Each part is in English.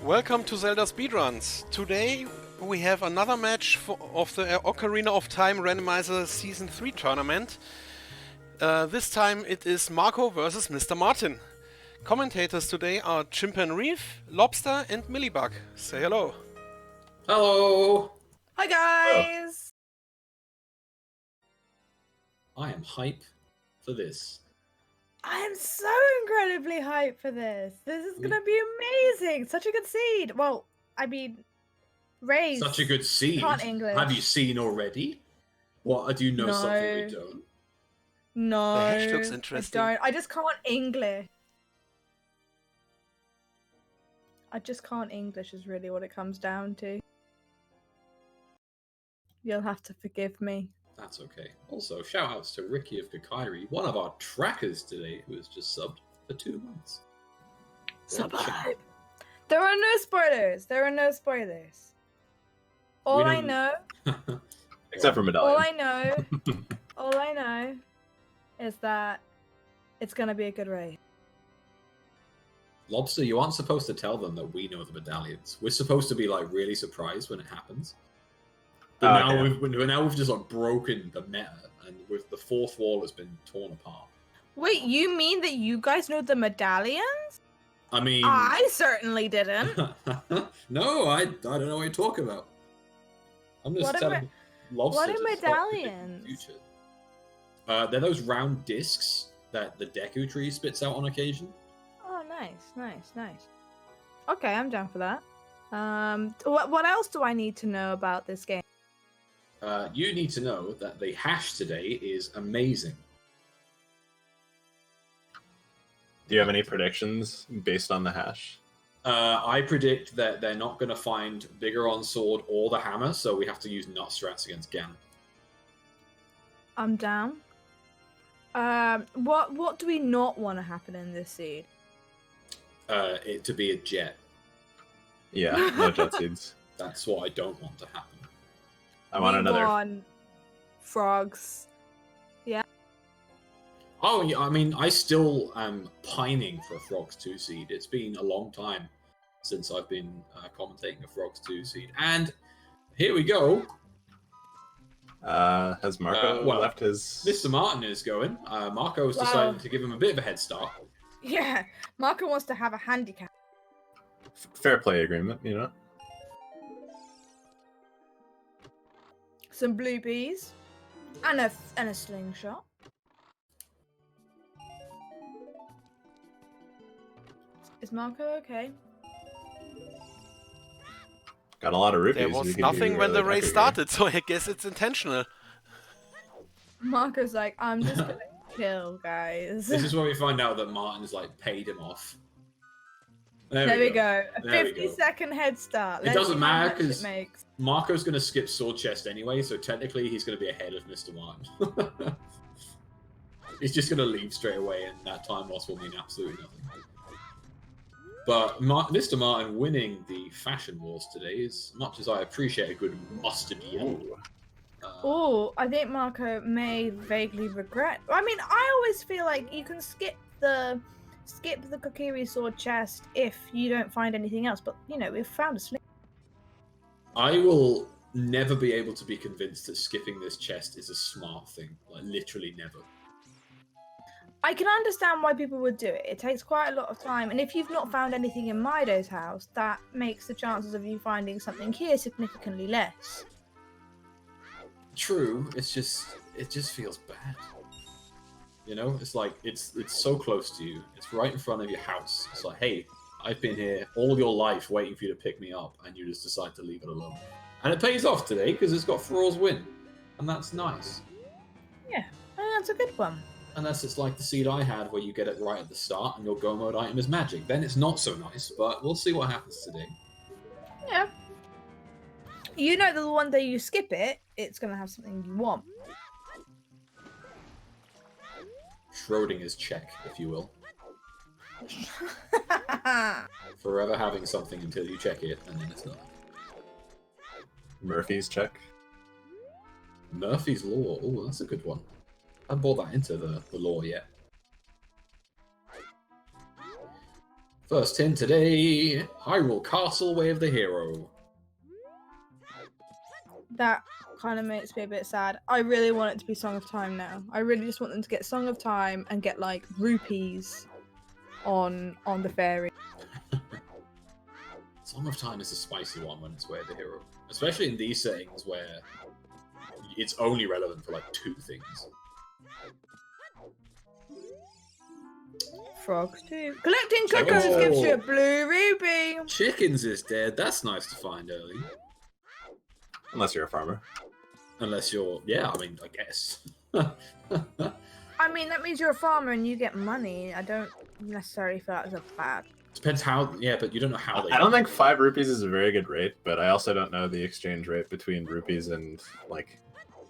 Welcome to Zelda Speedruns. Today we have another match of the Ocarina of Time Randomizer Season 3 tournament. This time it is Marco versus MrMartin. Commentators today are Chimpan Reef, Lobster and Millibug. Say hello. Hello! Hi guys! I am hype for this. I am so incredibly hyped for this. This is gonna be amazing. Such a good seed. Well, I mean, Ray's Such a good seed. can't English. Have you seen already? What? Do you know something we don't? No, The hash looks interesting. I don't. I just can't English. I just can't English is really what it comes down to. You'll have to forgive me. That's okay. Also, shout outs to Ricky of Kakairi, one of our trackers today, who has just subbed for 2 months. Sublime. There are no spoilers. There are no spoilers. All I know, Except for Medallion. all I know is that it's gonna be a good raid. Lobster, you aren't supposed to tell them that we know the medallions. We're supposed to be like really surprised when it happens. But now we've just like broken the meta, and with the fourth wall has been torn apart. Wait, you mean that you guys know the medallions? I mean, I certainly didn't. no, I don't know what you're talking about. I'm just telling Lobster. What are to stop predicting medallions? the future. They're those round discs that the Deku tree spits out on occasion. Oh, nice. Okay, I'm down for that. What else do I need to know about this game? You need to know that the hash today is amazing. Do you have any predictions based on the hash? I predict that they're not going to find Bigoron Sword or the hammer, so we have to use nut strats against Gan. I'm down. What do we not want to happen in this seed? It to be a jet. Yeah, no jet seeds. That's what I don't want to happen. I want another. Want frogs. Yeah. Oh, yeah, I mean, I still am pining for a Frogs 2 seed. It's been a long time since I've been commentating a Frogs 2 seed. And here we go. Has Marco left his... MrMartin is going. Marco's decided to give him a bit of a head start. Yeah, Marco wants to have a handicap. Fair play agreement, you know? Some blue bees. And a slingshot. Is Marco okay? Got a lot of rupees. There was nothing when the race started, so I guess it's intentional. Marco's like, I'm just gonna kill, guys. This is where we find out that Martin's like paid him off. There we go. A There we 50-second head start. It doesn't matter because because Marco's going to skip Sword Chest anyway, so technically he's going to be ahead of MrMartin. He's just going to leave straight away, and that time loss will mean absolutely nothing. But MrMartin winning the Fashion Wars today, as much as I appreciate a good mustard yellow. Oh, I think Marco may vaguely regret. I mean, I always feel like you can skip the Kokiri sword chest if you don't find anything else. But you know, we've found a sling. I will never be able to be convinced that skipping this chest is a smart thing. Like literally never. I can understand why people would do it. It takes quite a lot of time, and if you've not found anything in Mido's house, that makes the chances of you finding something here significantly less. True. It just feels bad. You know, it's like it's so close to you. It's right in front of your house. It's like, hey, I've been here all your life waiting for you to pick me up, and you just decide to leave it alone. And it pays off today because it's got Thrall's win, and that's nice. Yeah, that's a good one. Unless it's like the seed I had, where you get it right at the start, and your go mode item is magic. Then it's not so nice, but we'll see what happens today. Yeah. You know that the one day you skip it, it's gonna have something you want. Schrodinger's check, if you will. Forever having something until you check it, and then it's not. Murphy's check. Murphy's Law. Oh, that's a good one. I haven't brought that into the lore yet. First hint today, Hyrule Castle Way of the Hero. That kind of makes me a bit sad. I really want it to be Song of Time now. I really just want them to get Song of Time and get like rupees on the ferry. Song of Time is a spicy one when it's Way of the Hero. Especially in these settings where it's only relevant for like 2 things. Frogs too. Collecting cuckoos gives you a blue ruby. Chickens is dead. That's nice to find early. Unless you're a farmer. Unless you're... Yeah, I mean, I guess. I mean, that means you're a farmer and you get money. I don't necessarily feel that's a bad... Depends how... Yeah, but you don't know how they... I don't think 5 rupees is a very good rate, but I also don't know the exchange rate between rupees and, like,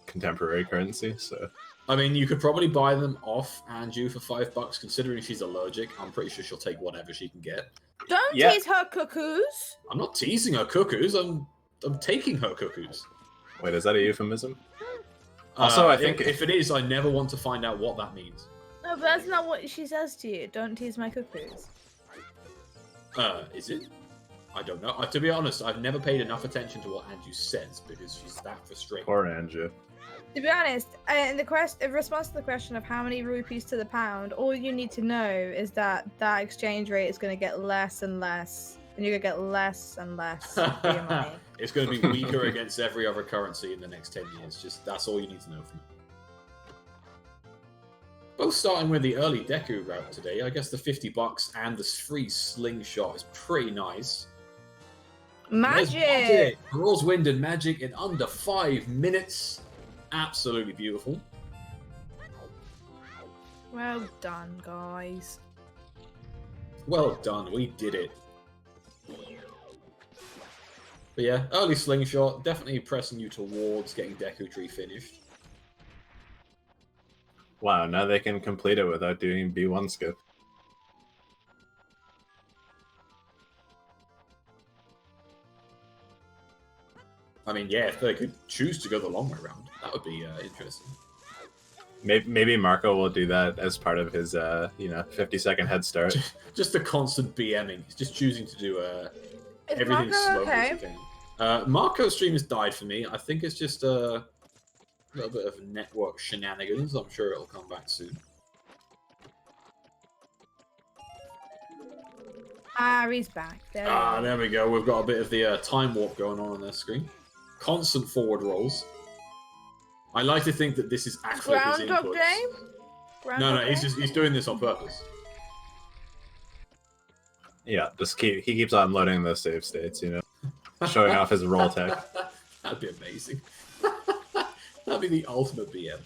contemporary currency, so... I mean, you could probably buy them off Anju for $5, considering she's allergic. I'm pretty sure she'll take whatever she can get. Don't tease her cuckoos. I'm not teasing her cuckoos. I'm taking her cuckoos. Wait, is that a euphemism? Also, I think... If it is, I never want to find out what that means. No, but that's not what she says to you. Don't tease my cuckoos. Is it? I don't know. To be honest, I've never paid enough attention to what Anju says because she's that frustrated. Poor Anju. To be honest, in response to the question of how many rupees to the pound, all you need to know is that that exchange rate is going to get less and less, and you're going to get less and less for your money. It's going to be weaker against every other currency in the next 10 years. Just that's all you need to know from it. Both starting with the early Deku route today. I guess the $50 and the free slingshot is pretty nice. Magic! Girls, wind, and magic in under 5 minutes. Absolutely beautiful. Well done, guys. Well done, we did it. But yeah, early slingshot, definitely pressing you towards getting Deku Tree finished. Wow, now they can complete it without doing B1 skip. I mean, yeah, if they could choose to go the long way around, that would be interesting. Maybe Marco will do that as part of his, 50-second head start. Just a constant BMing. He's just choosing to do everything Marco slowly okay? as he can. Marco's stream has died for me. I think it's just a little bit of network shenanigans. I'm sure it'll come back soon. Ah, he's back. There we go. We've got a bit of the time warp going on their screen. Constant forward rolls. I like to think that this is actually his Groundhog inputs. Day? No, he's doing this on purpose. Yeah, he keeps on loading those save states, showing off his roll tech. That'd be amazing. That'd be the ultimate BM.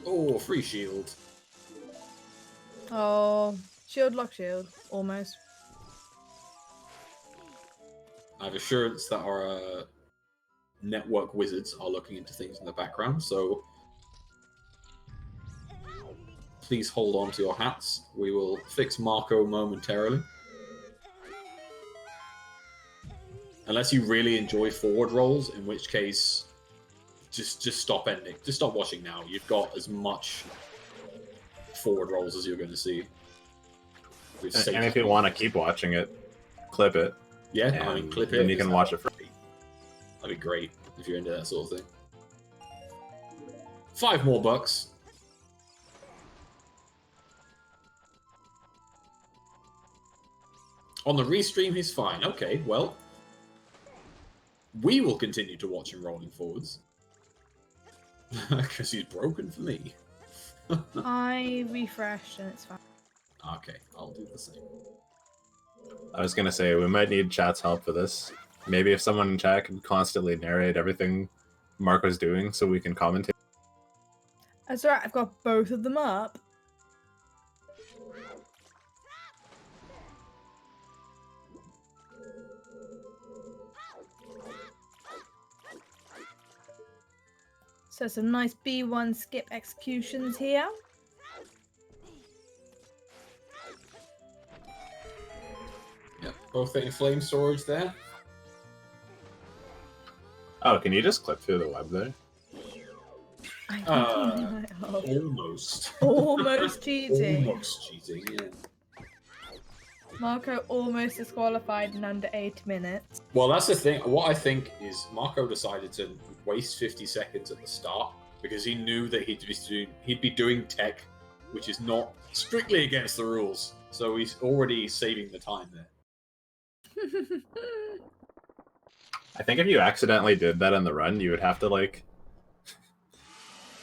Oh, free shield. Oh, shield lock shield, almost. I have assurance that our network wizards are looking into things in the background, so please hold on to your hats. We will fix Marco momentarily. Unless you really enjoy forward rolls, in which case, just stop ending. Just stop watching now. You've got as much forward rolls as you're going to see. And if you want to keep watching it, clip it. Yeah, I mean, clip it. And you can watch it for free. That'd be great if you're into that sort of thing. $5 more. On the restream, he's fine. Okay, well, we will continue to watch him rolling forwards. Because he's broken for me. I refreshed and it's fine. Okay, I'll do the same. I was going to say, we might need chat's help for this. Maybe if someone in chat can constantly narrate everything Marco's doing so we can commentate. That's alright, I've got both of them up. So some nice B1 skip executions here. Yep, both hitting flame storage there. Oh, can you just clip through the web there? I think you know it. Almost. Almost cheating. Almost cheating, yeah. Marco almost disqualified in under 8 minutes. Well, that's the thing. What I think is Marco decided to waste 50 seconds at the start because he knew that he'd be doing tech, which is not strictly against the rules. So he's already saving the time there. I think if you accidentally did that on the run, you would have to like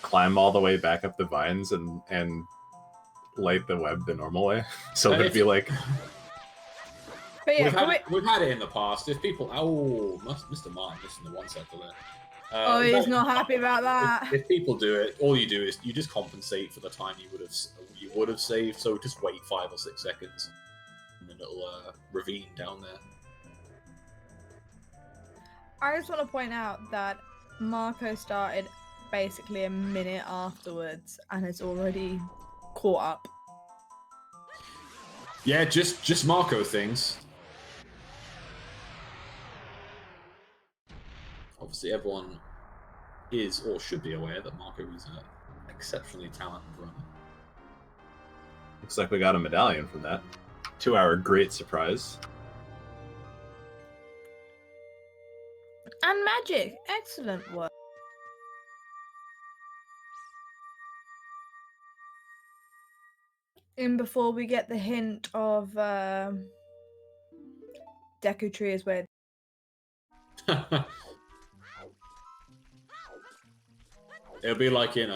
climb all the way back up the vines and light the web the normal way. So it'd be like. But yeah, we've had it in the past. If people, Mr. Martin missing the one sector there. he's not happy about that. If people do it, all you do is you just compensate for the time you would have saved. So just wait 5 or 6 seconds in the little ravine down there. I just want to point out that Marco started basically a minute afterwards and has already caught up. Yeah, just Marco things. Obviously, everyone is or should be aware that Marco is an exceptionally talented runner. Looks like we got a medallion from that. To our great surprise. And magic. Excellent work. And before we get the hint of Deku Tree is where. It'll be like in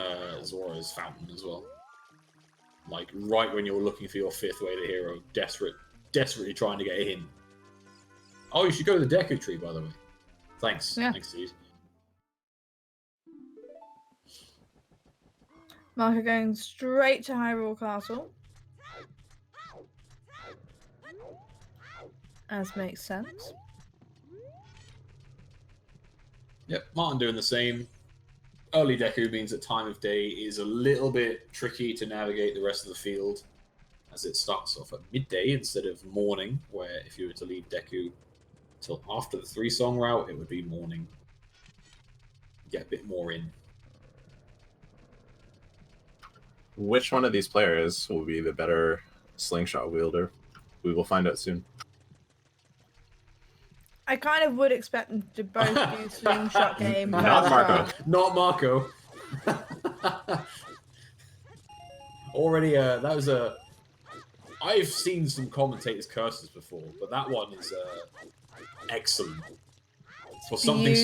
Zora's Fountain as well. Like right when you're looking for your 5th way to hero, desperately trying to get a hint. Oh, you should go to the Deku Tree, by the way. Thanks. Yeah. Thanks, Steve. Marco going straight to Hyrule Castle. As makes sense. Yep, Martin doing the same. Early Deku means that time of day is a little bit tricky to navigate the rest of the field, as it starts off at midday instead of morning, where if you were to leave Deku till after the 3-song route, it would be morning. Get a bit more in. Which one of these players will be the better slingshot wielder? We will find out soon. I kind of would expect them to both do slingshot game. Not Marco. Not Marco. Already, that was a... I've seen some commentators' curses before, but that one is excellent. For something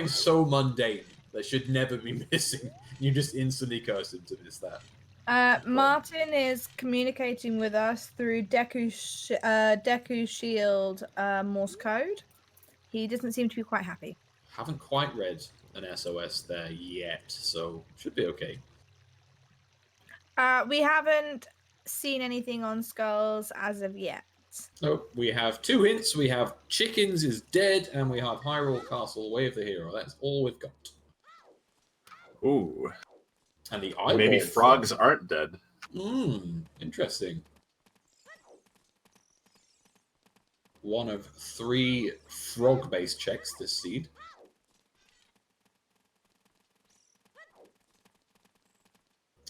so mundane that should never be missing. You just instantly curse him to miss that. Martin is communicating with us through Deku Shield Morse code. He doesn't seem to be quite happy. Haven't quite read an SOS there yet, so should be okay. We haven't seen anything on skulls as of yet. So we have 2 hints. We have Chickens is dead, and we have Hyrule Castle, Way of the Hero. That's all we've got. Ooh. And the eyeballs. Maybe frogs aren't dead. Interesting. One of 3 frog-based checks this seed.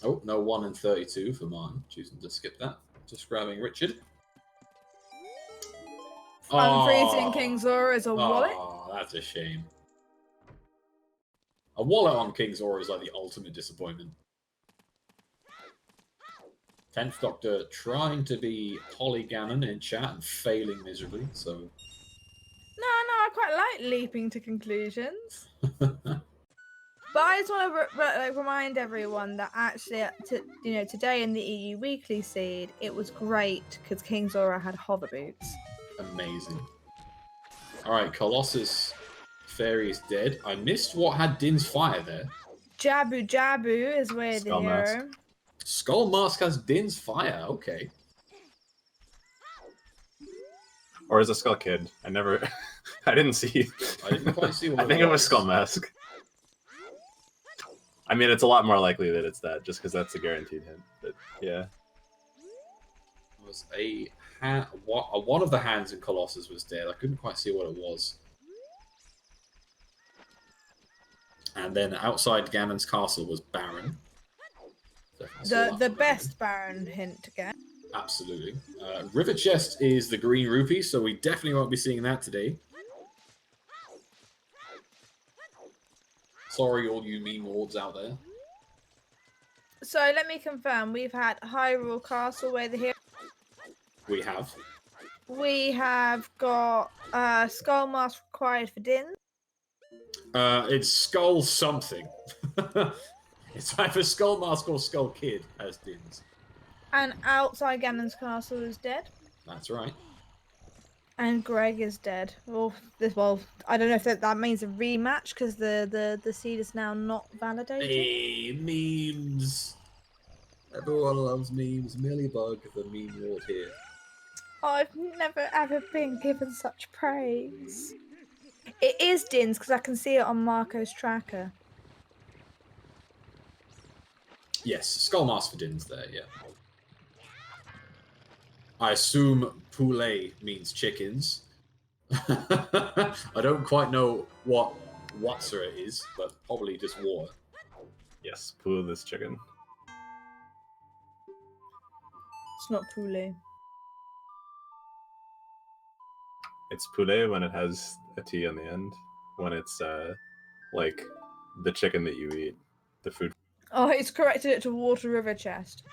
Oh, no 1 and 32 for Martin. Choosing to skip that. Just grabbing Richard. Unfreezing King Zora is a wallet. Oh, that's a shame. A wallet on King Zora is like the ultimate disappointment. 10th Doctor trying to be Polygammon in chat and failing miserably, so... No, I quite like leaping to conclusions. But I just want to remind everyone that actually, today in the EU Weekly seed, it was great because King Zora had hover boots. Amazing. Alright, Colossus Fairy is dead. I missed what had Din's Fire there. Jabu Jabu is where the hero. Skull Mask has Din's Fire, okay. Or is it Skull Kid? I didn't see. I didn't quite see what I think it was Skull Mask. I mean, it's a lot more likely that it's that, just because that's a guaranteed hint. But yeah. Was a hand, one of the hands in Colossus was dead. I couldn't quite see what it was. And then outside Ganon's castle was Baron. The best Baron hint to get. Absolutely. River Chest is the green rupee, so we definitely won't be seeing that today. Sorry, all you meme lords out there. So let me confirm. We've had Hyrule Castle where the hero. We have. We have got Skull Mask required for Din. It's Skull something. It's either Skull Mask or Skull Kid as Dins. And outside Ganon's castle is dead. That's right. And Greg is dead. Well, I don't know if that means a rematch because the seed is now not validated. Hey, memes. Everyone loves memes. Millibug, the meme lord here. Oh, I've never ever been given such praise. It is Din's because I can see it on Marco's tracker. Yes, Skull Mask for Dins there, yeah. I assume poulet means chickens. I don't quite know what Watser it is, but probably just water. Yes, pool this chicken. It's not poulet. It's poulet when it has a T on the end. When it's like the chicken that you eat, the food. Oh, it's corrected it to Water River Chest.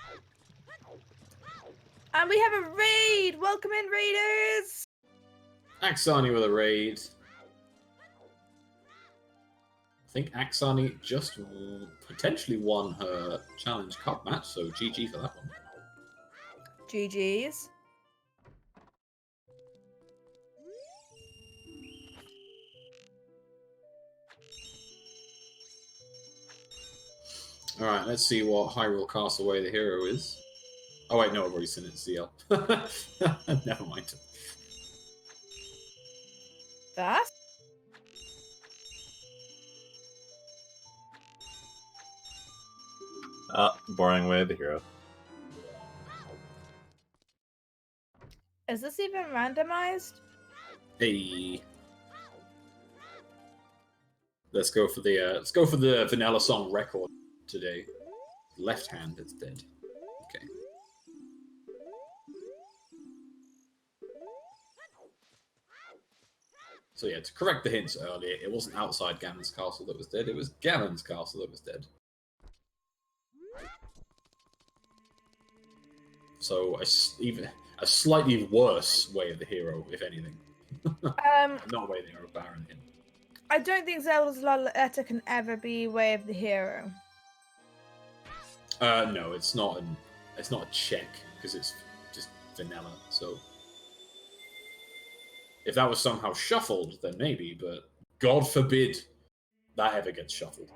And we have a raid! Welcome in, raiders! Axani with a raid. I think Axani just potentially won her Challenge Cup match, so GG for that one. GG's. Alright, let's see what Hyrule Castle Way the hero is. Oh wait, no, I've already seen it, CL. Never mind. That's... Boring way the hero. Is this even randomized? Hey. Let's go for the vanilla song record today. Left hand is dead. Okay. So yeah, to correct the hints earlier, it wasn't outside Ganon's castle that was dead, it was Ganon's castle that was dead. So even a slightly worse way of the hero, if anything. Not way of the hero, Baron him. I don't think Zelda's letter can ever be Way of the Hero. No, it's not a check because it's just vanilla. So if that was somehow shuffled, then maybe. But God forbid that ever gets shuffled.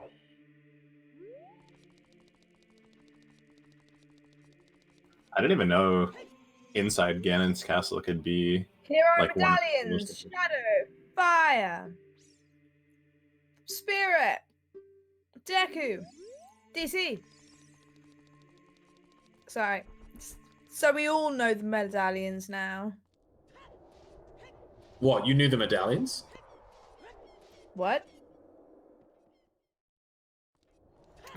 I didn't even know inside Ganon's castle could be Hero like medallions, shadow, fire, spirit, Deku, DC. Sorry. So we all know the medallions now. What, you knew the medallions? What?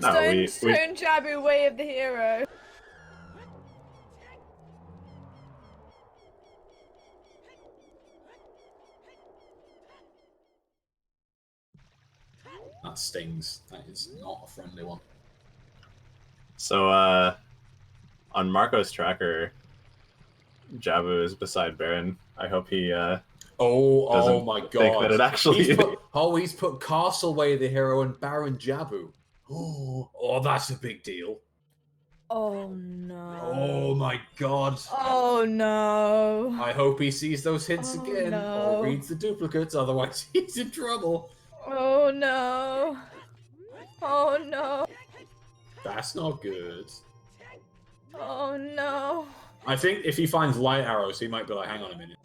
No, Stone Jabu, Way of the Hero. That stings. That is not a friendly one. So, on Marco's tracker, Jabu is beside Baron. I hope he, Oh my god. think that it actually... He's put Castle Way the hero and Baron Jabu. Oh, that's a big deal. Oh no. Oh my god. Oh no. I hope he sees those hints again no. or reads the duplicates, otherwise he's in trouble. Oh no. Oh no. That's not good. Oh no. I think if he finds light arrows, he might be like, hang on a minute.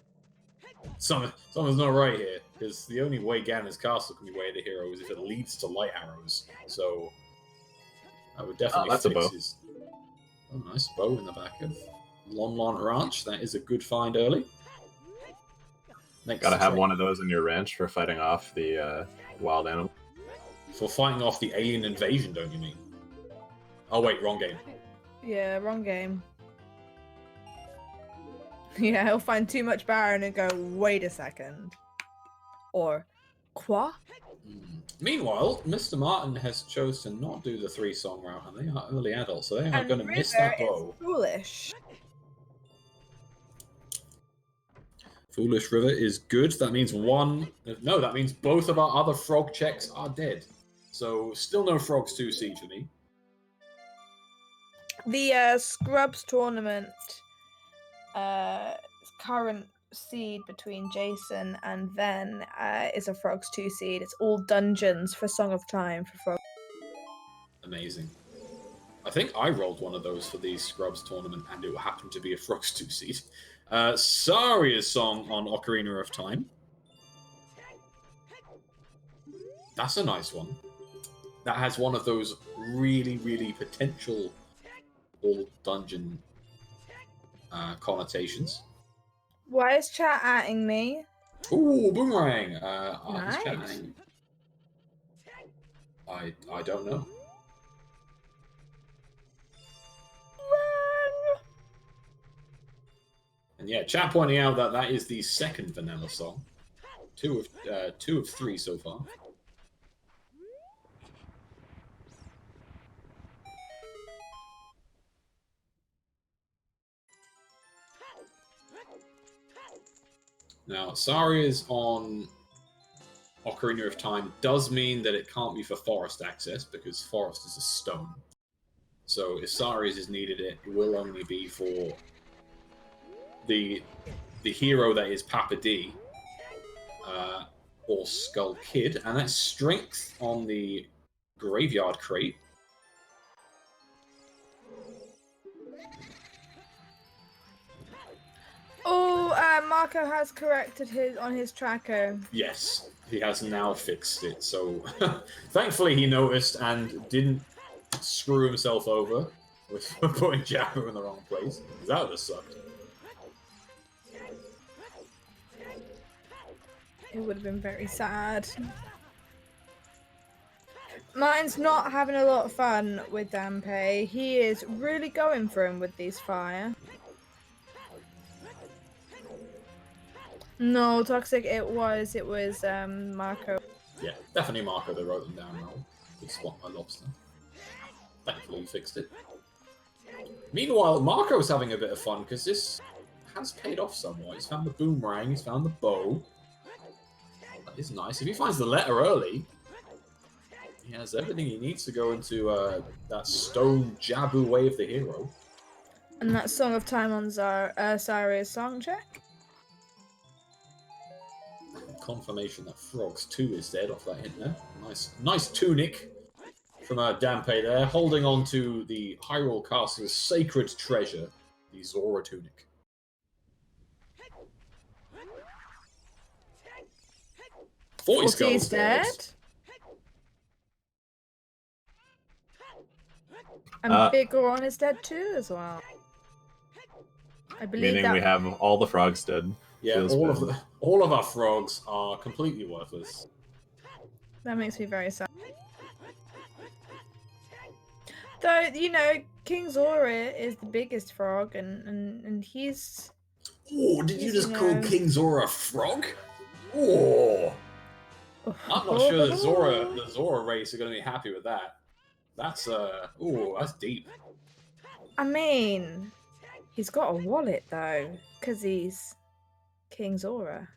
Something's not right here, because the only way Ganon's castle can be Way of the Hero is if it leads to light arrows. So I would definitely that's a bow. his... Oh, nice bow in the back of Lon Lon Ranch. That is a good find early. Next Gotta have trade. one of those in your ranch for fighting off the wild animal. For fighting off the alien invasion, don't you mean? Oh wait, wrong game. Yeah, wrong game. Yeah, he'll find too much Baron and go, wait a second. Or, quoi? Meanwhile, Mr. Martin has chose to not do the 3-song route, and they are early adults, so they are And going to miss River that bow. is foolish. Foolish River is good. That means one... No, that means both of our other frog checks are dead. So, still no frogs 2 seed for me. The Scrubs tournament current seed between Jason and Ven is a Frogs 2 seed. It's all dungeons for Song of Time for Frogs. Amazing. I think I rolled one of those for the Scrubs tournament, and it happened to be a Frogs 2 seed. Saria's song on Ocarina of Time. That's a nice one. That has one of those really, really potential all dungeon connotations. Why is chat atting me? Ooh, boomerang! Nice. Chatting. I don't know. And yeah, chat pointing out that that is the second vanilla song. Two of 3 so far. Now, Saria's on Ocarina of Time does mean that it can't be for forest access, because forest is a stone. So if Saria's is needed, it will only be for the hero that is Papa D, or Skull Kid, and that's strength on the graveyard crate. Oh, Marco has corrected his tracker. Yes, he has now fixed it. So thankfully he noticed and didn't screw himself over with putting Jabba in the wrong place. That would have sucked. It would have been very sad. Martin's not having a lot of fun with Dampe. He is really going for him with these fire. No, Toxic, it was Marco. Yeah, definitely Marco that wrote them down wrong. Could swap my lobster. Thankfully he fixed it. Meanwhile, Marco's having a bit of fun because this has paid off somewhat. He's found the boomerang, he's found the bow. That is nice. If he finds the letter early, he has everything he needs to go into that stone Jabu way of the hero. And that Song of Time on Saria's song check. Confirmation that Frogs 2 is dead off that hint there. Nice tunic from Dampe there, holding on to the Hyrule Castle's sacred treasure, the Zora tunic. Forty's dead. And Big Goron is dead too as well. I believe Meaning we have all the frogs dead. Yeah, all of our frogs are completely worthless. That makes me very sad. Though, you know, King Zora is the biggest frog, and he's... Oh, did you just call King Zora a frog? Oh! I'm not sure the Zora race are going to be happy with that. That's, that's deep. I mean, he's got a wallet, though, because he's King Zora.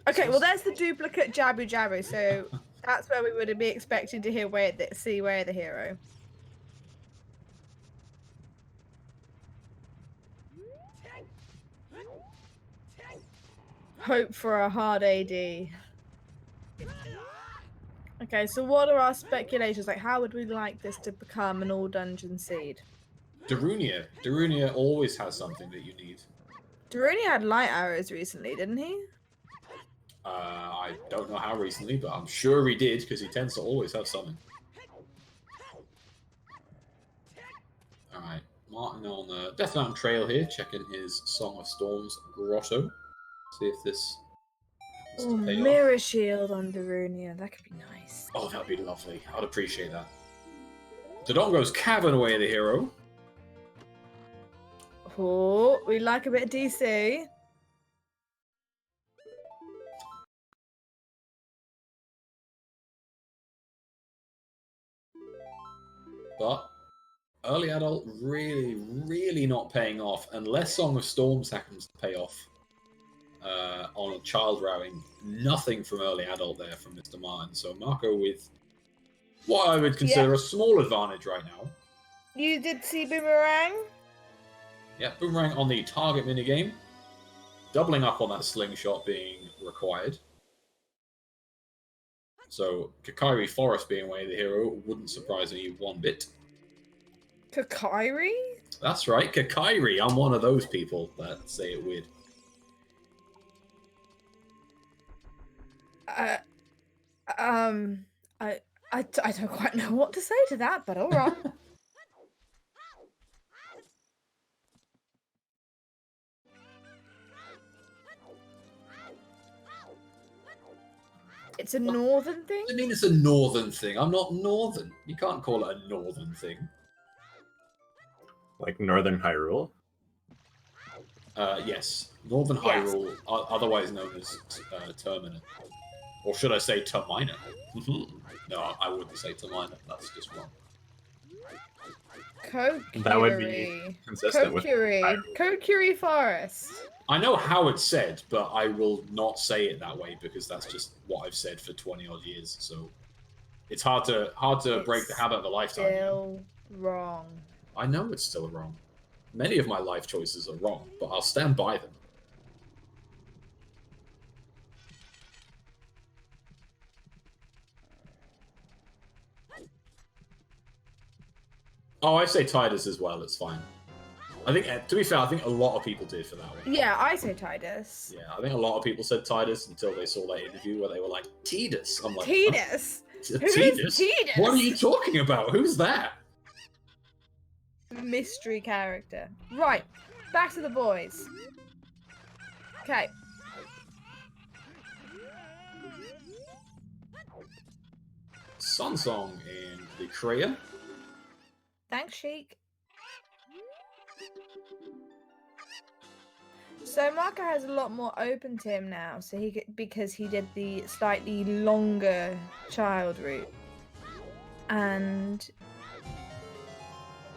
Okay, well, there's the duplicate Jabu Jabu, so that's where we would be expecting to see where the hero. Hope for a hard AD. Okay, so what are our speculations? Like, how would we like this to become an all-dungeon seed? Darunia. Darunia always has something that you need. Darunia had light arrows recently, didn't he? I don't know how recently, but I'm sure he did, because he tends to always have something. Alright, Martin on the Death Mountain Trail here, checking his Song of Storms grotto. See if this... Oh, mirror shield on Darunia. That could be nice. Oh, that'd be lovely. I'd appreciate that. Dodongo's cavern away the hero. Oh, we like a bit of DC. But early adult really, really not paying off unless Song of Storms happens to pay off on a child rowing. Nothing from early adult there from Mr. Martin. So Marco with what I would consider a small advantage right now. You did see Boomerang? Yeah, Boomerang on the target minigame. Doubling up on that slingshot being required. So Kakiri Forest being away the hero wouldn't surprise me one bit. Kakiri? That's right, Kakiri. I'm one of those people that say it weird. I don't quite know what to say to that, but all right. It's a northern thing? I mean, it's a northern thing. I'm not northern. You can't call it a northern thing. Like Northern Hyrule? Yes. Northern Hyrule, otherwise known as Termina. Or should I say Termina? No, I wouldn't say Termina. That's just wrong. Kokiri. That would be consistent with Kokiri Forest. I know how it's said, but I will not say it that way because that's just what I've said for 20 odd years. So it's hard to break the habit of a lifetime. Still wrong. I know it's still wrong. Many of my life choices are wrong, but I'll stand by them. Oh, I say Tidus as well. It's fine. I think, to be fair, I think a lot of people did for that one. Yeah, I say Tidus. Yeah, I think a lot of people said Tidus until they saw that interview where they were like, Tidus. I'm like, Tidus? Huh? Who is Tidus? What are you talking about? Who's that? Mystery character. Right, back to the boys. Okay. Sunsong in the Korea. Thanks, Sheik. So Marco has a lot more open to him now, so because he did the slightly longer child route, and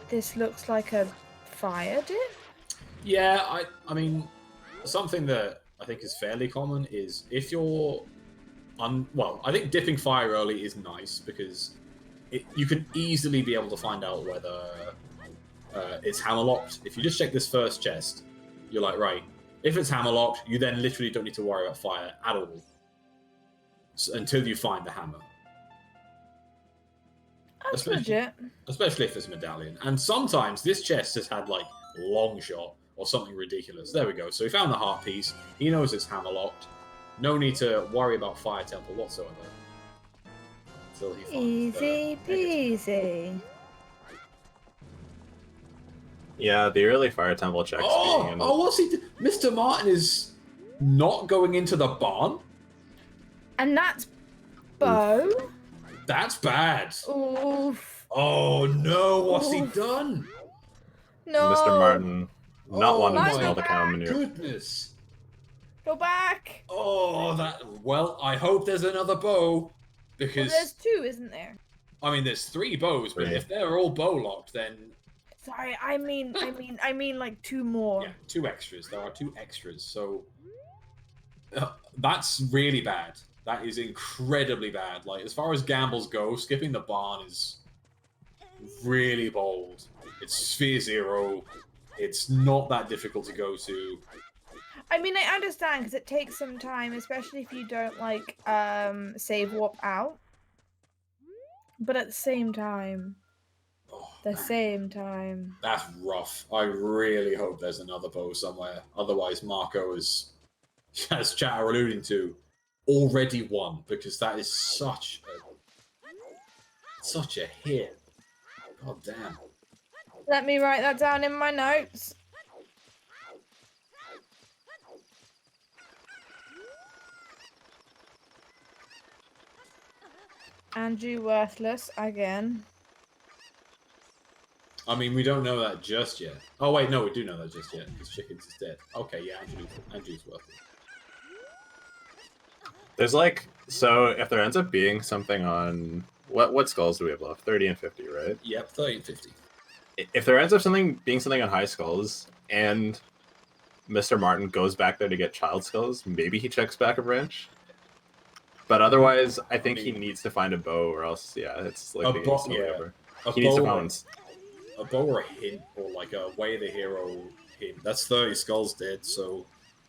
this looks like a fire dip. Yeah, I mean, something that I think is fairly common is if you're well, I think dipping fire early is nice because you can easily be able to find out whether it's hammerlocked. If you just check this first chest, you're like, right, if it's hammerlocked, you then literally don't need to worry about fire at all until you find the hammer. That's legit. Especially if it's a medallion. And sometimes this chest has had like long shot or something ridiculous. There we go. So he found the heart piece. He knows it's hammerlocked. No need to worry about fire temple whatsoever. Until he finds Easy peasy. Yeah, the early fire temple checks. What's he? Mr. Martin is not going into the barn. And that's Bo. That's bad. Oof. Oh no! What's he done? No. Mr. Martin not wanting to smell the cow manure. Goodness. Go back. Oh, that. Well, I hope there's another bow because Well, there's two, isn't there? I mean, there's 3 bows, but if they're all bow locked, then Sorry, I mean like 2 more. yeah, 2 extras. There are 2 extras, so that's really bad. That is incredibly bad. Like, as far as gambles go, skipping the barn is really bold. It's Sphere 0. It's not that difficult to go to. I mean, I understand because it takes some time, especially if you don't like save warp out. But at the same time, That's rough. I really hope there's another bow somewhere. Otherwise, Marco is, as chat are alluding to, already won because that is such a hit. God damn. Let me write that down in my notes. Andrew worthless again. I mean, we don't know that just yet. Oh wait, no, we do know that just yet because Chickens is dead. Okay, yeah, Andrew's worth it. There's like, so if there ends up being something on what skulls do we have left? 30 and 50, right? Yep, 30 and 50. If there ends up being something on high skulls and MrMartin goes back there to get child skulls, maybe he checks back a branch. But otherwise, I think he needs to find a bow, or else, yeah, it's like the game's totally over. He needs to find a bow or a hint, or like a way the hero hint. That's 30 skulls dead, so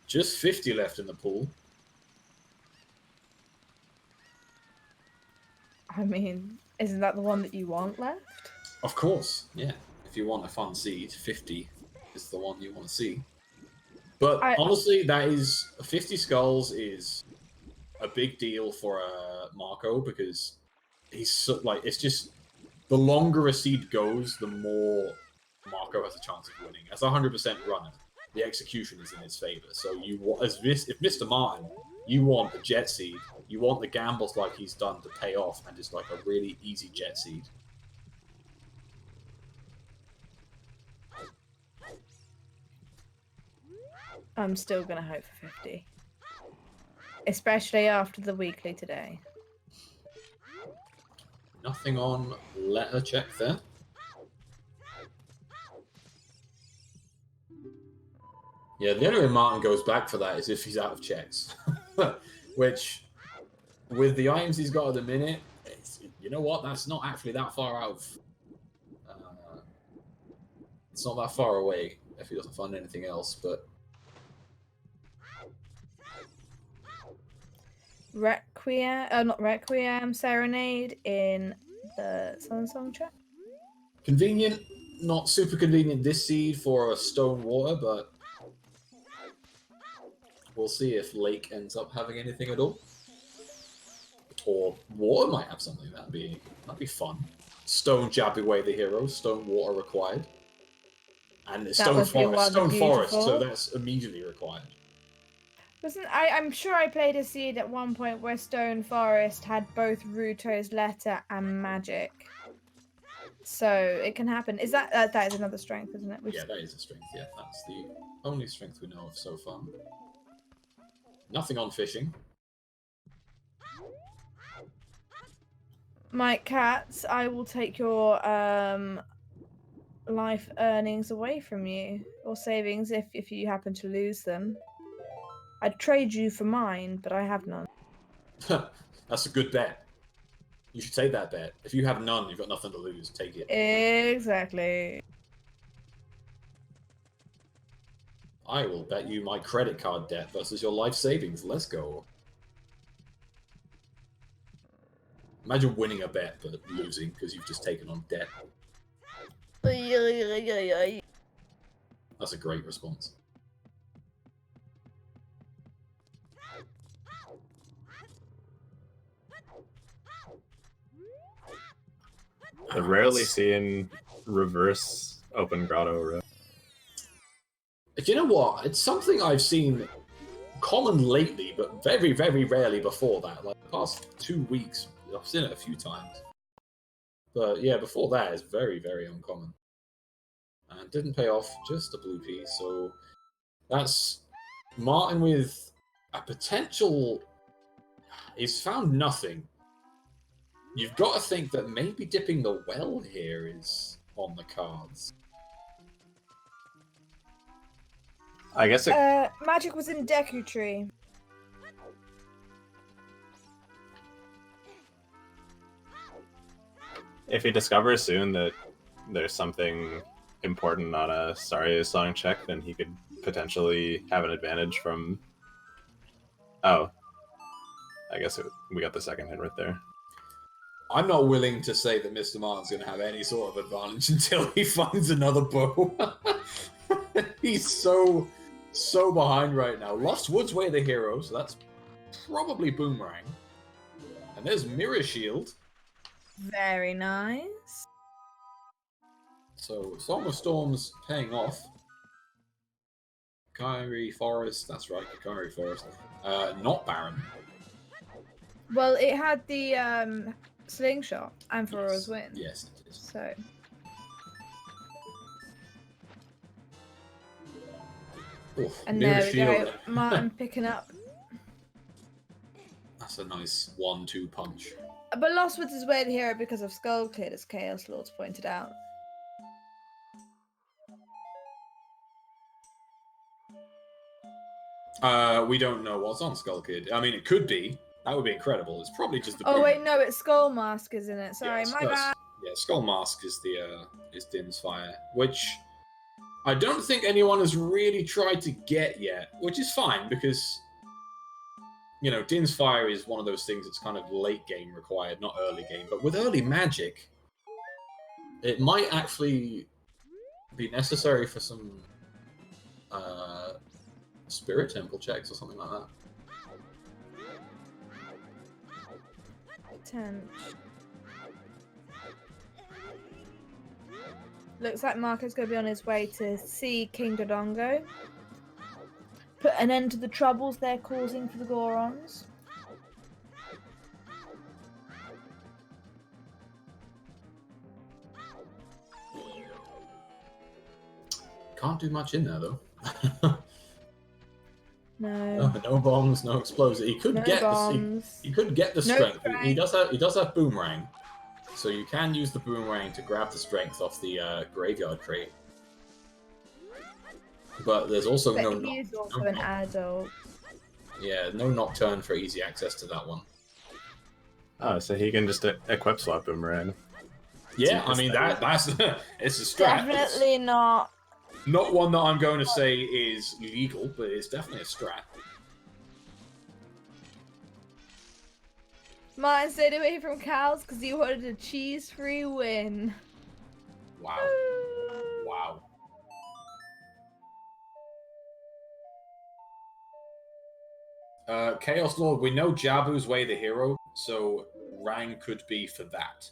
just 50 left in the pool. I mean, isn't that the one that you want left? Of course, yeah. If you want a fun seed, 50 is the one you want to see. But honestly, that is 50 skulls is a big deal for Marco because he's so, like, it's just the longer a seed goes, the more Marco has a chance of winning. As a 100% runner, the execution is in his favor. So you, if Mr. Martin, you want a jet seed, you want the gambles like he's done to pay off, and just like a really easy jet seed. I'm still gonna hope for 50. Especially after the weekly today. Nothing on letter check there. Yeah, the only way Martin goes back for that is if he's out of checks. Which, with the items he's got at the minute, you know what? That's not actually that far out of... it's not that far away if he doesn't find anything else, but... Requiem Serenade in the Sun Song chat. Convenient, not super convenient this seed for a stone water, but we'll see if Lake ends up having anything at all. Or water might have something, that'd be fun. Stone jab away the hero, stone water required. And it's stone forest, so that's immediately required. I'm sure I played a seed at one point where Stone Forest had both Ruto's letter and magic. So it can happen. Is that is another strength, isn't it? Yeah, that is a strength, yeah. That's the only strength we know of so far. Nothing on fishing. My cats, I will take your life earnings away from you, or savings if you happen to lose them. I'd trade you for mine, but I have none. That's a good bet. You should take that bet. If you have none, you've got nothing to lose. Take it. Exactly. I will bet you my credit card debt versus your life savings. Let's go. Imagine winning a bet but losing because you've just taken on debt. That's a great response. I've rarely seen reverse open grotto row. You know what? It's something I've seen common lately, but very, very rarely before that. Like the past 2 weeks, I've seen it a few times. But yeah, before that, it's very, very uncommon. And didn't pay off, just a blue piece. So that's Martin with a potential... He's found nothing. You've got to think that maybe dipping the well here is on the cards. I guess magic was in Deku Tree. if he discovers soon that there's something important on a Starry Song check, then he could potentially have an advantage from... Oh. I guess we got the second hit right there. I'm not willing to say that Mr. Martin's going to have any sort of advantage until he finds another bow. He's so behind right now. Lost Woods Way the hero, so that's probably Boomerang. And there's Mirror Shield. Very nice. So Song of Storms paying off. Kakari Forest, that's right, Kakari Forest. Not Baron. Well, it had the slingshot and Emperor's Win. Yes, it is. So Oof, And mirror there we shield. go. Martin picking up. That's a nice 1-2 punch. But lost with his way to hero because of Skull Kid, as Chaos Lords pointed out. We don't know what's on Skull Kid. I mean, it could be. That would be incredible. It's probably just the. Oh wait, no, it's Skull Mask, isn't it? Sorry, Yeah, my bad. Yeah, Skull Mask is Din's Fire, which I don't think anyone has really tried to get yet, which is fine because you know Din's Fire is one of those things that's kind of late game required, not early game. But with early magic, it might actually be necessary for some Spirit Temple checks or something like that. 10. Looks like Marco's going to be on his way to see King Dodongo. Put an end to the troubles they're causing for the Gorons. Can't do much in there though. No. No bombs, no explosives. He could No get bombs. he could get the No strength. strength. He does have boomerang, so you can use the boomerang to grab the strength off the graveyard crate. But there's also But no he is also no an knock- adult. yeah, no Nocturne for easy access to that one. Oh, so he can just equip swap Boomerang. Yeah, I mean that's it's a strat. It's Definitely not. not one that I'm going to say is legal, but it's definitely a strat. Martin stayed away from cows because he wanted a cheese-free win. Wow. Wow. Chaos Lord, we know Jabu's way the hero, so Rang could be for that.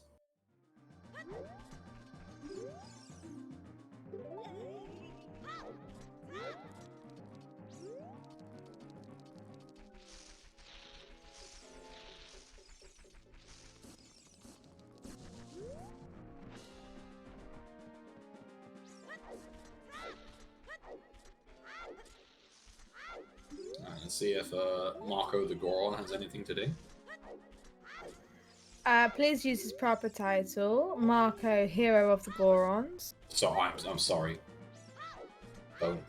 Let's see if Marco the Goron has anything to do. Please use his proper title, Marco, Hero of the Gorons. So I'm sorry. Don't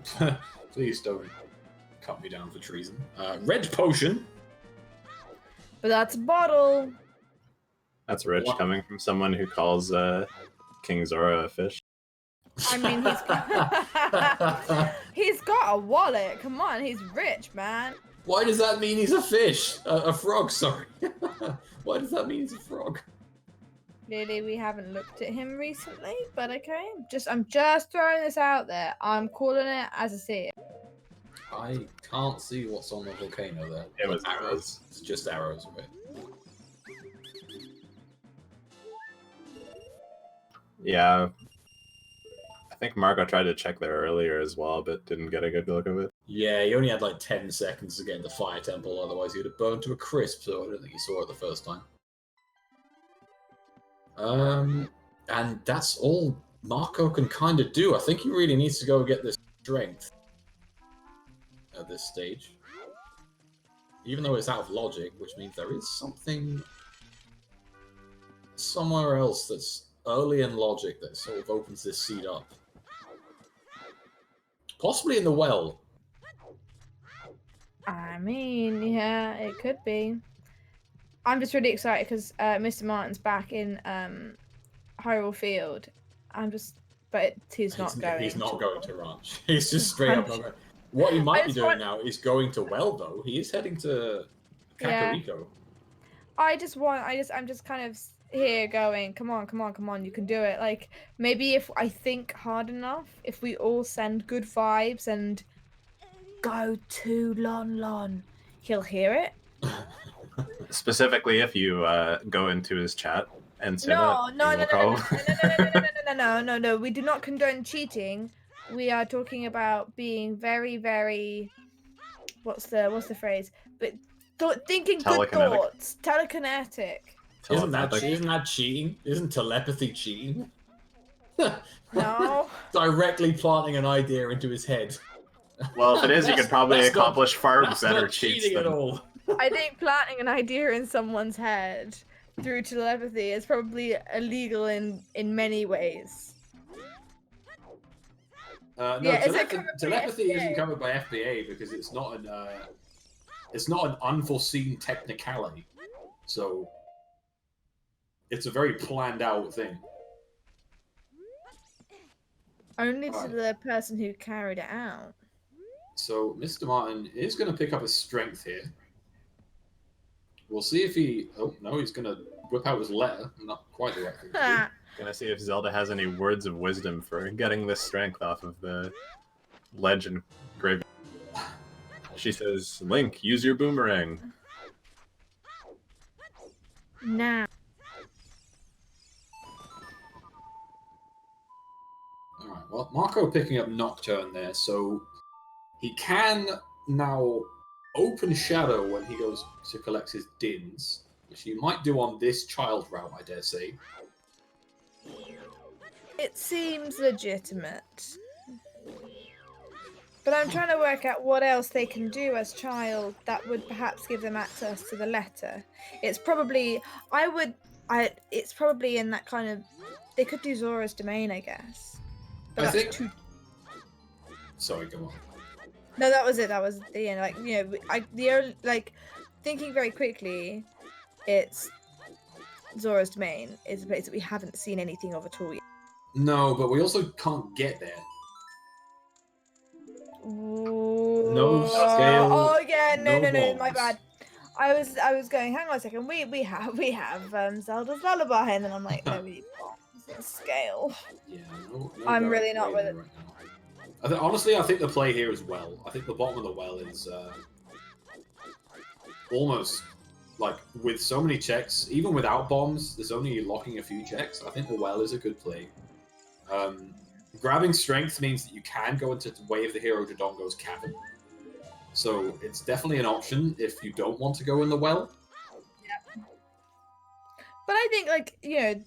please don't cut me down for treason. Red potion. But that's a bottle. That's rich Wow. coming from someone who calls King Zora a fish. I mean, he's got a wallet. Come on, he's rich, man. Why does that mean he's a fish? A frog, sorry. Why does that mean he's a frog? Clearly, we haven't looked at him recently, but okay. I'm just throwing this out there. I'm calling it as I see it. I can't see what's on the volcano there. It was arrows. It's just arrows, okay. Yeah. I think Marco tried to check there earlier as well, but didn't get a good look of it. Yeah, he only had like 10 seconds to get into Fire Temple, otherwise he would have burned to a crisp, so I don't think he saw it the first time. And that's all Marco can kind of do. I think he really needs to go get this strength at this stage. Even though it's out of logic, which means there is something somewhere else that's early in logic that sort of opens this seed up. Possibly in the well. I mean, yeah, it could be. I'm just really excited because Mr. Martin's back in Hyrule Field. But he's not going. He's not going to ranch. He's just straight up not going. What he might be doing now is going to well, though. He is heading to Kakariko. I'm just kind of here going, come on, you can do it. Like, maybe if I think hard enough, if we all send good vibes and go to Lon Lon, he'll hear it. Specifically, if you go into his chat and say No, that. no. We do not condone cheating. We are talking about being very, very. What's the phrase? But thinking good thoughts, telekinetic. Isn't that cheating? Isn't telepathy cheating? No. Directly planting an idea into his head. Well, if it is, you could probably That's not- accomplish far That's better not cheats cheating at than. all. I think planting an idea in someone's head through telepathy is probably illegal in many ways. No, Yeah, is it covered by telepathy FBA? isn't covered by FBA because it's not an unforeseen technicality. So it's a very planned out thing. Only to Right. the person who carried it out. So Mr. Martin is going to pick up his strength here. We'll see if he... Oh, no, he's going to whip out his letter. Not quite the right thing to Gonna see if Zelda has any words of wisdom for getting this strength off of the ledge and grave. She says, Link, use your boomerang. Now. do. Alright, well, Marco picking up Nocturne there, so he can now open Shadow when he goes to collect his Dins, which he might do on this child route, I dare say. It seems legitimate. But I'm trying to work out what else they can do as child that would perhaps give them access to the letter. It's probably it's probably in that kind of, they could do Zora's Domain, I guess. But I that's think... too... Sorry, go on. No, that was it. That was the end. Like, you know, thinking very quickly, it's Zora's Domain is a place that we haven't seen anything of at all yet. No, but we also can't get there. No scale, Oh yeah, no, no my bombs. bad. I was going. Hang on a second. We have Zelda's Lullaby, and then I'm like, no, we need bombs and scale. Yeah, no I'm direct really not way with there it. right now. Honestly, I think the play here is well. I think the bottom of the well is almost like with so many checks, even without bombs, there's only locking a few checks. I think the well is a good play. Grabbing strength means that you can go into Way of the Hero Dodongo's cavern. So it's definitely an option if you don't want to go in the well. But I think, like, you know,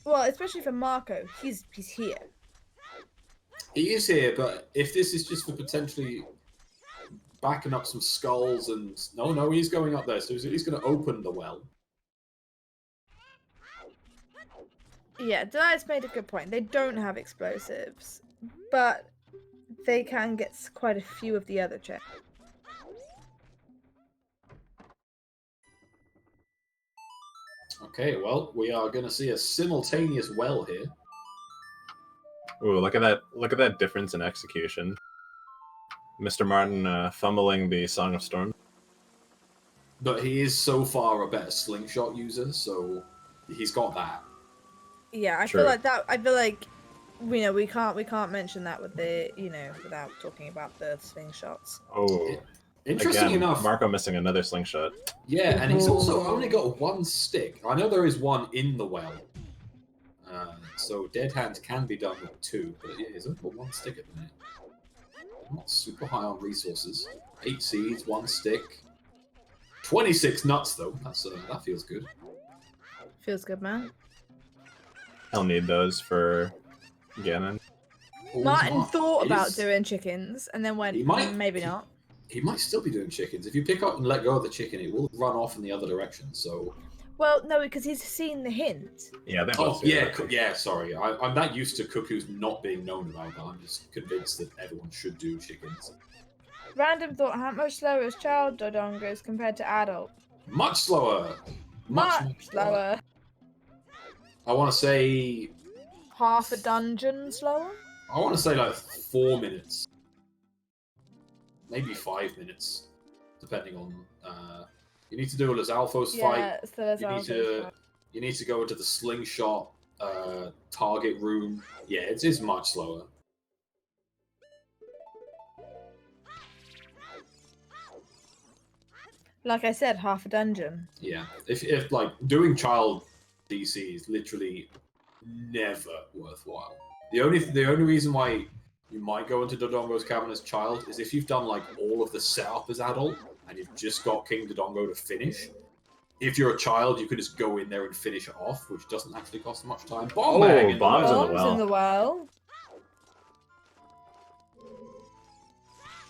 well, especially for Marco, he's here. He is here, but if this is just for potentially backing up some skulls and... No, he's going up there, so he's going to open the well. Yeah, Delia's made a good point. They don't have explosives, but they can get quite a few of the other checks. Okay, well, we are going to see a simultaneous well here. Ooh, look at that! Look at that difference in execution. Mr. Martin fumbling the Song of Storm. But he is so far a better slingshot user, so he's got that. Yeah, I True. feel like that. I feel like, you know, we can't mention that with the, you know, without talking about the slingshots. Oh, Interesting again, enough, Marco missing another slingshot. yeah, and he's also only got one stick. I know there is one in the well, so dead hands can be done with two, but yeah, he's only got one stick at the minute. Not super high on resources. 8 seeds, 1 stick. 26 nuts though. That's that feels good. Feels good, man. I'll need those for Ganon. Martin thought about He's- doing chickens and then went, He might- maybe not. He might still be doing chickens. If you pick up and let go of the chicken, it will run off in the other direction. So. Well, no, because he's seen the hint. Yeah, they Oh both do yeah, that. yeah. Sorry, I'm not used to cuckoos not being known about, but I'm just convinced that everyone should do chickens. Random thought: how much slower is child Dodongos compared to adult? Much slower. Much slower. I want to say. Half a dungeon slower. I want to say like 4 minutes, maybe 5 minutes, depending on. You need to do a Lizalfos fight. Yeah, so there's You need to go into the slingshot target room. Yeah, it is much slower. Like I said, half a dungeon. Yeah, if like doing child DC is literally never worthwhile. The only reason why you might go into Dodongo's cavern as child is if you've done like all of the setup as adult and you've just got King Dodongo to finish. If you're a child, you could just go in there and finish it off, which doesn't actually cost much time. Bomb bag in the bombs well. in the Bombs well. in the well.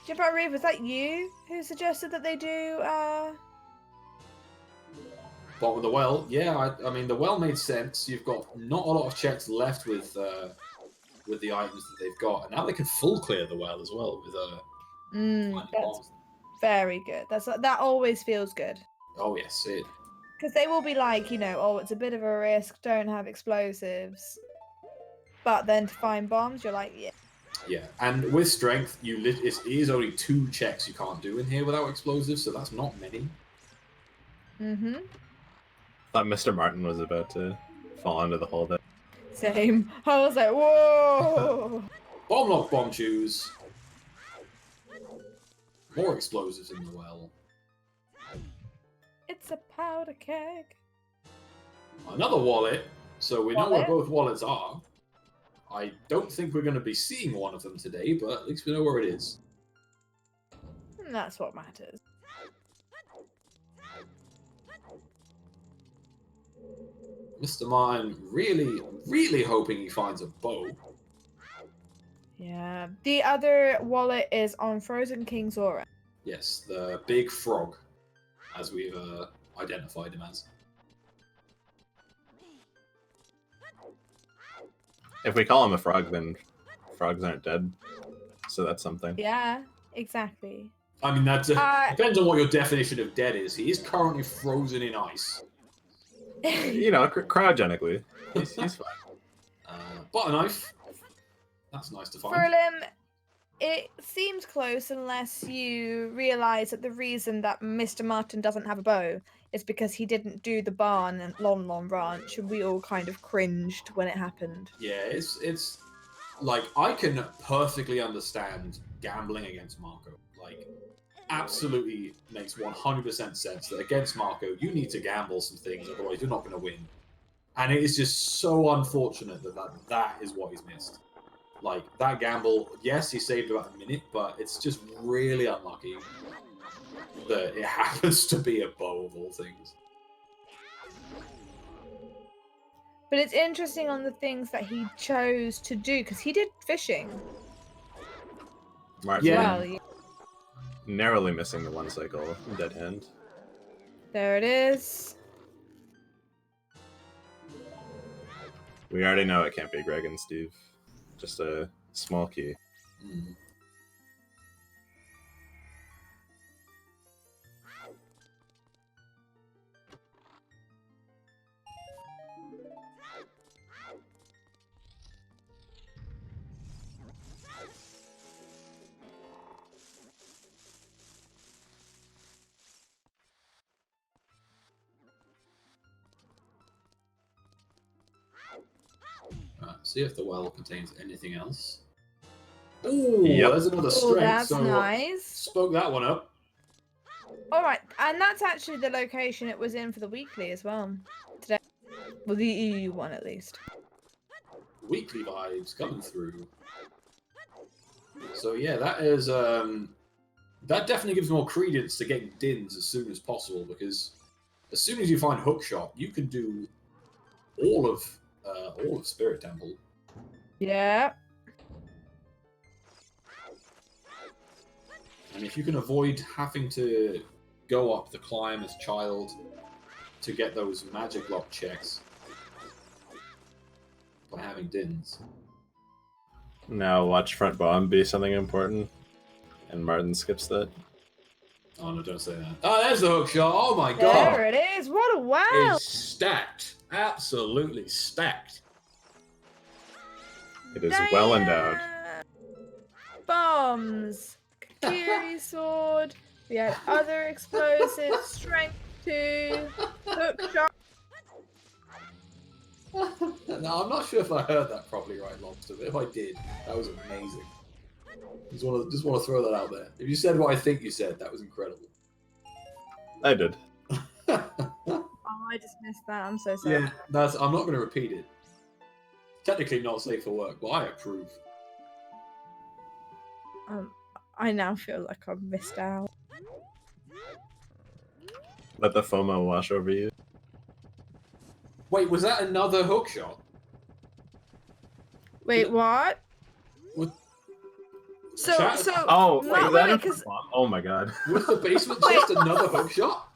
Jibba Reeve, was that you who suggested that they do, But with the well, yeah, I mean, the well made sense. You've got not a lot of checks left with the items that they've got, and now they can full clear the well as well with finding that's bombs. very good. That always feels good. Oh yes, it. Because they will be like, you know, oh, it's a bit of a risk, don't have explosives. But then to find bombs, you're like, yeah. Yeah, and with strength, it is only 2 checks you can't do in here without explosives, so that's not many. Mm-hmm. Thought Mr. Martin was about to fall into the hole there. Same. I was like, whoa! Bomb lock, bomb shoes. More explosives in the well. It's a powder keg. Another wallet, so we know where Wallet? both wallets are. I don't think we're going to be seeing one of them today, but at least we know where it is. And that's what matters. Mr. Mime really, really hoping he finds a bow. Yeah. The other wallet is on Frozen King's Aura. Yes, the big frog, as we've identified him as. If we call him a frog, then frogs aren't dead. So that's something. Yeah, exactly. I mean, that depends on what your definition of dead is. He is currently frozen in ice. You know, cryogenically. He's fine. Butter knife. That's nice to find. Furlim, it seems close unless you realise that the reason that Mr. Martin doesn't have a bow is because he didn't do the barn and Lon Ranch, and we all kind of cringed when it happened. Yeah, it's like, I can perfectly understand gambling against Marco. Like, absolutely makes 100% sense that against Marco, you need to gamble some things, otherwise you're not going to win. And it is just so unfortunate that is what he's missed. Like, that gamble, yes, he saved about a minute, but it's just really unlucky that it happens to be a bow of all things. But it's interesting on the things that he chose to do, because he did fishing. Martin Yeah. Well, narrowly missing the 1 cycle dead hand. there it is. We already know it can't be Greg and Steve. Just a small key. Mm. See if the well contains anything else. Ooh, Yep. there's another Oh, strength. that's So nice. spoke that one up. All right, and that's actually the location it was in for the weekly as well. Today, well, the EU one at least. Weekly vibes coming through. So yeah, that is that definitely gives more credence to getting dins as soon as possible, because as soon as you find hookshot, you can do all of Spirit Temple. Yeah. And if you can avoid having to go up the climb as child to get those magic lock checks by having dins. Now watch front bomb be something important. And Martin skips that. Oh no, don't say that. Oh, there's the hook shot. Oh my god. There it is. What a wow. It's stacked. Absolutely stacked. It is well endowed. Bombs. Kiri sword. We had other explosives. Strength 2. Hook shot. Now, I'm not sure if I heard that properly right, Lobster, but if I did, that was amazing. Just want to throw that out there. If you said what I think you said, that was incredible. I did. Oh, I just missed that. I'm so sorry. Yeah, I'm not going to repeat it. Technically not safe for work, but I approve. I now feel like I've missed out. Let the FOMO wash over you. Wait, was that another hook shot? Wait, what? So, Chat- so Oh, Mark, is that wait, a 'cause- Oh my god. Was the basement just another hook shot?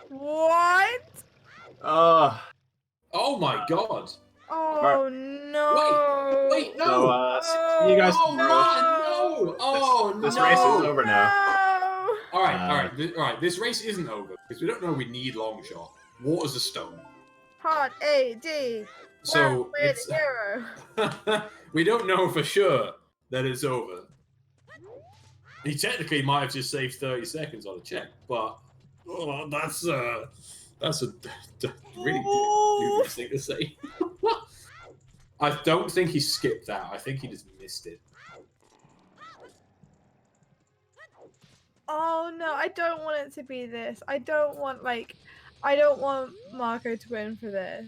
what? Oh. Oh my god. Oh no! Wait, no! So, see you guys Oh, tomorrow. Martin, no! Oh, This no! race is over now. No! Alright. This race isn't over because we don't know we need long shot. Water's a stone. Hard AD. So we're it's the hero. we don't know for sure that it's over. He technically might have just saved 30 seconds on a check, but that's a really dubious thing to say. I don't think he skipped that. I think he just missed it. Oh no, I don't want it to be this. I don't want Marco to win for this.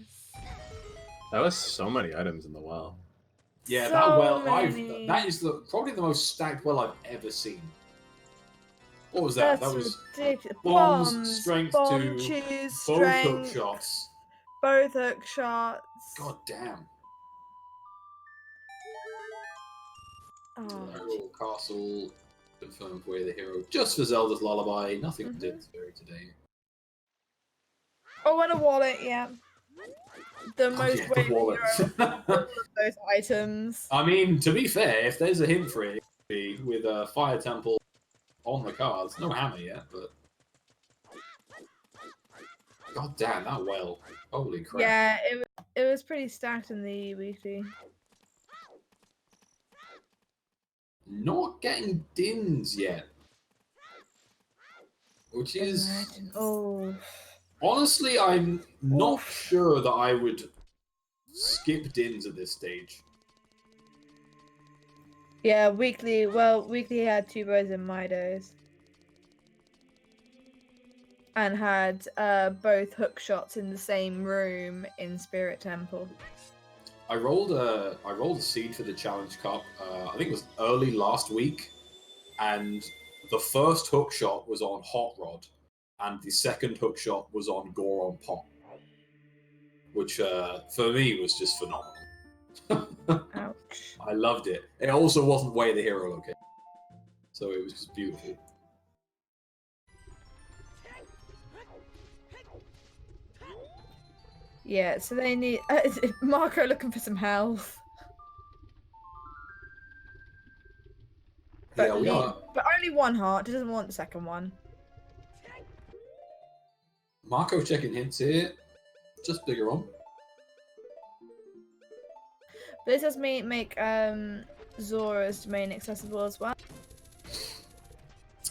That was so many items in the well. Yeah, So that well, many. that is probably the most stacked well I've ever seen. What was that? That's That was ridiculous. bombs, strength bomb, two, choose, both hook strength, shots. both hook shots. God damn. Oh, Hyrule Castle, confirmed Way the Hero, just for Zelda's Lullaby, nothing Mhm. did very today. oh, and a wallet, yeah. The most yeah, wavy the wallet. hero of all of those items. I mean, to be fair, if there's a hint for it, it would be with a Fire Temple on the cards. No hammer yet, but... God damn, that well. Holy crap. Yeah, it was pretty stacked in the weekly. Not getting dins yet. Which is... Imagine. Oh. Honestly, I'm not Oof. sure that I would skip dins at this stage. Yeah, weekly. Well, weekly had 2 bows in Midos. And had both hook shots in the same room in Spirit Temple. I rolled a seed for the Challenge Cup. I think it was early last week, and the first hook shot was on Hot Rod, and the second hook shot was on Goron Pop, which for me was just phenomenal. Ouch. I loved it. It also wasn't Way the Hero location, so it was just beautiful. Yeah, so they need Marco looking for some health. But, Yeah, we are. but only 1 heart. He doesn't want the second one. Marco checking hints here. Just bigger on. But this does make Zora's domain accessible as well.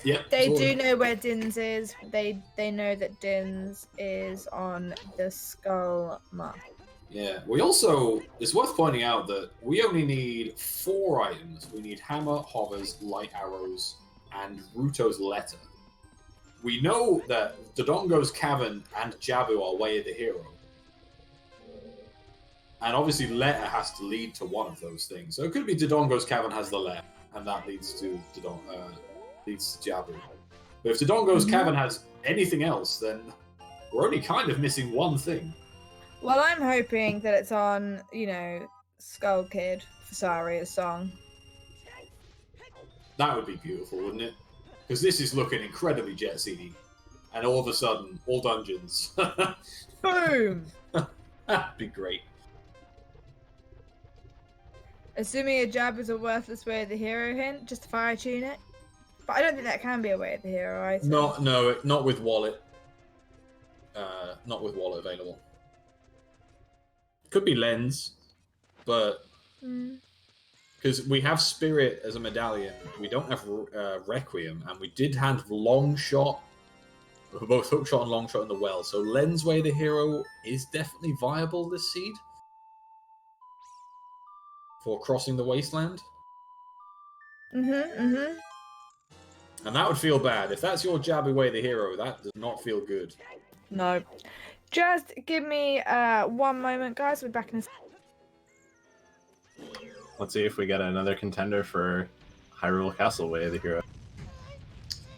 Yep. They Zora. do know where Din's is. They know that Din's is on the skull map. Yeah, we also, it's worth pointing out that we only need 4 items. We need hammer, hovers, light arrows, and Ruto's letter. We know that Dodongo's cavern and Jabu are Way of the Hero. And obviously letter has to lead to one of those things. So it could be Dodongo's cavern has the letter, and that leads to Jabu. But if Dodongo's cavern has anything else, then we're only kind of missing one thing. Well, I'm hoping that it's on, Skull Kid for Saria's song. That would be beautiful, wouldn't it? Because this is looking incredibly Jet CD. And all of a sudden, all dungeons. Boom! That'd be great. Assuming a jab is a worthless Way of the Hero hint, just to fire tune it. But I don't think that can be a Way of the Hero item. No, not with wallet. Not with wallet available. Could be lens, but because we have spirit as a medallion, we don't have requiem, and we did have long shot, both hook shot and long shot in the well. So lens Way the Hero is definitely viable this seed for crossing the wasteland. Mm-hmm. And that would feel bad if that's your Jabu Way the Hero. That does not feel good. No. Just give me 1 moment, guys. We'll be back in a Let's see if we get another contender for Hyrule Castle Way of the Hero.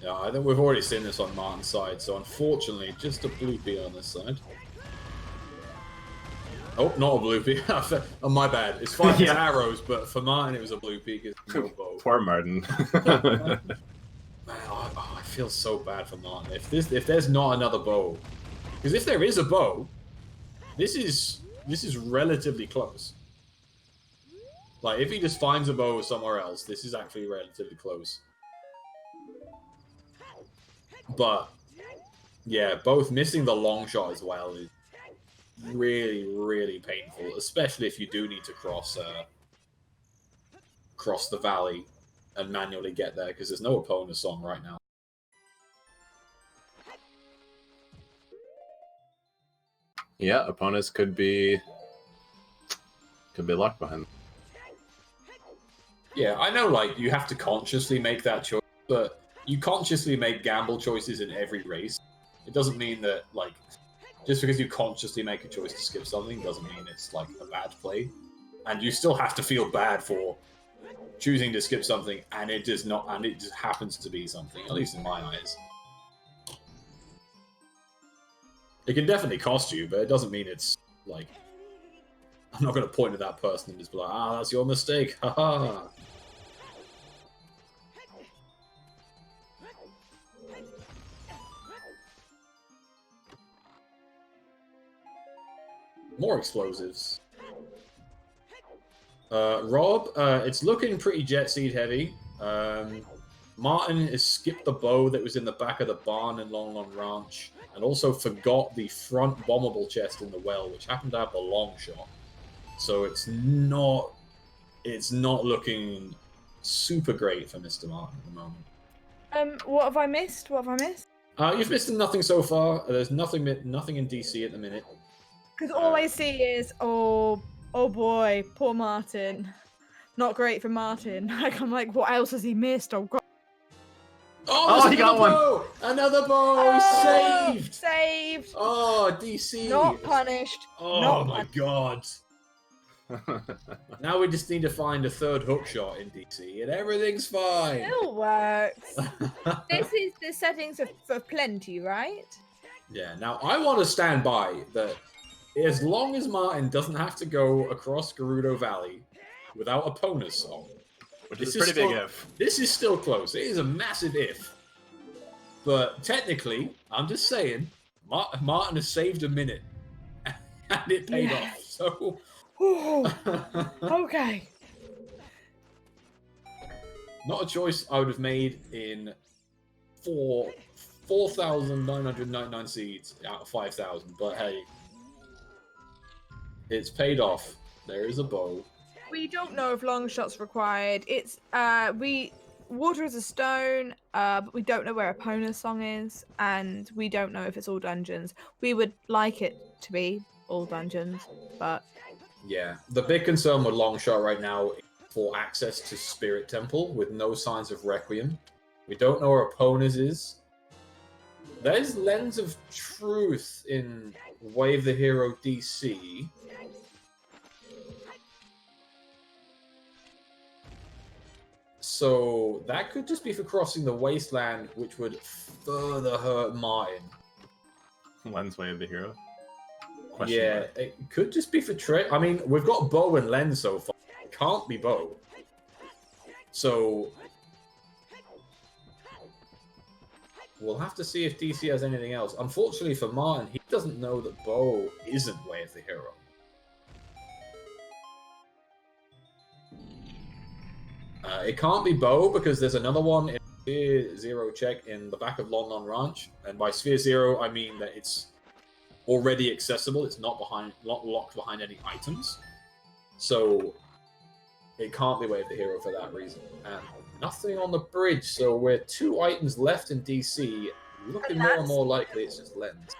Yeah, I think we've already seen this on Martin's side, so unfortunately, just a bloopy on this side. Oh, not a bloopy. Oh, my bad. It's fine. It's arrows, but for Martin, it was a bloopy because no bow. Poor Martin. Man, I feel so bad for Martin. If there's not another bow, because if there is a bow, this is relatively close. Like if he just finds a bow somewhere else, this is actually relatively close. But yeah, both missing the long shot as well is really, really painful, especially if you do need to cross the valley and manually get there, because there's no opponent song right now. Yeah, opponents could be locked behind. Yeah, I know, like, you have to consciously make that choice, but you consciously make gamble choices in every race. It doesn't mean that, like, just because you consciously make a choice to skip something doesn't mean it's, like, a bad play. And you still have to feel bad for choosing to skip something, and it does not, and it just happens to be something, at least in my eyes. It can definitely cost you, but it doesn't mean it's, like, I'm not going to point at that person and just be like, ah, that's your mistake, haha. More explosives. Rob, it's looking pretty jet seed heavy. Martin has skipped the bow that was in the back of the barn in Long Long Ranch, and also forgot the front bombable chest in the well, which happened to have the long shot. So it's not looking super great for Mr. Martin at the moment. What have I missed? What have I missed? You've missed nothing so far. There's nothing in DC at the minute. Because all I see is, oh boy, poor Martin. Not great for Martin. Like, I'm like, what else has he missed? Oh god. Oh, he got one. Another bow. He's saved. Saved. Oh, DC. Not punished. Oh Not my god. Now we just need to find a third hook shot in DC, and everything's fine. Still works. This is the settings for plenty, right? Yeah. Now I want to stand by that. As long as Martin doesn't have to go across Gerudo Valley without a Ponus song, which is a pretty big if. This is still close. It is a massive if. But technically, I'm just saying, Martin has saved a minute, and it paid off. So. Okay. Not a choice I would have made in 4,999 seeds out of 5,000, but hey. It's paid off. There is a bow. We don't know if long shot's required. It's water is a stone, but we don't know where Epona's song is, and we don't know if it's all dungeons. We would like it to be all dungeons, but yeah, the big concern with long shot right now is for access to Spirit Temple with no signs of Requiem. We don't know where Epona's is. There's Lens of Truth in Wave the Hero DC. So that could just be for crossing the wasteland, which would further hurt Martin. Lens Way of the Hero? Yeah, it could just be for trade. I mean, we've got bow and lens so far. It can't be bow. So we'll have to see if DC has anything else. Unfortunately for Martin, he doesn't know that bow isn't Way of the Hero. It can't be bow because there's another one in Sphere Zero check in the back of Lon Lon Ranch, and by Sphere Zero I mean that it's already accessible. It's not locked behind any items, so it can't be Way of the Hero for that reason. And nothing on the bridge, so we're 2 items left in DC. Looking more and more likely it's just Lens.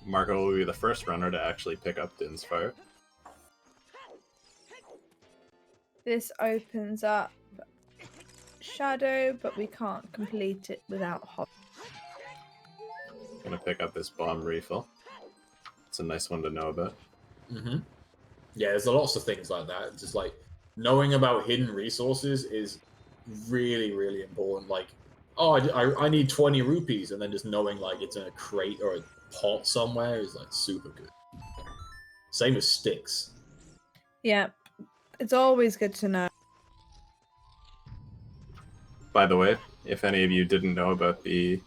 Marco will be the first runner to actually pick up Din's Fire. this opens up Shadow, but we can't complete it without Hot. Gonna pick up this bomb refill. It's a nice one to know about. Mm-hmm. Yeah, there's lots of things like that. Just like knowing about hidden resources is really, really important. Like, oh, I need 20 rupees, and then just knowing like it's in a crate or a pot somewhere is like super good. Same as sticks. Yeah, it's always good to know. By the way, if any of you didn't know about the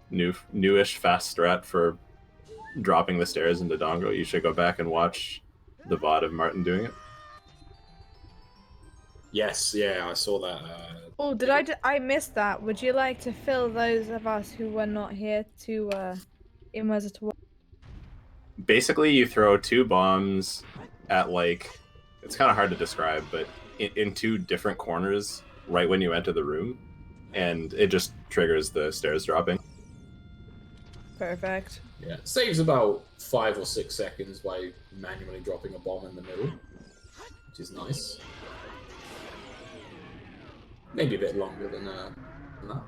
newish fast strat for dropping the stairs into Dongo, you should go back and watch the VOD of Martin doing it. Yes, yeah, I saw that. Oh, I missed that? Would you like to fill those of us who were not here to in Wizard to watch? Basically, you throw 2 bombs at like, it's kind of hard to describe, but in 2 different corners right when you enter the room, and it just triggers the stairs dropping. Perfect. Yeah, saves about 5 or 6 seconds by manually dropping a bomb in the middle, which is nice. Maybe a bit longer than that,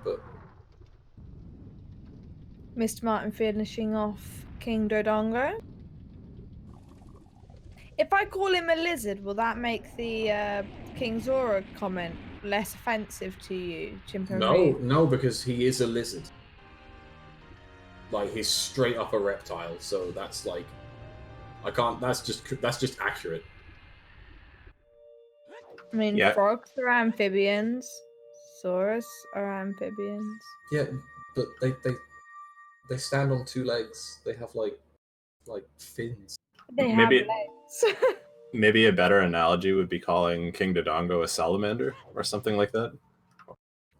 but Mr. Martin finishing off King Dodongo. If I call him a lizard, will that make the King Zora comment less offensive to you, Chimpanzee? no, because he is a lizard. Like he's straight up a reptile, so that's like I can't. That's just accurate. I mean, Yeah. frogs are amphibians. Saurus are amphibians. Yeah, but they stand on 2 legs. They have like fins. They Maybe- have legs. Maybe a better analogy would be calling King Dodongo a salamander or something like that.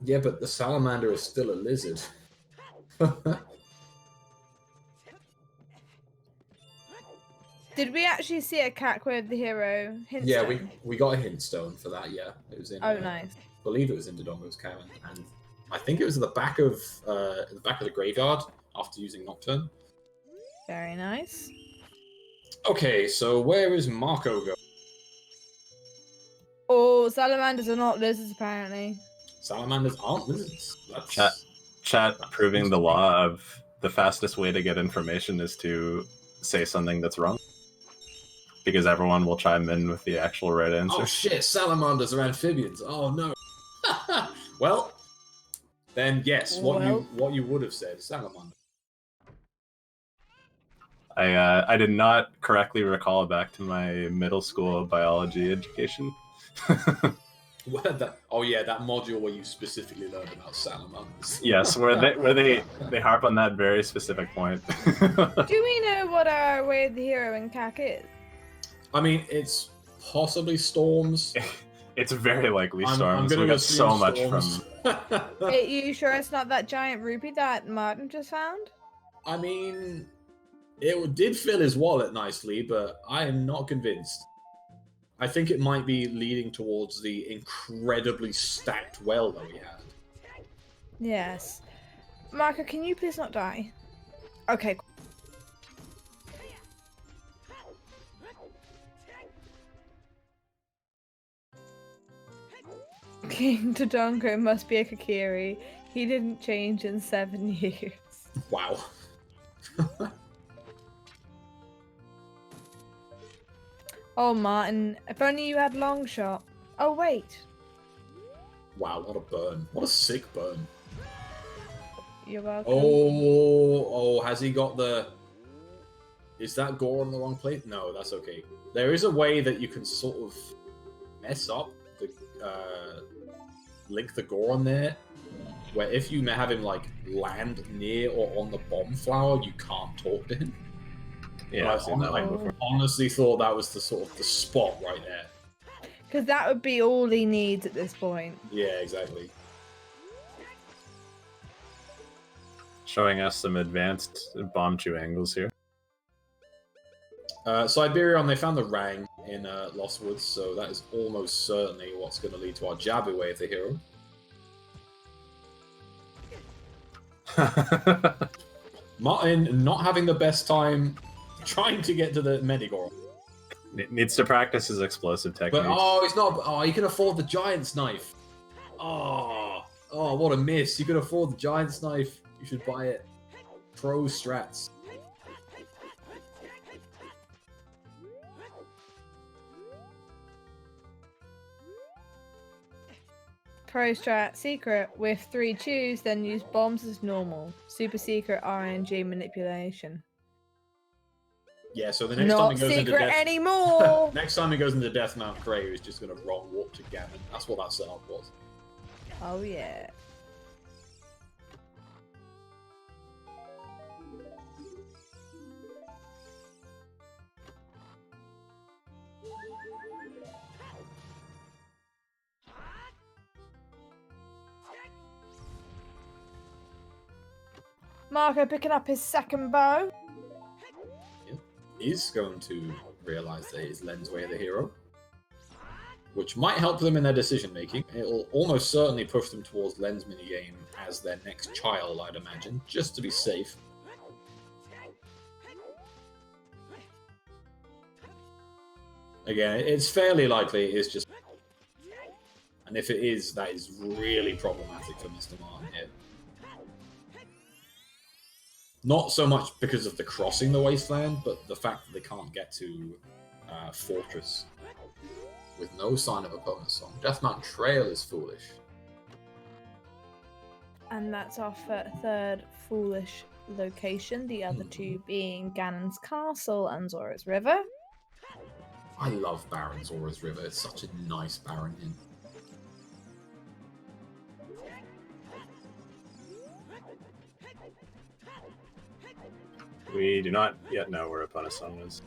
Yeah, but the salamander is still a lizard. Did we actually see a Catquay the Hero hint Yeah, stone? we got a hint stone for that. Yeah, it was in. Oh, nice. I believe it was in Dodongo's cabin, and I think it was at the back of the graveyard after using Nocturne. Very nice. Okay, so where is Marco going? Oh, salamanders are not lizards, apparently. Salamanders aren't lizards. Chat proving the law of the fastest way to get information is to say something that's wrong. Because everyone will chime in with the actual right answer. Oh shit, salamanders are amphibians. Oh no. Well, then yes, what you would have said, salamander. I did not correctly recall back to my middle school biology education. That module where you specifically learned about salamanders. Yes, where they harp on that very specific point. Do we know what our way of the hero in CAC is? I mean, it's possibly storms. It's very likely I'm storms. gonna We got assume so much storms. from. Are you sure it's not that giant rupee that Martin just found? I mean, it did fill his wallet nicely, but I am not convinced. I think it might be leading towards the incredibly stacked well that we had. Yes. Marco, can you please not die? Okay. King Dodongo must be a Kakiri. He didn't change in 7 years. Wow. Oh, Martin, if only you had long shot. Oh, wait. Wow, what a burn. What a sick burn. You're welcome. Oh, has he got the... Is that gore on the wrong plate? No, that's okay. There is a way that you can sort of mess up the... link the gore on there, where if you have him, like, land near or on the bomb flower, you can't talk to him. Yeah, I've seen that one before. Honestly thought that was the sort of the spot right there. Because that would be all he needs at this point. Yeah, exactly. Showing us some advanced bomb chew angles here. Siberian, they found the Rang in Lost Woods, so that is almost certainly what's going to lead to our Jabu way of the hero. Martin not having the best time trying to get to the Medigor. Needs to practice his explosive technique. But he's not. Oh, he can afford the Giant's Knife. Oh, what a miss! You can afford the Giant's Knife. You should buy it. Pro strats. Pro strat secret with 3 chews, then use bombs as normal. Super secret RNG manipulation. Yeah, so the next Not time he goes into secret death anymore. next time he goes into Death Mount Cray, he's just gonna wrong walk to Gammon. That's what that setup was. Oh yeah. Marco picking up his second bow. Yep. He's going to realise that it is Len's way of the hero, which might help them in their decision making. It'll almost certainly push them towards Len's minigame as their next child, I'd imagine, just to be safe. Again, it's fairly likely it is just... And if it is, that is really problematic for Mr. Martin here. Not so much because of the crossing the wasteland, but the fact that they can't get to Fortress with no sign of opponent's song. Death Mountain Trail is foolish. And that's our third foolish location. The other two being Ganon's Castle and Zora's River. I love Baron Zora's River. It's such a nice Baron inn. We do not yet know where opponent's song is.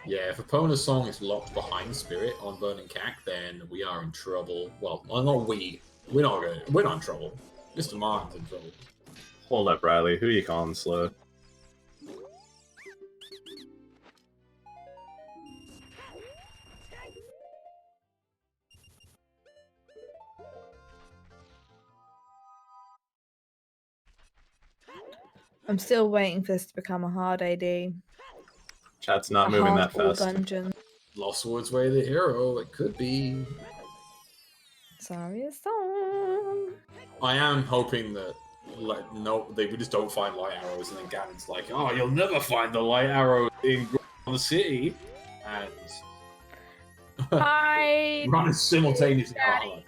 Yeah, if opponent's song is locked behind Spirit on Burning Cack, then we are in trouble. Well, not we. We're not in trouble. Mr. Martin's in trouble. Hold up, Riley. Who are you calling slow? I'm still waiting for this to become a hard AD. Chat's not moving that fast. Dungeon. Lost Woods Way of the Hero. It could be. Sorry, a song. I am hoping that they just don't find light arrows, and then Ganon's like, "Oh, you'll never find the light arrow in the city," and I run simultaneously. Oh, I like them.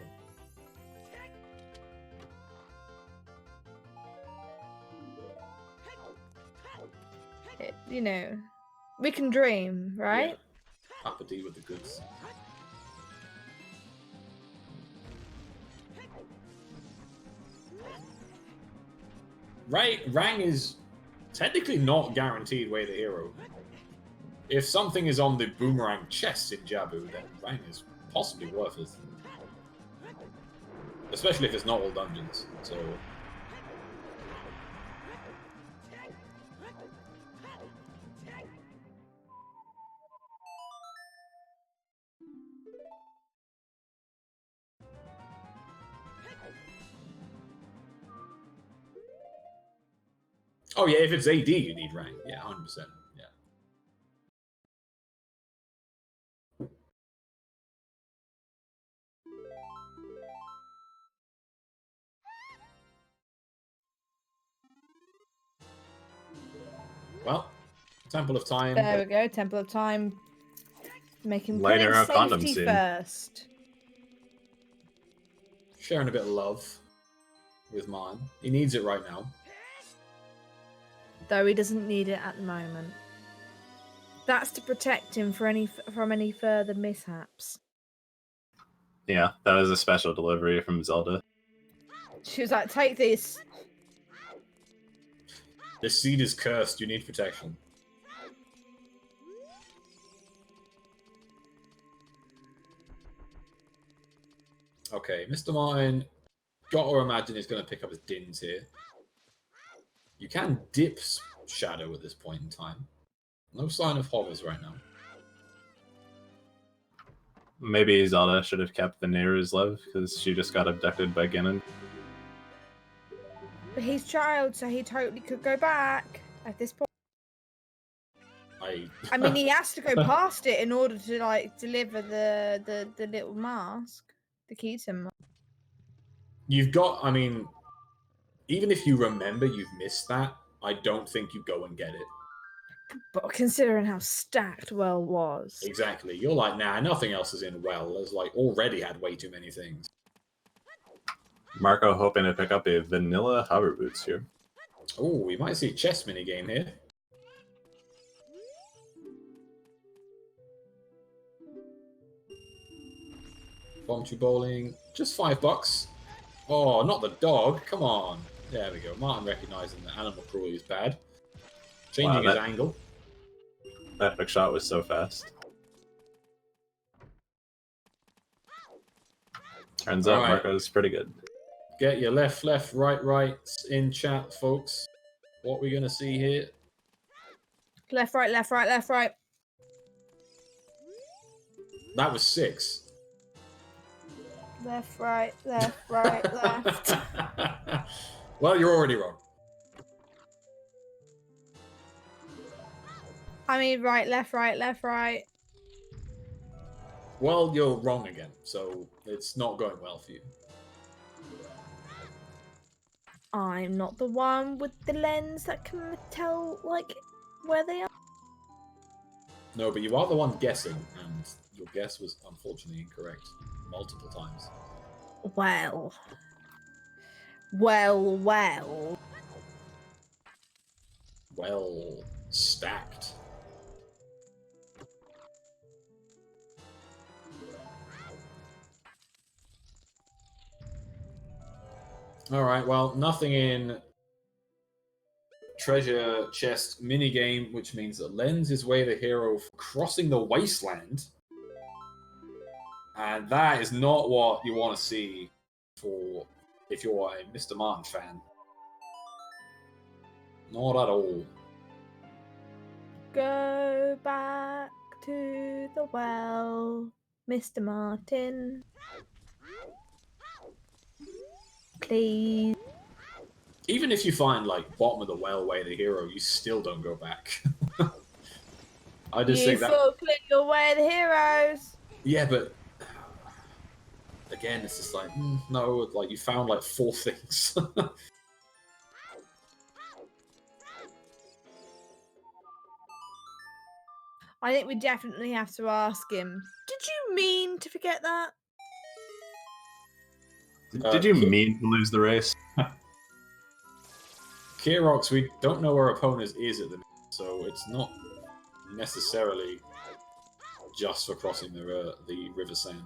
You know, we can dream, right? Yeah. Papa D with the goods. Right, Rang is technically not guaranteed way the hero. If something is on the boomerang chest in Jabu, then Rang is possibly worth it. Especially if it's not all dungeons, so... Oh yeah, if it's AD, you need rank. Yeah, 100%. Yeah. Well, Temple of Time. There we go, Temple of Time. Making Light arrow condom safety scene. first. Sharing a bit of love with mine. He needs it right now. Though he doesn't need it at the moment. That's to protect him from any further mishaps. Yeah, that was a special delivery from Zelda. She was like, take this. The seed is cursed. You need protection. Okay, Mr. Martin, gotta imagine he's going to pick up his dins here. You can dip Shadow at this point in time. No sign of hovers right now. Maybe Zelda should have kept the Nehru's love because she just got abducted by Ganon. But he's child, so he totally could go back at this point. I mean, he has to go past it in order to like deliver the little mask, the key to him. You've got, I mean, even if you remember you've missed that, I don't think you go and get it. But considering how stacked Well was. Exactly. You're like, nah, nothing else is in Well. There's like already had way too many things. Marco hoping to pick up a vanilla hover boots here. Oh, we might see a chess minigame here. Bombchu bowling, just $5. Oh, not the dog. Come on. There we go. Martin recognizing that animal cruelty is bad. Changing his angle. That hook shot was so fast. Turns out Marco's pretty good. Get your left, right in chat, folks. What we're going to see here? Left, right, left, right, left, right. That was 6. Left, right, left. Well, you're already wrong. I mean, right, left, right. Well, you're wrong again, so it's not going well for you. I'm not the one with the lens that can tell, like, where they are. No, but you are the one guessing, and your guess was unfortunately incorrect multiple times. Well. Well stacked. Alright, well, nothing in treasure chest minigame, which means that Lens is way the hero for crossing the wasteland. And that is not what you want to see for if you're a MrMartin fan. Not at all. Go back to the well, MrMartin. Please. Even if you find, like, bottom of the well way the hero, you still don't go back. I just think that... You click your way the heroes. Yeah, but... Again, it's just like, no, like, you found, like, 4 things. I think we definitely have to ask him, did you mean to forget that? Did you mean to lose the race? Kirox, we don't know where opponents is at the minute, so it's not necessarily just for crossing the river sand.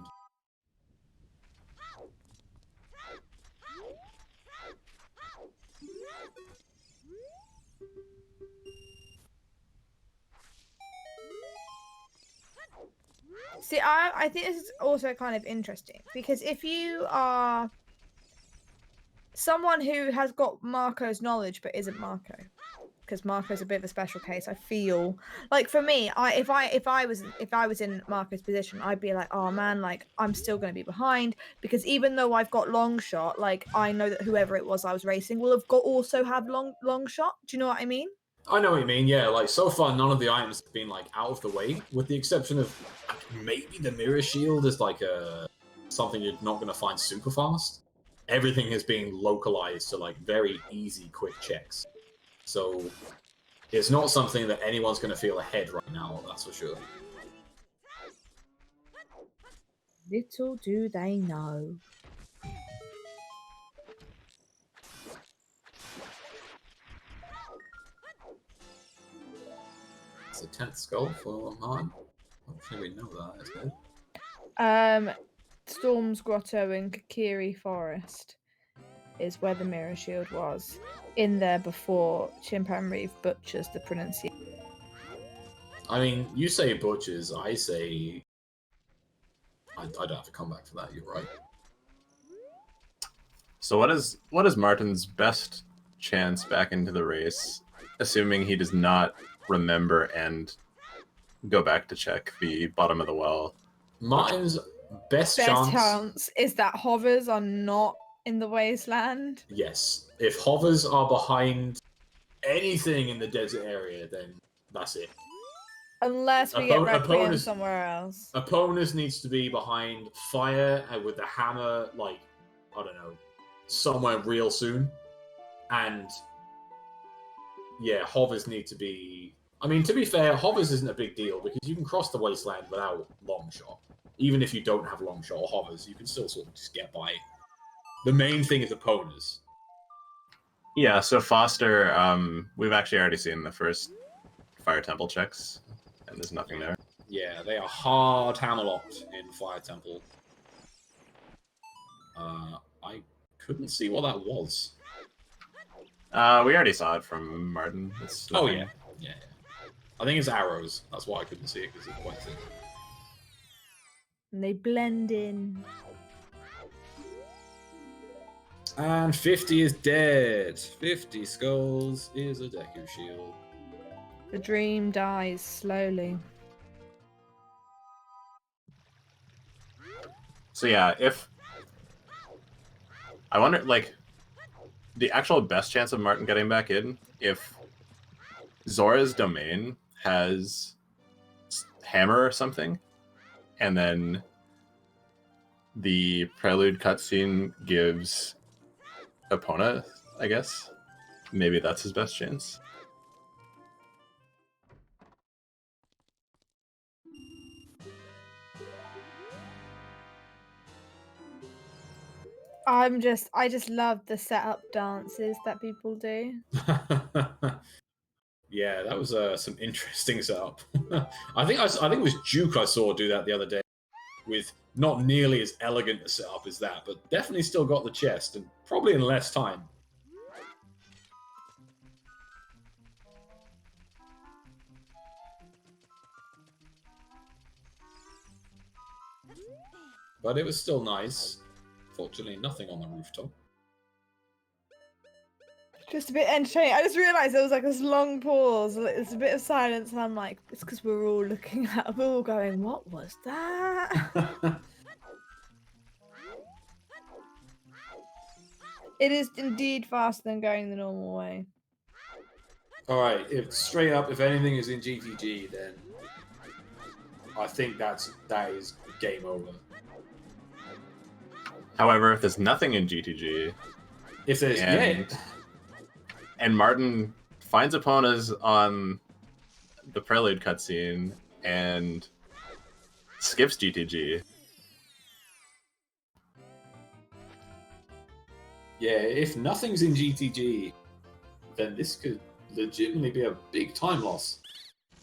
See, I think this is also kind of interesting because if you are someone who has got Marco's knowledge but isn't Marco, because Marco's a bit of a special case, I feel like for me, if I was in Marco's position, I'd be like, oh man, like I'm still going to be behind because even though I've got long shot, like I know that whoever it was I was racing will have also have long shot. Do you know what I mean? I know what you mean, yeah. Like, so far, none of the items have been, like, out of the way, with the exception of maybe the mirror shield is, like, something you're not going to find super fast. Everything has been localized to, like, very easy, quick checks. So, it's not something that anyone's going to feel ahead right now, that's for sure. Little do they know. It's a 10th skull for mine. Hopefully we know that. That's good. Storm's Grotto in Kakiri Forest is where the mirror shield was. In there before Chimpan Reeve butchers the pronunciation. I mean, you say butchers, I say... I don't have to come back for that, you're right. So what is Martin's best chance back into the race, assuming he does not remember and go back to check the bottom of the well? Martin's best chance is that hovers are not in the wasteland. Yes. If hovers are behind anything in the desert area, then that's it. Unless we get Requiem somewhere else. Opponents needs to be behind fire and with the hammer, like, I don't know, somewhere real soon. And, yeah, hovers need to be I mean, to be fair, hovers isn't a big deal because you can cross the wasteland without long shot. Even if you don't have long shot or hovers, you can still sort of just get by. The main thing is opponents. Yeah, so Foster, we've actually already seen the first Fire Temple checks, and there's nothing there. Yeah, they are hard hammerlocked in Fire Temple. I couldn't see what that was. We already saw it from Martin. It's Oh, nothing. yeah. I think it's arrows. That's why I couldn't see it, because it's quite thin. And they blend in. And 50 is dead. 50 skulls is a Deku shield. The dream dies slowly. So yeah, if... I wonder, like, the actual best chance of Martin getting back in, if Zora's domain has hammer or something, and then the prelude cutscene gives Epona, I guess. Maybe that's his best chance. I just love the setup dances that people do. Yeah, that was some interesting setup. I think it was Juke I saw do that the other day, with not nearly as elegant a setup as that, but definitely still got the chest, and probably in less time. But it was still nice. Fortunately, nothing on the rooftop. Just a bit entertaining. I just realised there was like this long pause. It's a bit of silence, and I'm like, it's because we're all looking at, we're all going, what was that? It is indeed faster than going the normal way. Alright, if straight up, if anything is in GTG, then I think that is game over. However, if there's nothing in GTG, If there's and Martin finds Epona's on the Prelude cutscene and skips GTG. Yeah, if nothing's in GTG, then this could legitimately be a big time loss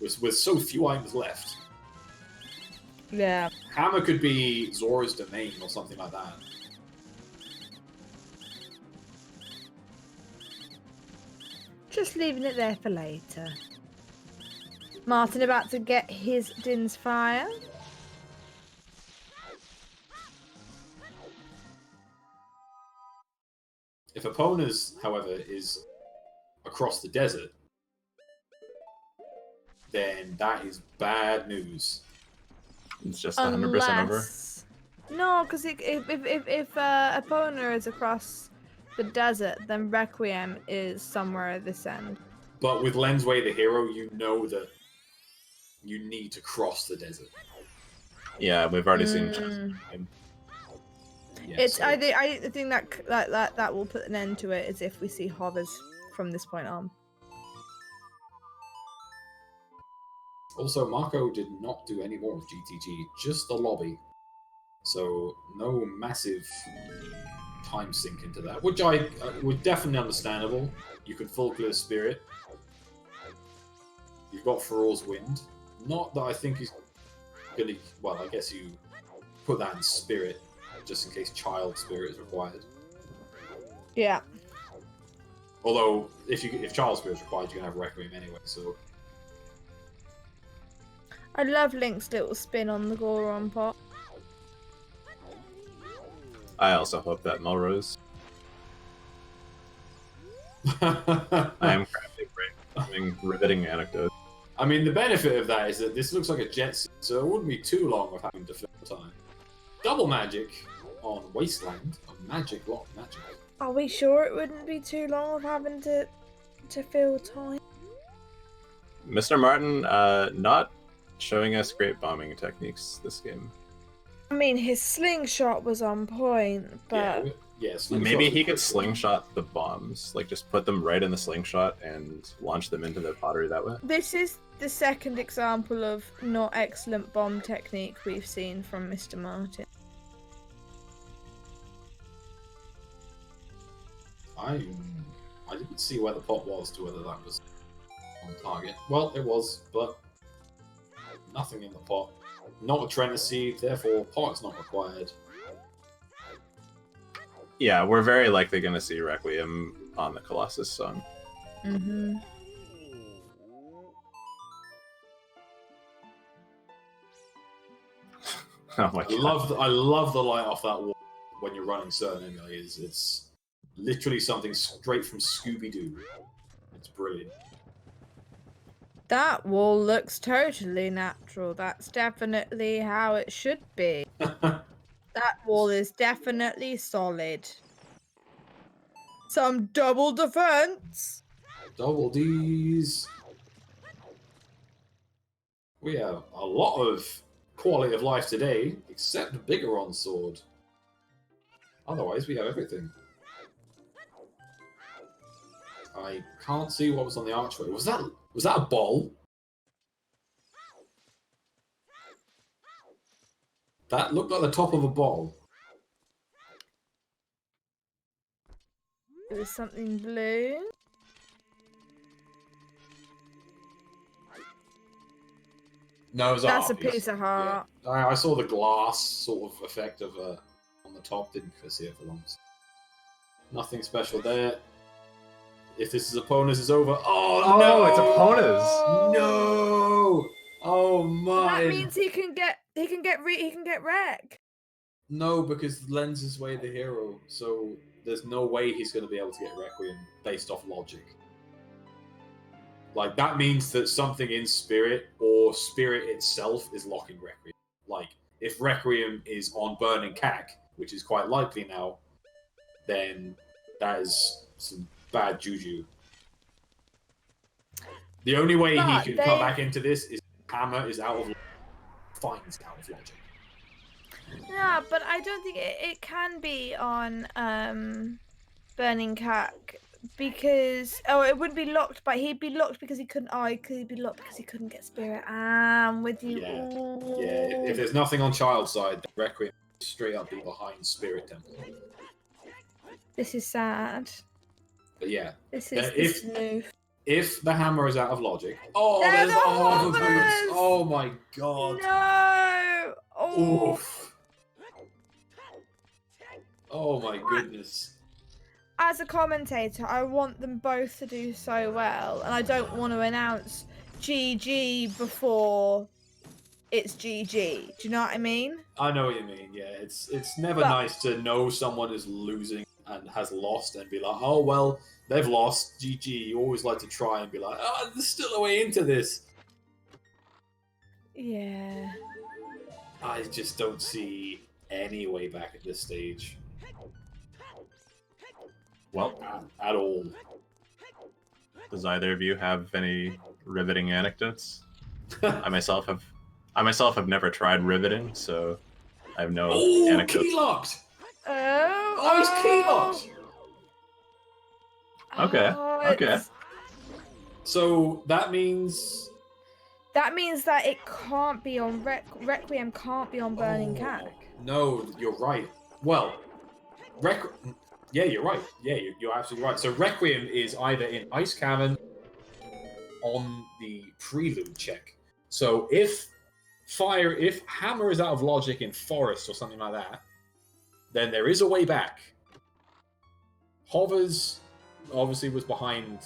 with so few items left. Yeah. Hammer could be Zora's domain or something like that. Just leaving it there for later. Martin about to get his Din's Fire. If Epona's, however, is across the desert, then that is bad news. It's just 100% over. No, because if Epona is across the desert, then Requiem is somewhere at this end. But with Lensway the hero, you know that you need to cross the desert. Yeah, we've already seen chess. Yeah, It's so- I think that will put an end to it is if we see hovers from this point on. Also, Marco did not do any more of GTG, just the lobby. So no massive time sink into that, which I would definitely understandable. You could full clear Spirit. You've got Feroz Wind. Not that I think he's gonna. Well, I guess you put that in Spirit, just in case Child Spirit is required. Yeah. Although, if Child Spirit is required, you can have Requiem anyway. So I love Link's little spin on the Goron pot. I also hope that Melrose. I am crafting riveting anecdotes. I mean, the benefit of that is that this looks like a jet suit, so it wouldn't be too long of having to fill time. Double magic on Wasteland. A magic lock magic. Are we sure it wouldn't be too long of having to fill time? Mr. Martin, not showing us great bombing techniques this game. I mean, his slingshot was on point, but Yeah, Maybe he could slingshot the bombs, like just put them right in the slingshot and launch them into the pottery that way. This is the second example of not excellent bomb technique we've seen from Mr. Martin. I didn't see where the pot was to whether that was on target. Well, it was, but nothing in the pot. Not a Trenner seed, therefore pot's not required. Yeah, we're very likely going to see Requiem on the Colossus song. Mm-hmm. Oh my god. I love the light off that wall when you're running certain emulators. It's literally something straight from Scooby-Doo. It's brilliant. That wall looks totally natural. That's definitely how it should be. That wall is definitely solid. Some double defense. Double D's. We have a lot of quality of life today, except Bigoron sword. Otherwise, we have everything. I can't see what was on the archway. Was that a ball? That looked like the top of a ball. It was something blue. No, it was That's a piece. piece of heart. Yeah. I saw the glass sort of effect of on the top. Didn't see it for long. Nothing special there. If this is opponents, it's over. Oh no! It's opponents. No! Oh my! That means he can get wreck. No, because Lens is way the hero, so there's no way he's going to be able to get Requiem based off logic. Like, that means that something in Spirit or Spirit itself is locking Requiem. Like, if Requiem is on Burning Cack, which is quite likely now, then that is some bad juju. The only way he can come back into this is Hammer is out of finds out of logic. Yeah, but I don't think it can be on Burning Cack because it wouldn't be locked, but he'd be locked because he couldn't. Oh, he'd be locked because he couldn't get Spirit. I'm with you. Yeah, yeah. If there's nothing on Child's side, then Requiem straight up be behind Spirit Temple. This is sad. But yeah, this is move. If the Hammer is out of logic, oh, They're there's the the hover boots. hovers! Oh my god. No. Oh. Oof. Oh my goodness. As a commentator, I want them both to do so well, and I don't want to announce GG before it's GG. Do you know what I mean? I know what you mean. Yeah, it's never nice to know someone is losing and has lost and be like, oh well, they've lost. GG. You always like to try and be like, oh, there's still a way into this. Yeah. I just don't see any way back at this stage. Well, at all. Does either of you have any riveting anecdotes? I myself have never tried riveting, so I have no anecdotes. Key locked! Oh, he's key locked! Okay. So that means that it can't be on Requiem can't be on Burning Cack. No, you're right. Well, yeah, you're right. Yeah, you're absolutely right. So Requiem is either in Ice Cavern on the Prelude check. So if Hammer is out of logic in Forest or something like that, then there is a way back. Hovers obviously was behind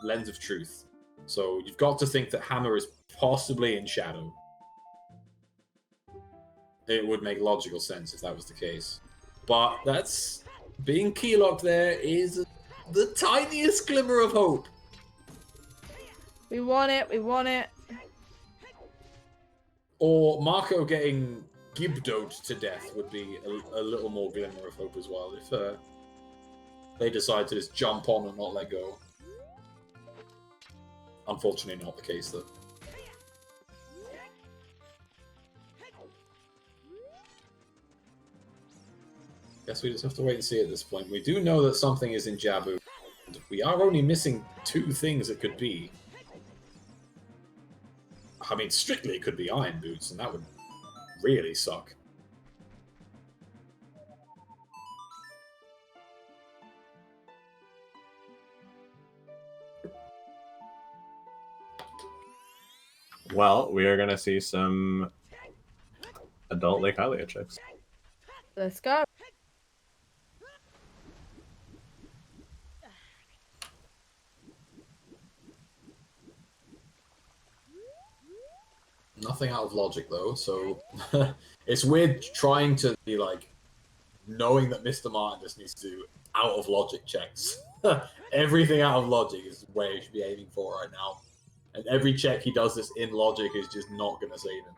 Lens of Truth. So you've got to think that Hammer is possibly in Shadow. It would make logical sense if that was the case. But that's... being keylocked there is the tiniest glimmer of hope. We want it. Or Marco getting Gibdoed to death would be a little more glimmer of hope as well, if they decide to just jump on and not let go. Unfortunately not the case, though. Guess we just have to wait and see at this point. We do know that something is in Jabu. And we are only missing 2 things it could be. I mean, strictly it could be Iron Boots, and that would really suck. Well, we are going to see some adult Lake Hylia checks. Let's go. Nothing out of logic, though, so it's weird trying to be like, knowing that Mr. Martin just needs to do out of logic checks. Everything out of logic is where he should be aiming for right now. And every check he does this in logic is just not going to save him.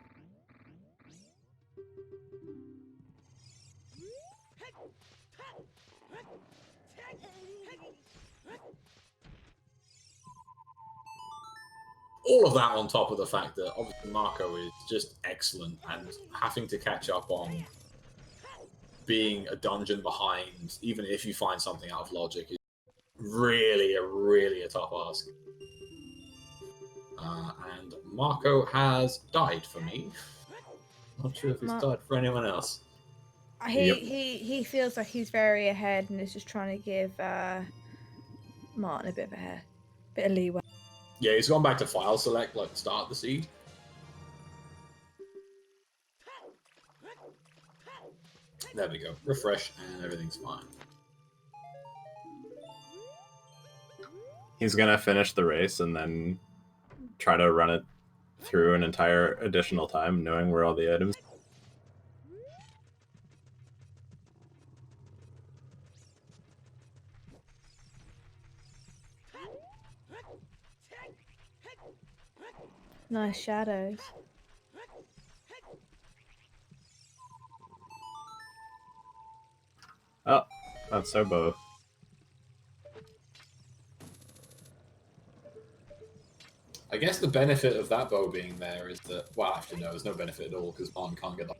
All of that on top of the fact that obviously Marco is just excellent and having to catch up on being a dungeon behind, even if you find something out of logic, is really a tough ask. And Marco has died for me. Not sure if he's died for anyone else. He feels like he's very ahead and is just trying to give Martin a bit of leeway. Yeah, he's gone back to file select, like start the seed. There we go. Refresh and everything's fine. He's going to finish the race and then try to run it through an entire additional time, knowing where all the items. Nice shadows. Oh, that's our bow. I guess the benefit of that bow being there is that, well, actually, no, there's no benefit at all because Martin can't get that.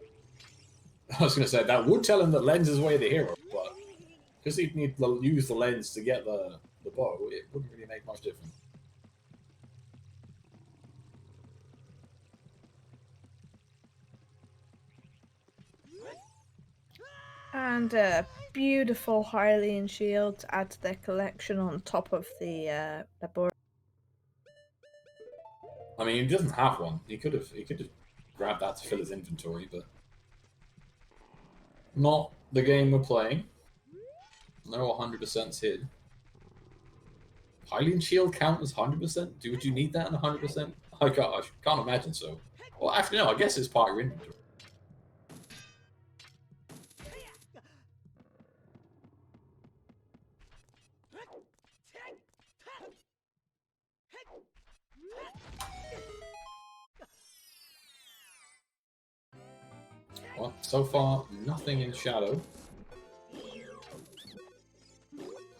I was going to say, that would tell him that Lens is way the hero, but because he'd need to use the lens to get the bow, it wouldn't really make much difference. And beautiful Hylian shield to add to their collection on top of the board. I mean, he doesn't have one. He could have grabbed that to fill his inventory, but not the game we're playing. No 100%'s hid. Hylian shield count as 100%? Would you need that in 100%? I can't imagine so. Well, actually, no. I guess it's part of your inventory. Well, so far, nothing in shadow.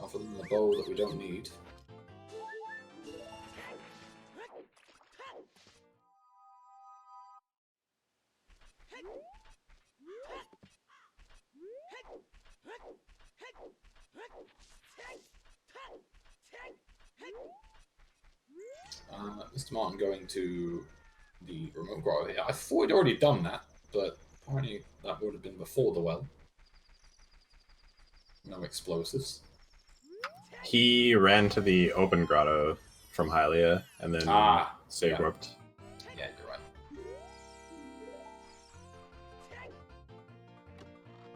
Other than the bow that we don't need. Mr. Martin going to the remote grotto here. I thought he'd already done that, but apparently that would have been before the well. No explosives. He ran to the open grotto from Hylia and then save warped. Yeah, you're right.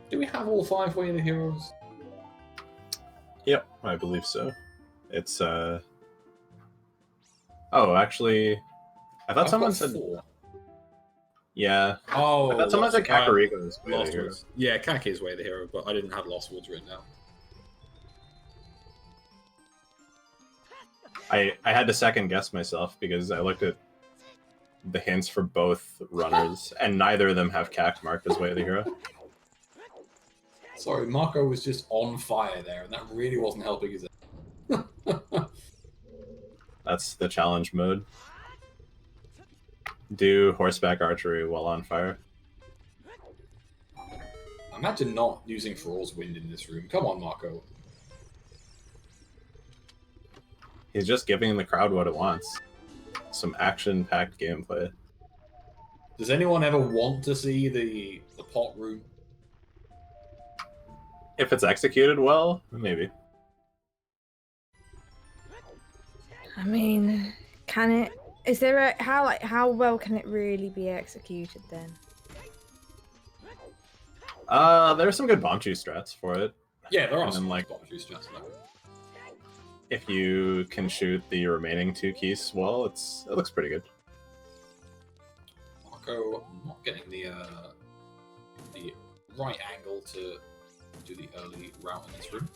Do we have all 5 Way of the Heroes? Yep, I believe so. It's Oh, actually, I thought someone said 4. Yeah. Oh, I thought someone said Kakariko's Way of the Hero. Lostwoods. Yeah, Kaki's Way of the Hero, but I didn't have Lostwoods written down. I had to second guess myself because I looked at the hints for both runners, and neither of them have Kak marked as Way of the Hero. Sorry, Marco was just on fire there, and that really wasn't helping his. That's the challenge mode. Do horseback archery while on fire. Imagine not using Thrall's Wind in this room. Come on, Marco. He's just giving the crowd what it wants. Some action-packed gameplay. Does anyone ever want to see the pot room? If it's executed well, maybe. I mean, can it? Is there a how well can it really be executed then? There's some good bomb juice strats for it. Yeah, there are And then, some like, bomb juice strats. if you can shoot the remaining 2 keys well, it looks pretty good. Marco, I'm not getting the right angle to do the early route in this room.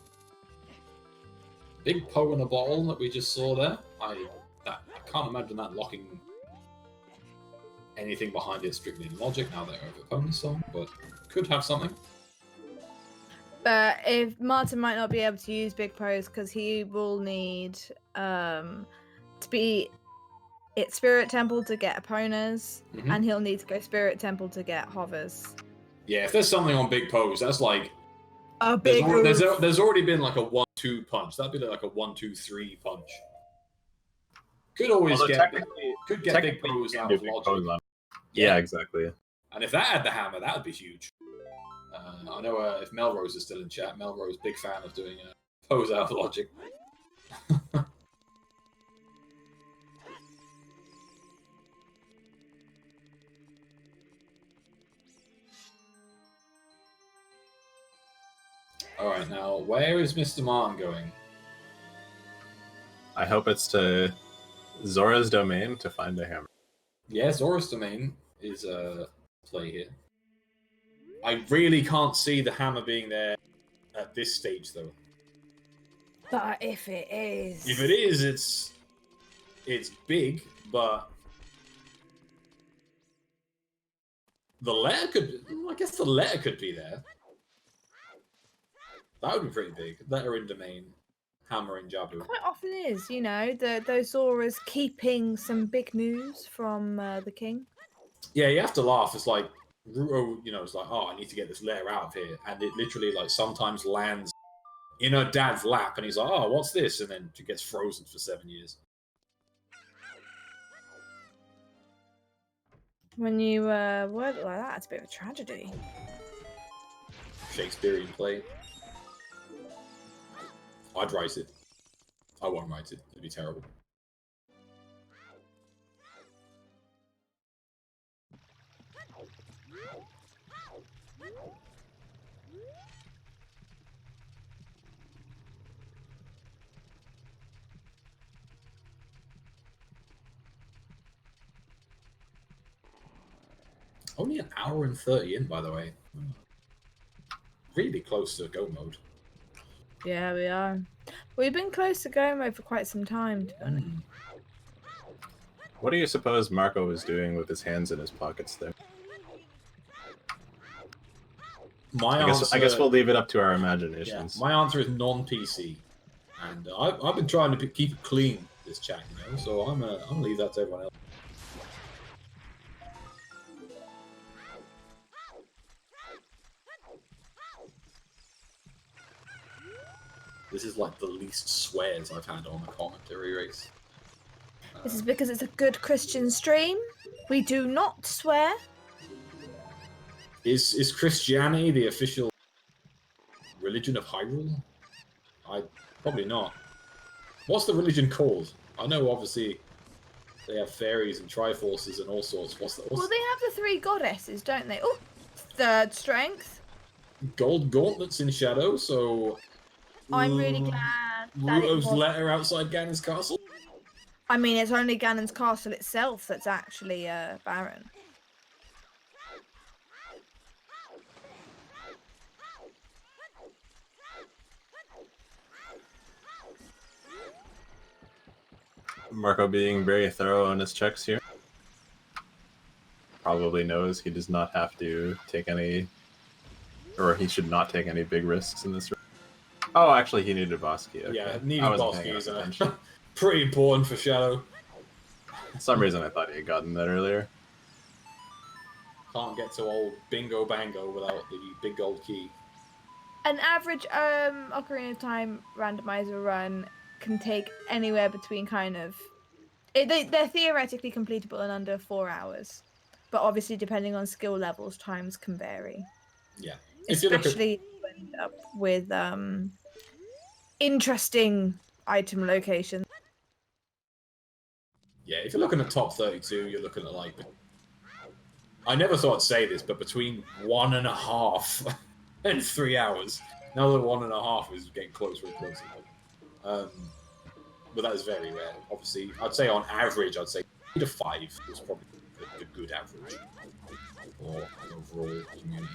Big Poe in a bottle that we just saw there. I can't imagine that locking anything behind it strictly in logic now that over opponent's song, but could have something. But if Martin might not be able to use Big Pose because he will need to be at Spirit Temple to get Opponers, and he'll need to go Spirit Temple to get Hovers. Yeah, if there's something on Big Pose, that's like A big there's already been like a 1-2 punch. That'd be like a 1-2-3 punch. Could always get Big Pose out of logic. Yeah, exactly. And if that had the hammer, that would be huge. I know if Melrose is still in chat, Melrose big fan of doing a pose out of logic. Alright, now, where is Mr. Martin going? I hope it's to Zora's Domain to find a hammer. Yeah, Zora's Domain is a play here. I really can't see the hammer being there at this stage, though. But if it is... If it is, it's big, but... The letter could... I guess the letter could be there. That would be pretty big. Letter in Domain, hammer in Jabu. Quite often is, you know, those Zoras keeping some big news from the king. Yeah, you have to laugh. It's like, Ruto, you know, it's like, oh, I need to get this letter out of here. And it literally, like, sometimes lands in her dad's lap. And he's like, oh, what's this? And then she gets frozen for 7 years. When you word it like that, it's a bit of a tragedy. Shakespearean play. I'd write it. I won't write it. It'd be terrible. Only an hour and 30 in, by the way. Really close to go mode. Yeah, we are. We've been close to go mode for quite some time, to be honest. What do you suppose Marco was doing with his hands in his pockets there? I guess we'll leave it up to our imaginations. Yeah, my answer is non-PC, and I've been trying to keep it clean this chat, you know. So I'm gonna leave that to everyone else. This is like the least swears I've had on a commentary race. This is because it's a good Christian stream. We do not swear. Is Christianity the official religion of Hyrule? Probably not. What's the religion called? I know obviously they have fairies and triforces and all sorts. Well, they have the 3 goddesses, don't they? Oh, 3rd strength. Gold gauntlets in shadow, so... I'm really glad that Ruto's letter outside Ganon's castle? I mean, it's only Ganon's castle itself that's actually barren. Marco being very thorough on his checks here. Probably knows he does not have to take any... Or he should not take any big risks in this room. Oh, actually, he needed a boss key. Okay. Yeah, needed boss keys. Pretty important for Shadow. For some reason, I thought he had gotten that earlier. Can't get to old Bingo Bango without the big gold key. An average Ocarina of Time randomizer run can take anywhere between kind of... They're theoretically completable in under 4 hours. But obviously, depending on skill levels, times can vary. Yeah. Especially if you end up with interesting item locations. Yeah, if you're looking at top 32, you're looking at like... I never thought I'd say this, but between 1.5 and 3 hours. Now that 1.5 is getting closer and closer. But that is very rare. Obviously, I'd say on average, I'd say 3 to 5 was probably the good average for the overall community.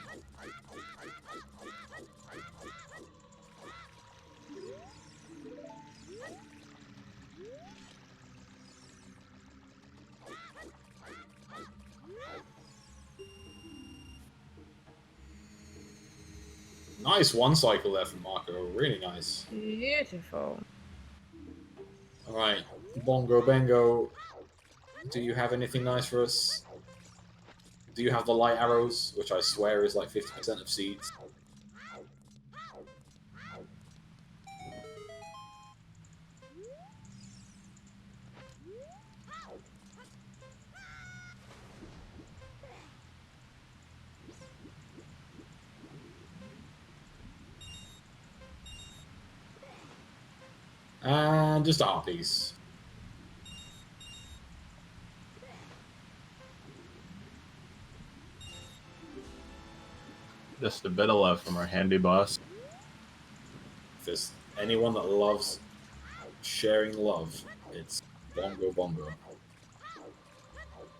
Nice one cycle there from Marco. Really nice. Beautiful. Alright, Bongo Bengo. Do you have anything nice for us? Do you have the light arrows, which I swear is like 50% of seeds? And just a heart piece. Just a bit of love from our handy boss. If there's anyone that loves sharing love, it's Bongo Bongo.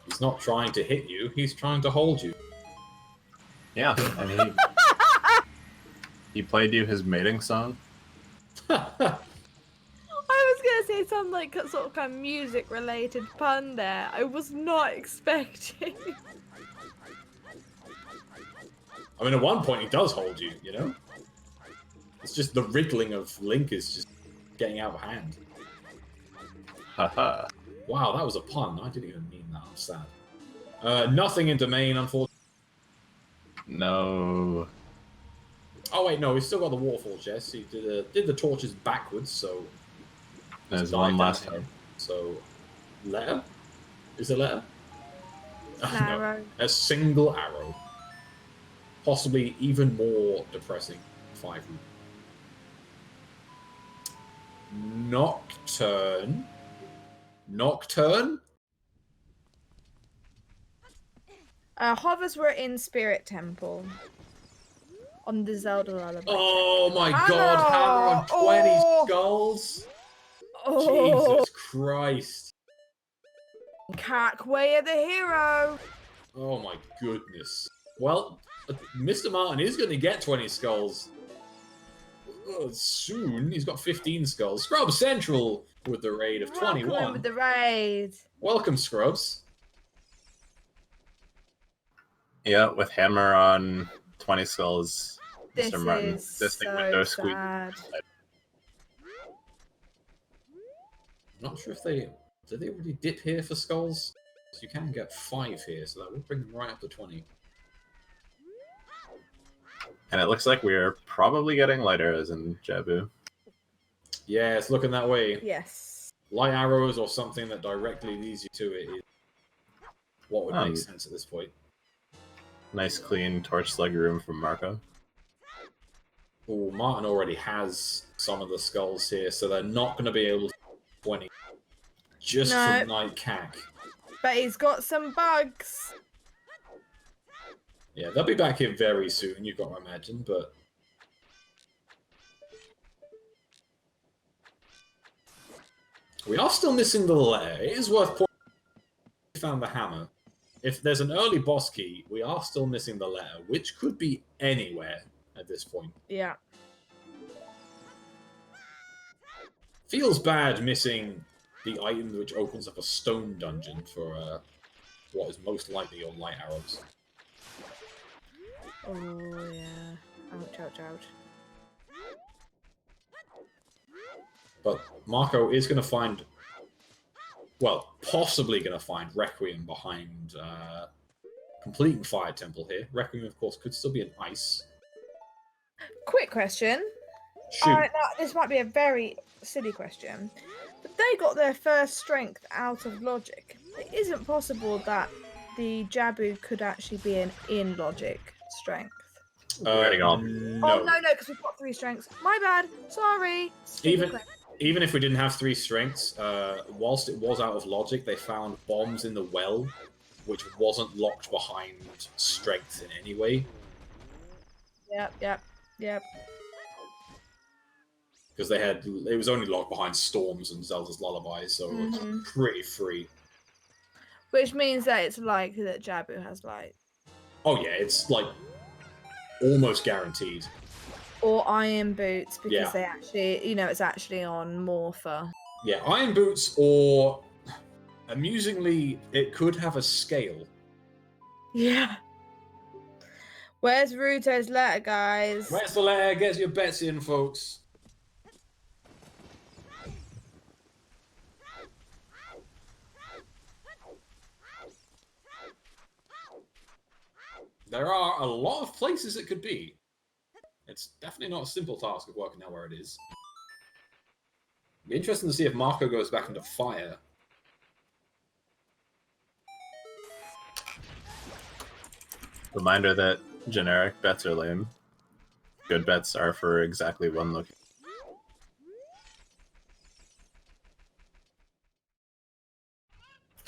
He's not trying to hit you, he's trying to hold you. Yeah, and he played you his mating song. I was gonna say some like sort of kind of music related pun there. I was not expecting. I mean, at one point he does hold you, you know? It's just the wriggling of Link is just getting out of hand. Haha. Wow, that was a pun. I didn't even mean that. I'm sad. Nothing in domain, unfortunately. No. Oh wait, no, we've still got the waterfall chest. He did the torches backwards, so... There's one last time. So, letter? Is it letter? Arrow. No, a single arrow. Possibly even more depressing. 5 root. Nocturne. Nocturne? Hovers were in Spirit Temple. On the Zelda Lullaby. Oh my Hammer! god, hammer on 20 skulls? Oh! Jesus Christ. Cack way of the hero! Oh my goodness. Well, Mr. Martin is going to get 20 skulls. Soon. He's got 15 skulls. Scrub Central with the raid of 21. Welcome with the raid. Welcome, Scrubs. Yeah, with hammer on 20 skulls, This Mr. Martin. is This thing so window squeak. sad. I'm not sure if they... Did they already dip here for skulls? So you can get 5 here, so that will bring them right up to 20. And it looks like we're probably getting light arrows in Jabu. Yeah, it's looking that way. Yes. Light arrows or something that directly leads you to it is what would make sense at this point. Nice clean torch slug room from Marco. Oh, Martin already has some of the skulls here, so they're not going to be able to 20 just from Night Cack. But he's got some bugs. Yeah, they'll be back here very soon, you've got to imagine, but... We are still missing the letter. It is worth pointing out we found the hammer. If there's an early boss key, we are still missing the letter, which could be anywhere at this point. Yeah. Feels bad missing the item which opens up a stone dungeon for what is most likely your light arrows. Oh, yeah. Ouch, ouch, ouch. But Marco is going to find... Well, possibly going to find Requiem behind completing Fire Temple here. Requiem, of course, could still be an Ice. Quick question. Shoot. Now, this might be a very silly question, but they got their first strength out of logic. It isn't possible that the Jabu could actually be in logic strength. Where'd it go? No. Oh, no, because we've got 3 strengths. My bad. Sorry. Even if we didn't have 3 strengths, whilst it was out of logic, they found bombs in the well, which wasn't locked behind strength in any way. Yep. Because it was only locked behind storms and Zelda's lullabies, so it was pretty free. Which means that it's likely that Jabu has light. Oh yeah, it's like almost guaranteed. Or iron boots, because they actually, it's actually on Morpher. Yeah, iron boots, or amusingly, it could have a scale. Yeah. Where's Ruto's letter, guys? Where's the letter? Get your bets in, folks. There are a lot of places it could be. It's definitely not a simple task of working out where it is. It'd be interesting to see if Marco goes back into fire. Reminder that generic bets are lame. Good bets are for exactly one location.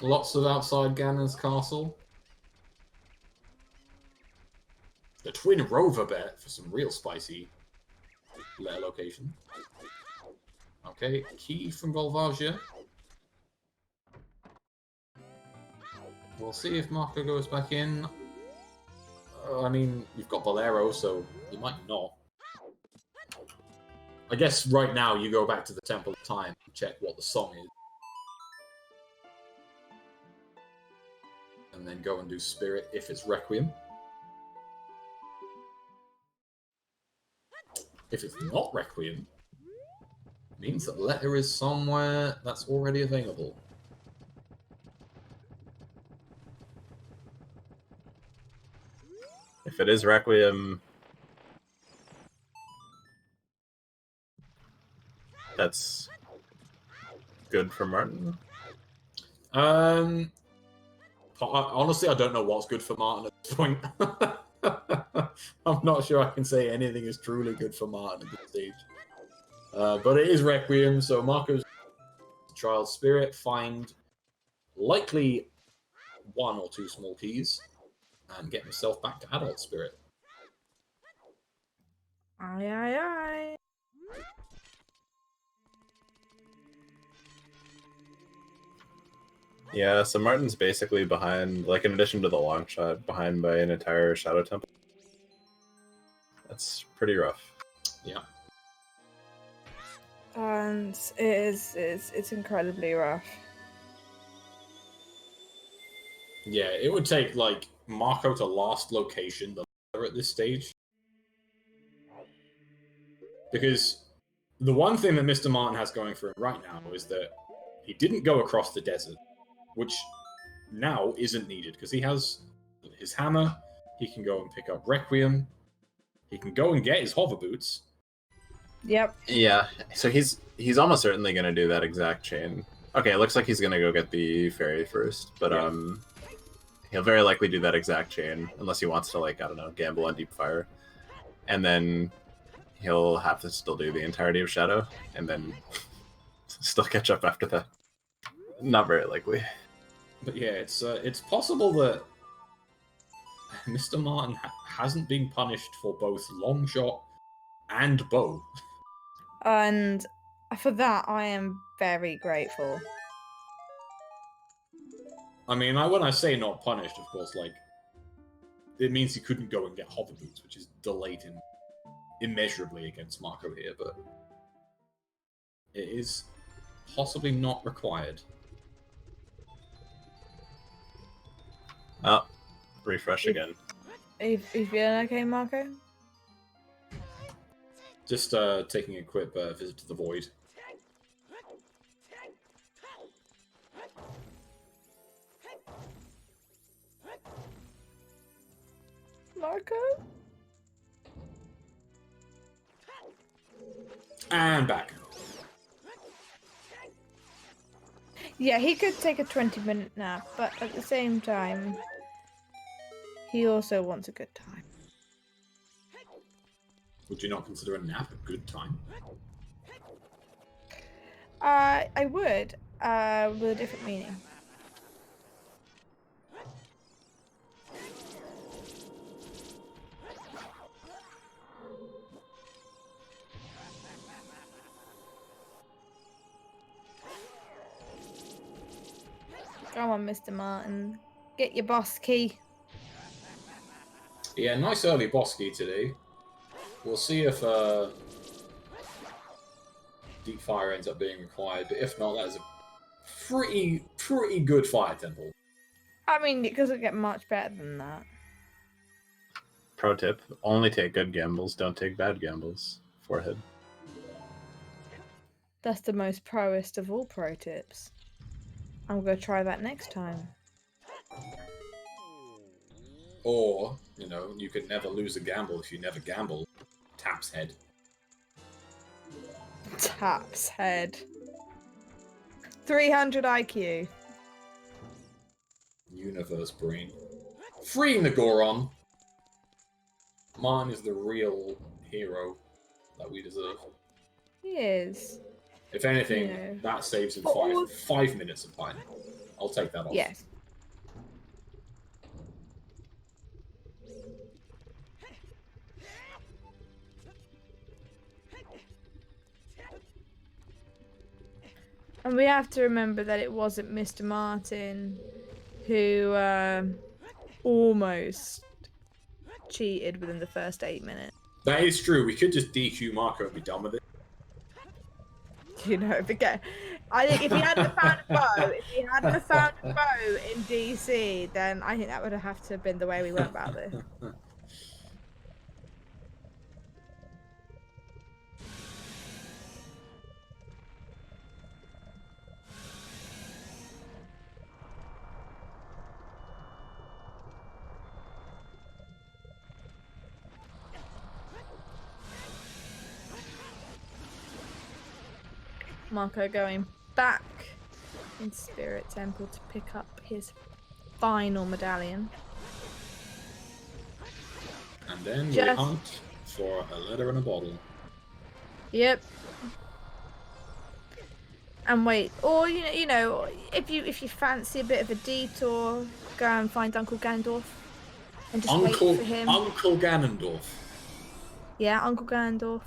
Lots of outside Ganon's castle. The Twin Rover bet for some real spicy letter location. Okay, key from Volvagia. We'll see if Marco goes back in. I mean, you've got Bolero, so you might not. I guess right now you go back to the Temple of Time and check what the song is. And then go and do Spirit if it's Requiem. If it's not Requiem, it means that letter is somewhere that's already available. If it is Requiem, that's good for Martin. Honestly, I don't know what's good for Martin at this point. I'm not sure I can say anything is truly good for Martin at this stage. But it is Requiem, so Marco's Child Spirit, find likely 1 or 2 small keys, and get himself back to Adult Spirit. Aye. Yeah, so Martin's basically behind, like in addition to the long shot, behind by an entire Shadow Temple. That's pretty rough. Yeah. And it's incredibly rough. Yeah, it would take, like, Marco to last location the letter at this stage. Because the one thing that Mr. Martin has going for him right now is that he didn't go across the desert, which now isn't needed, because he has his hammer, he can go and pick up Requiem, he can go and get his hover boots. Yep. Yeah, so he's almost certainly going to do that exact chain. Okay, it looks like he's going to go get the fairy first, but he'll very likely do that exact chain, unless he wants to, like, I don't know, gamble on Deep Fire. And then he'll have to still do the entirety of Shadow, and then still catch up after that. Not very likely. But yeah, it's possible that Mr. Martin hasn't been punished for both long shot and bow. And for that, I am very grateful. I mean, when I say not punished, of course, like, it means he couldn't go and get hover boots, which is delayed him immeasurably against Marco here, but it is possibly not required. Oh, refresh again. Are you feeling okay, Marco? Just taking a quick visit to the Void. Marco? And back. Yeah, he could take a 20-minute nap, but at the same time, he also wants a good time. Would you not consider a nap a good time? I would, with a different meaning. Come on, Mr. Martin. Get your boss key. Yeah, nice early boss key today. We'll see if Deep Fire ends up being required, but if not, that is a pretty good Fire Temple. I mean, it doesn't get much better than that. Pro tip: only take good gambles, don't take bad gambles. Forehead. That's the most proest of all pro tips. I'm going to try that next time. Or, you know, you could never lose a gamble if you never gamble. Tap's head. Tap's head. 300 IQ. Universe brain. Freeing the Goron! Martin is the real hero that we deserve. He is. If anything, Yeah. that saves him Oh. 5 minutes of time. I'll take that off. Yes. And we have to remember that it wasn't Mr. Martin who almost cheated within the first 8 minutes. That is true. We could just DQ Marco and be done with it. You know, forget. I think if he hadn't found a bow, in DC, then I think that would have to have been the way we went about this. Marco going back in Spirit Temple to pick up his final medallion. And then we Just- hunt for a letter and a bottle. Yep. And wait, or you know, if you fancy a bit of a detour, go and find Uncle Gandalf and just wait for him. Uncle Ganondorf. Yeah, Uncle Gandalf,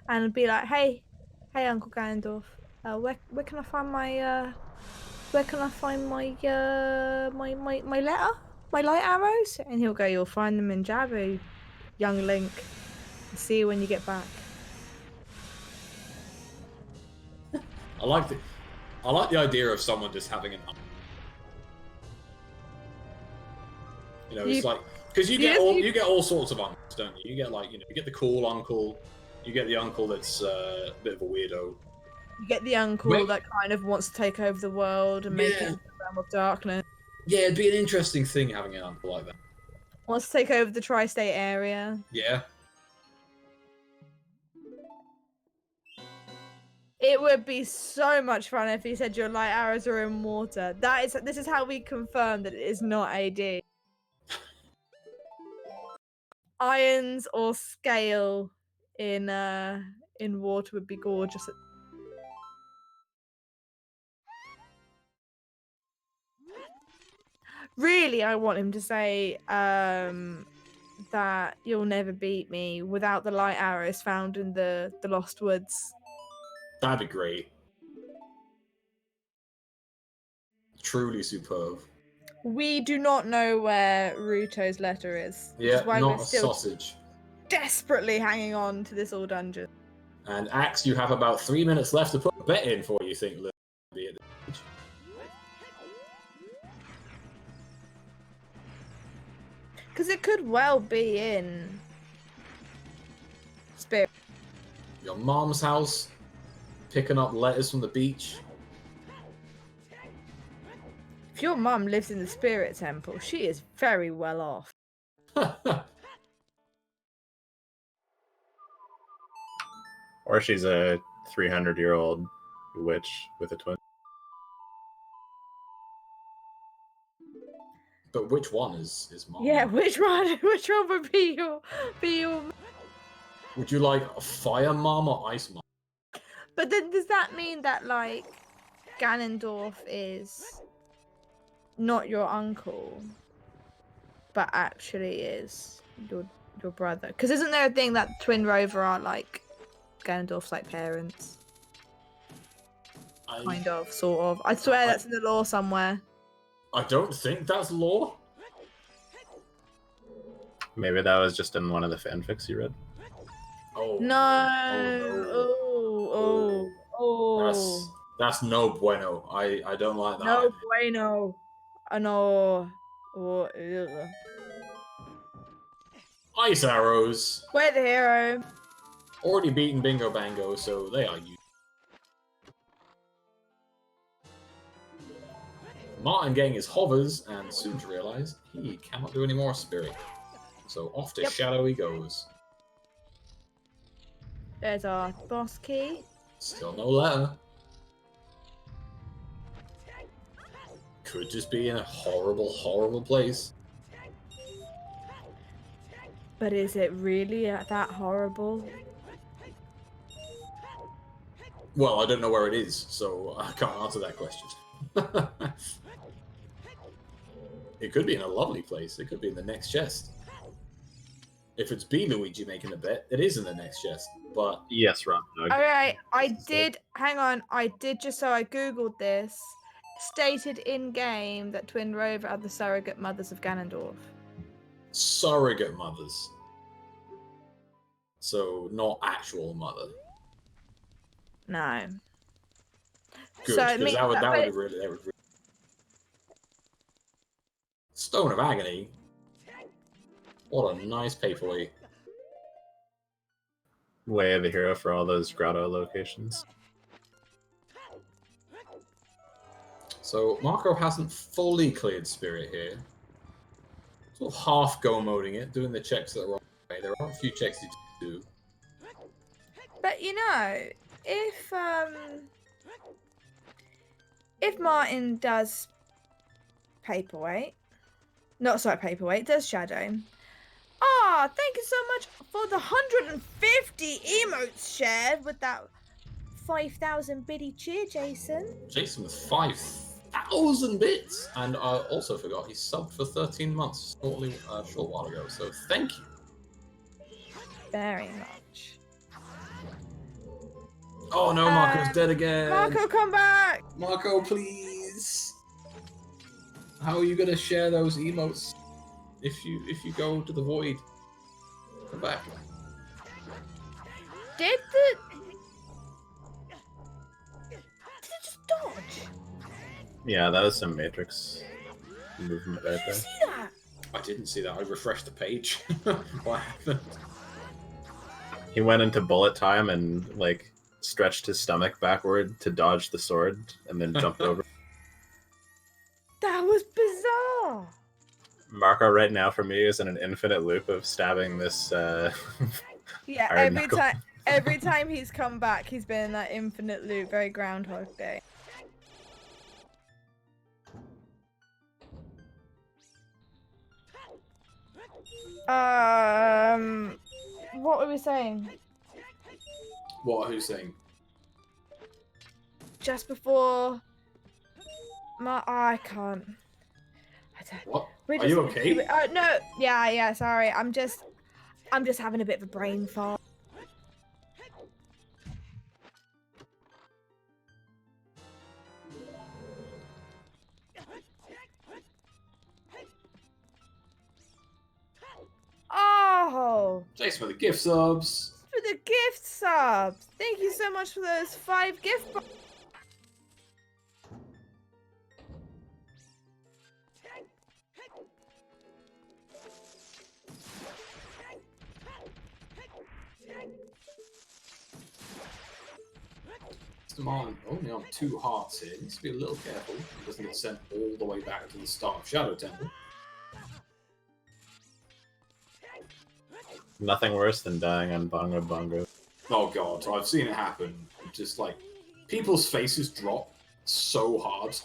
and be like, hey, Uncle Gandalf, where can I find my my letter, my light arrows? And he'll go, you'll find them in Jabu, young Link. See you when you get back. I like the idea of someone just having an. You know, it's like because you get all sorts of uncles, don't you? You get like you get the cool uncle, you get the uncle that's a bit of a weirdo. You get the uncle that kind of wants to take over the world and make it into a realm of darkness. Yeah, it'd be an interesting thing having an uncle like that. Wants to take over the tri-state area. Yeah. It would be so much fun if he said your light arrows are in water. This is how we confirm that it is not AD. Irons or scale in water would be gorgeous. Really, I want him to say that you'll never beat me without the light arrows found in the Lost Woods. That'd be great. Truly superb. We do not know where Ruto's letter is. Which Yeah, is why not we're a still sausage. desperately hanging on to this old dungeon. And Axe, you have about 3 minutes left to put a bet in for what you think Lil will be at this stage. Because it could well be in Spirit. Your mom's house, picking up letters from the beach. If your mum lives in the Spirit Temple, she is very well off. Or she's a 300-year-old witch with a twin. But which one is mom? Yeah, which one? Which one would be your? Would you like a fire mom or ice mom? But then does that mean that like Ganondorf is not your uncle, but actually is your brother? Because isn't there a thing that Twin Rover are like Ganondorf's like parents? Kind of, sort of. I swear that's in the lore somewhere. I don't think that's lore. Maybe that was just in one of the fanfics you read. Oh No. Oh. That's no bueno. I don't like that. No bueno. No. Oh, ugh. Ice arrows. We're the hero. Already beaten Bingo Bango, so they are you. Martin getting his hovers and soon to realise he cannot do any more spirit. So off to Shadow he goes. There's our boss key. Still no letter. Could just be in a horrible, horrible place. But is it really that horrible? Well, I don't know where it is, so I can't answer that question. It could be in a lovely place. It could be in the next chest. If it's B Luigi making the bet, it is in the next chest. But Yes, Rob. Alright, hang on, I did just so I googled this. Stated in game that Twin Rover are the surrogate mothers of Ganondorf. surrogate mothers. So not actual mother. No. Good, So it because means that would that really Stone of Agony. What a nice paperweight. Way of the hero for all those grotto locations. So Marco hasn't fully cleared Spirit here. Sort of half go moding it, doing the checks that are wrong way. There are a few checks to do. But you know, if Martin does paperweight, does Shadow. Ah, thank you so much for the 150 emotes shared with that 5,000 biddy cheer, Jason. Jason with 5,000 bits! And I also forgot he subbed for 13 months a short while ago, so thank you. Very much. Oh no, Marco's dead again! Marco, come back! Marco, please! How are you gonna share those emotes if you go to the void? Come back. Did it just dodge? Yeah, that was some Matrix movement right Did you there. see that? I didn't see that. I refreshed the page. What happened? He went into bullet time and like stretched his stomach backward to dodge the sword, and then jumped over. That was bizarre. Marco right now for me is in an infinite loop of stabbing this. Yeah, Iron Knuckle. every time he's come back, he's been in that infinite loop, very Groundhog Day. What were we saying? What? Who's saying? Just before I can't. What? We're Are you okay? No, yeah, sorry. I'm just having a bit of a brain fart. Oh, Thanks for the gift subs. for the gift subs. Thank you so much for those 5 gift boxes. Mr. Martin only on 2 hearts here. Needs to be a little careful. He doesn't get sent all the way back to the start of Shadow Temple. Nothing worse than dying on Bongo Bongo. Oh god, I've seen it happen. Just like people's faces drop so hard.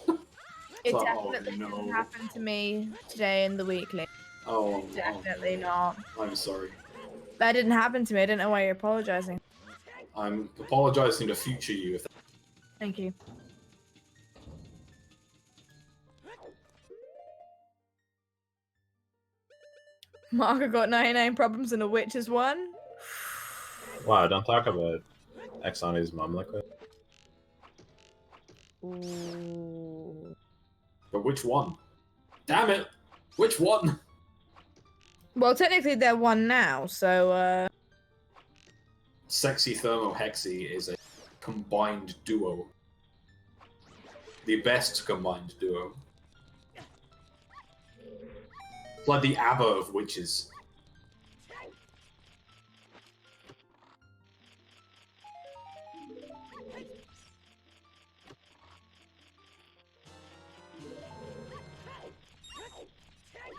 It So, definitely no. didn't happen to me today in the weekly. Oh, Definitely not. I'm sorry. That didn't happen to me. I don't know why you're apologizing. I'm apologizing to future you. If Thank you. Marco got 99 problems and a witch is one. Wow, don't talk about Exani's mom like that. Ooh. But which one? Damn it! Which one? Well, technically they're one now, so Sexy Thermo Hexy is a combined duo. The best combined duo. It's like the ABBA of witches.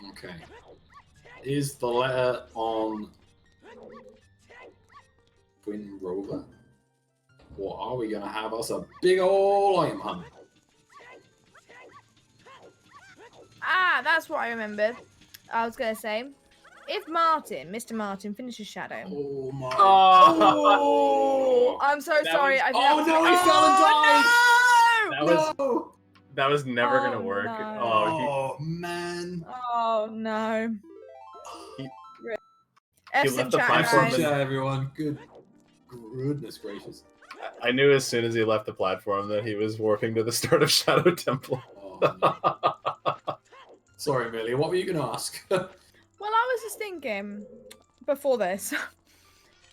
Okay. Is the letter on Twin Rover? Or are we going to have us a big ol' item hunt? that's what I remembered. I was gonna say, if Mr. Martin finishes Shadow. Oh my Oh, I'm so That sorry. was- I Oh forgot- no, he fell and died! No! That was never gonna Oh, work. no. Oh man. Oh no. He F's in left the chat, platform guys. and- Yeah, everyone. Goodness gracious. I knew as soon as he left the platform that he was warping to the start of Shadow Temple. Oh, no. Sorry, Millie. What were you going to ask? Well, I was just thinking before this,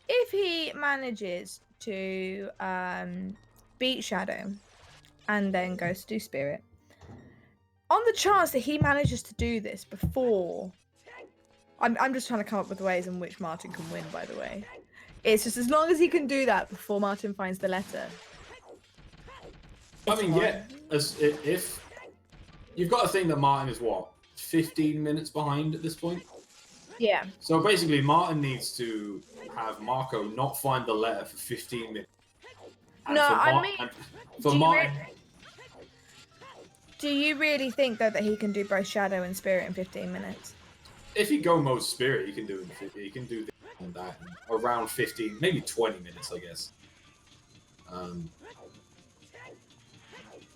if he manages to beat Shadow and then goes to do Spirit, on the chance that he manages to do this before, I'm just trying to come up with ways in which Martin can win. By the way, it's just as long as he can do that before Martin finds the letter. I mean, yeah. If you've got to think that Martin is what, 15 minutes behind at this point. Yeah. So basically, Martin needs to have Marco not find the letter for 15 minutes. And No, for I mean, for do you Martin. Do you really think though that he can do both Shadow and Spirit in 15 minutes? If you go mode Spirit, you can do it. You can do that in around 15, maybe 20 minutes, I guess.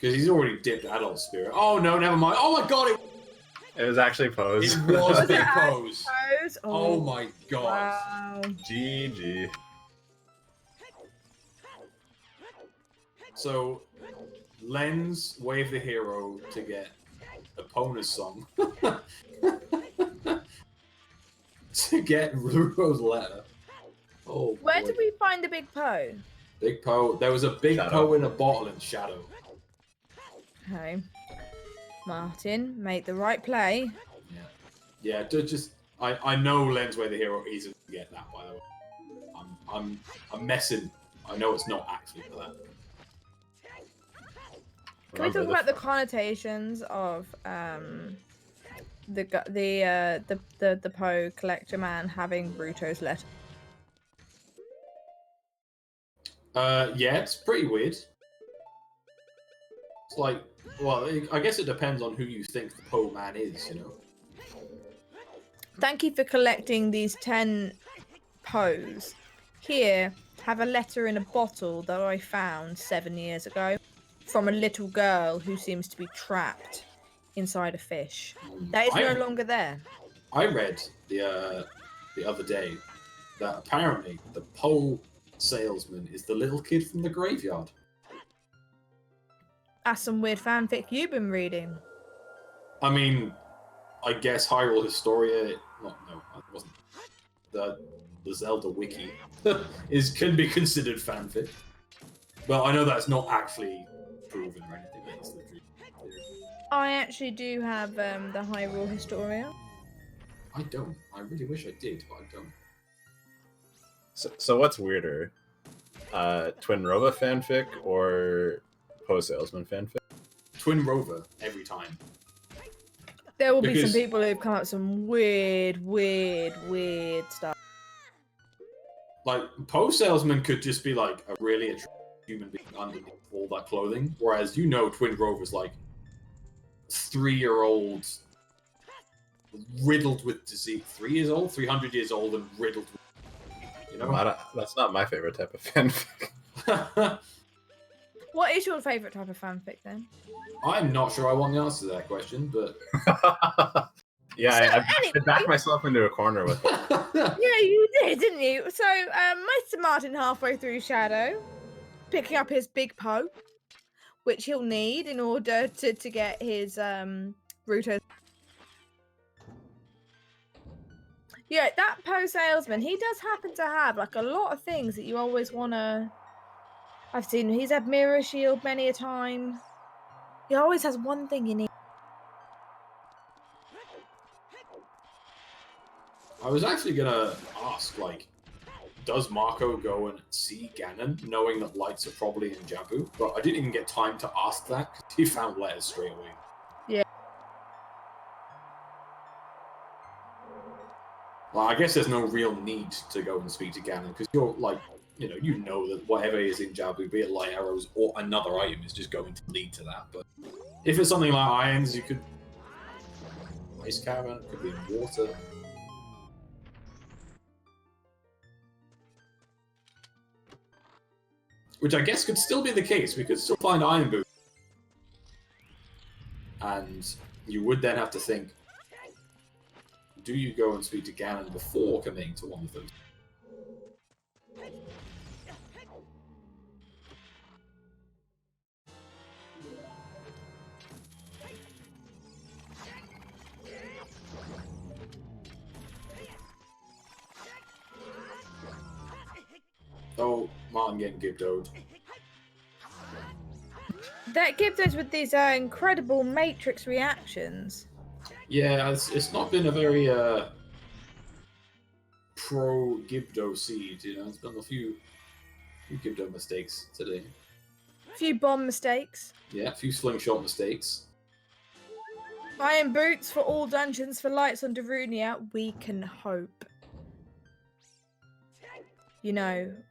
Because he's already dipped Adult Spirit. Oh no, never mind. Oh my god, It was actually Pose. it was Was Big it Pose. Pose? Oh my god. Wow. GG. So, Len's Wave the Hero to get Epona's song. To get Ruro's letter. Oh, Where boy. did we find the big Poe? Big Poe. There was a big Shadow. Poe in a bottle in Shadow. Okay. Martin, make the right play. Yeah, just I know Len's Way the Hero easily to get that, by the way. I'm messing. I know it's not actually for that. Can we talk about the connotations of the Poe collector man having Bruto's letter? Yeah, it's pretty weird. It's like, well, I guess it depends on who you think the Poe man is, you know. Thank you for collecting these 10 Poes. Here, have a letter in a bottle that I found 7 years ago from a little girl who seems to be trapped inside a fish. That is no longer there. I read the other day that apparently the Poe salesman is the little kid from the graveyard. That's some weird fanfic you've been reading. I mean, I guess Hyrule Historia. No, it wasn't. The Zelda wiki can be considered fanfic, but I know that's not actually proven or anything. It's the truth. I actually do have the Hyrule Historia. I don't. I really wish I did, but I don't. So what's weirder? Twin Rova fanfic or Poe Salesman fanfic? Twin Rover every time. There will be Because- some people who've come up with some weird stuff. Like, Poe Salesman could just be like a really attractive human being underneath all that clothing, whereas Twin Grover's like 3-year-old riddled with disease. 3 years old, 300 years old, and riddled with, That's not my favorite type of fanfic. What is your favourite type of fanfic then? I'm not sure I want the answer to that question, but Yeah, So, I backed myself into a corner with it. Yeah, you did, didn't you? So, Mr. Martin halfway through Shadow, picking up his big Poe, which he'll need in order to get his Ruto. Yeah, that Poe salesman, he does happen to have like a lot of things that you always wanna. I've seen he's had mirror shield many a time. He always has one thing you need. I was actually gonna ask, like, does Marco go and see Ganon, knowing that lights are probably in Jabu? But I didn't even get time to ask that because he found letters straight away. Yeah. Well, I guess there's no real need to go and speak to Ganon because you're like, you know that whatever is in Jabu, be it light arrows or another item, is just going to lead to that. But if it's something like irons, you could ice caravan, it could be in water. Which I guess could still be the case. We could still find iron boots, and you would then have to think: do you go and speak to Ganon before committing to one of those? Oh, Martin getting Gibdoed. That gives us with these incredible Matrix reactions. Yeah, it's not been a very pro Gibdo seed. It's been a few Gibdo mistakes today. A few bomb mistakes. Yeah, a few slingshot mistakes. Iron boots for all dungeons for lights on Darunia. We can hope.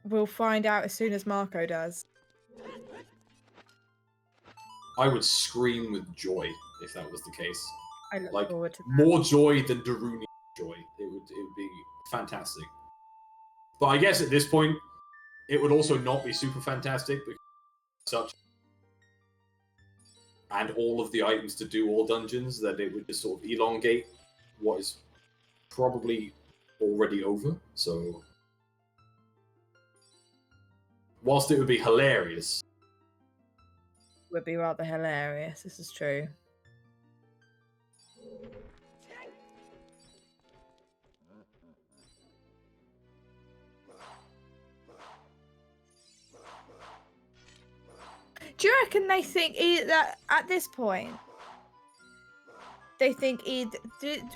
We'll find out as soon as Marco does. I would scream with joy if that was the case. I look Like, forward to that. more joy than Darunia joy. It would be fantastic. But I guess at this point, it would also not be super fantastic because such and all of the items to do all dungeons that it would just sort of elongate what is probably already over. So, whilst it would be hilarious, Would be rather hilarious. This is true. Do you reckon they think that at this point they think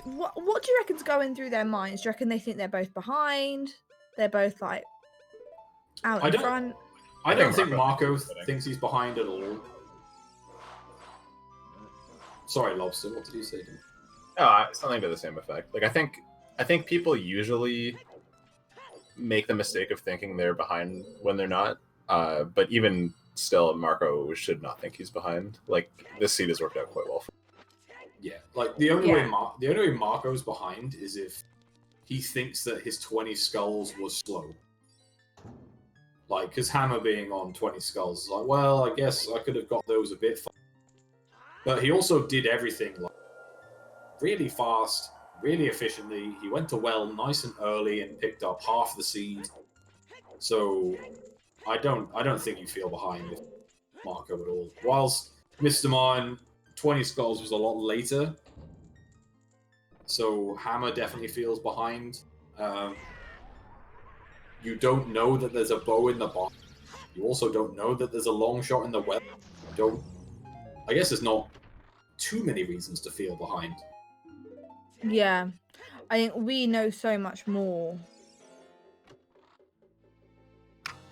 what do you reckon's going through their minds? Do you reckon they think they're both behind? They're both like out in front? I don't think Marco thinks he's behind at all. Sorry, Lobster, what did you say to me? No, something to the same effect. Like I think people usually make the mistake of thinking they're behind when they're not. But even still, Marco should not think he's behind. Like this seed has worked out quite well for him. Yeah, like the only way Marco's behind is if he thinks that his 20 skulls was slow. Like, because Hammer being on 20 skulls is like, well, I guess I could have got those a bit faster. But he also did everything like really fast, really efficiently. He went to well nice and early and picked up half the seed. So I don't think you feel behind with Marco at all. Whilst Mr. Martin, 20 skulls was a lot later. So Hammer definitely feels behind. You don't know that there's a bow in the box. You also don't know that there's a long shot in the web. I guess there's not too many reasons to feel behind. Yeah, I think we know so much more.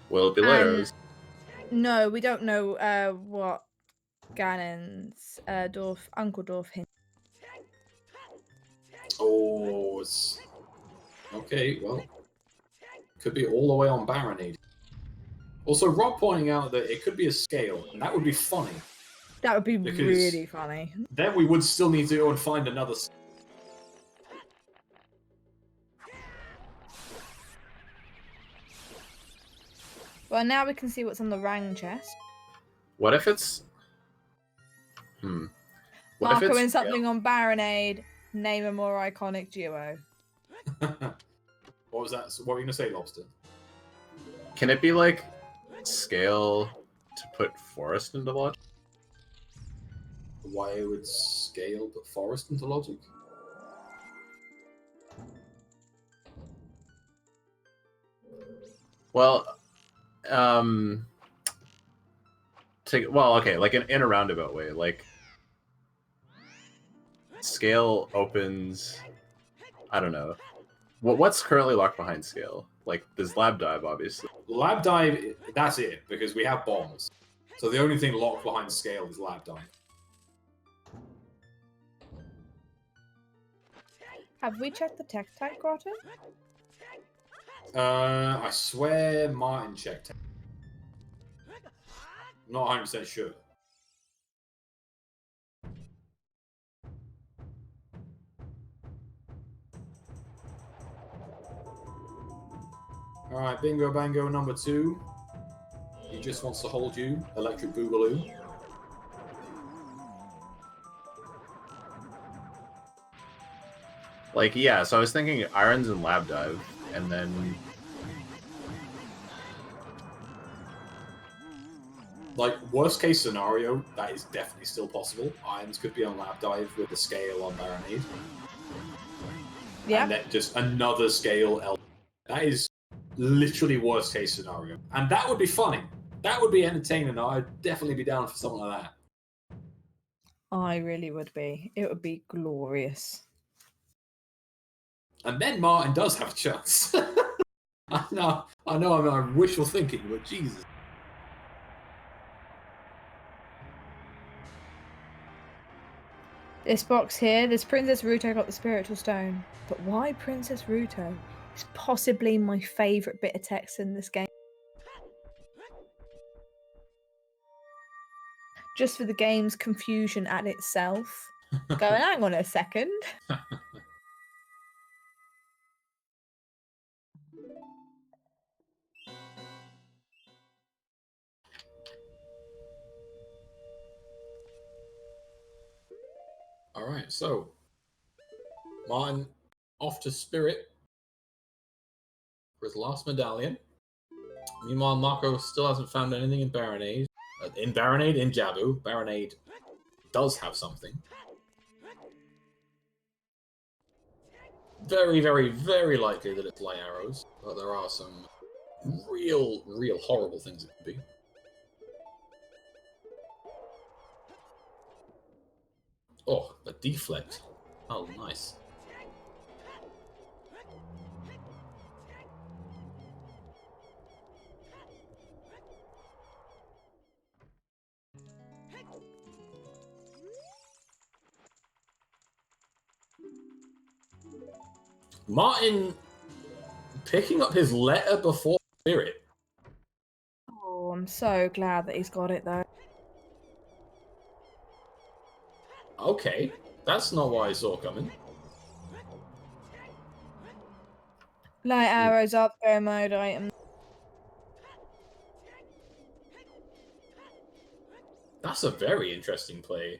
Will it be letters? No, we don't know what Ganon's Uncle Dorf hint. Oh, it's... Okay, well... Could be all the way on Baronade. Also, Rob pointing out that it could be a scale, and that would be funny. That would be Because really funny. then we would still need to go and find another. Well, now we can see what's on the Rang chest. What if it's... What Marco if it's and something on Baronade. Name a more iconic duo. What was that? What were you going to say, Lobster? Can it be like scale to put forest into logic? Why would scale put forest into logic? Well, okay, like in a roundabout way, like scale opens. I don't know. What's currently locked behind scale? Like there's lab dive, obviously. Lab dive, that's it, because we have bombs. So the only thing locked behind scale is lab dive. Have we checked the tech type grotto? I swear Martin checked. Not 100% sure. Alright, bingo bango number 2. He just wants to hold you, Electric Boogaloo. Like, yeah, so I was thinking irons and lab dive, and then... Like, worst case scenario, that is definitely still possible. Irons could be on lab dive with the scale on Baronade. Yeah. And then just another scale L. That is literally worst case scenario. And that would be funny. That would be entertaining. I'd definitely be down for something like that. I really would be. It would be glorious. And then Martin does have a chance. I know I'm wishful thinking, but Jesus. This box here, this Princess Ruto got the spiritual stone. But why Princess Ruto? It's possibly my favourite bit of text in this game. Just for the game's confusion at itself. Going, hang on a second. Alright, so Martin off to Spirit for his last medallion. Meanwhile, Marco still hasn't found anything in Baronade. In Jabu. Baronade does have something. Very, very, very likely that it's light arrows, but there are some real horrible things it could be. Oh, a deflect. Oh, nice. Martin picking up his letter before Spirit. Oh, I'm so glad that he's got it though. Okay, that's not what I saw coming. Light arrows up, go mode item. That's a very interesting play.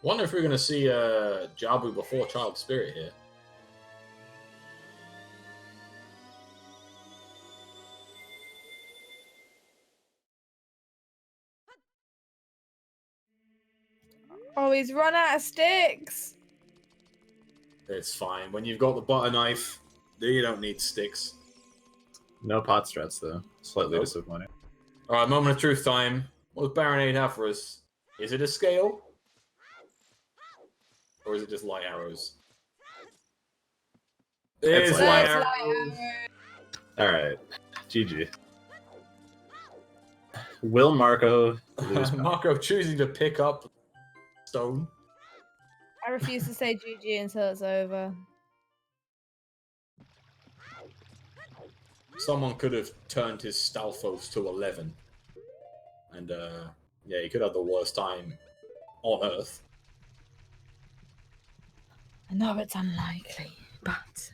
Wonder if we're going to see Jabu before Child Spirit here. Oh, he's run out of sticks. It's fine. When you've got the butter knife, you don't need sticks. No pot strats, though. Slightly Nope. disappointing. Alright, moment of truth time. What does Baronade have for us? Is it a scale? Or is it just light arrows? It's It's light light There's arrows. light arrows. Alright. GG. Will Marco lose? Marco choosing to pick up stone. I refuse to say GG until it's over. Someone could have turned his Stalfos to 11. And, yeah, he could have the worst time on Earth. I know it's unlikely, but...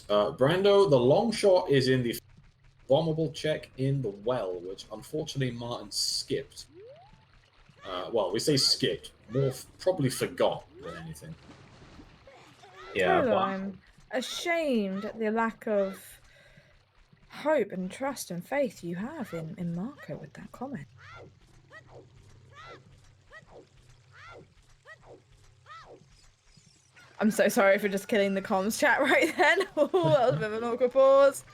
Brando, the long shot is in the bombable check in the well, which unfortunately Martin skipped. Well, we say skipped, more probably forgot than anything. Yeah, Totally, I'm ashamed at the lack of hope and trust and faith you have in Marco with that comment. I'm so sorry for just killing the comms chat right then. Oh, that was a bit of an awkward pause.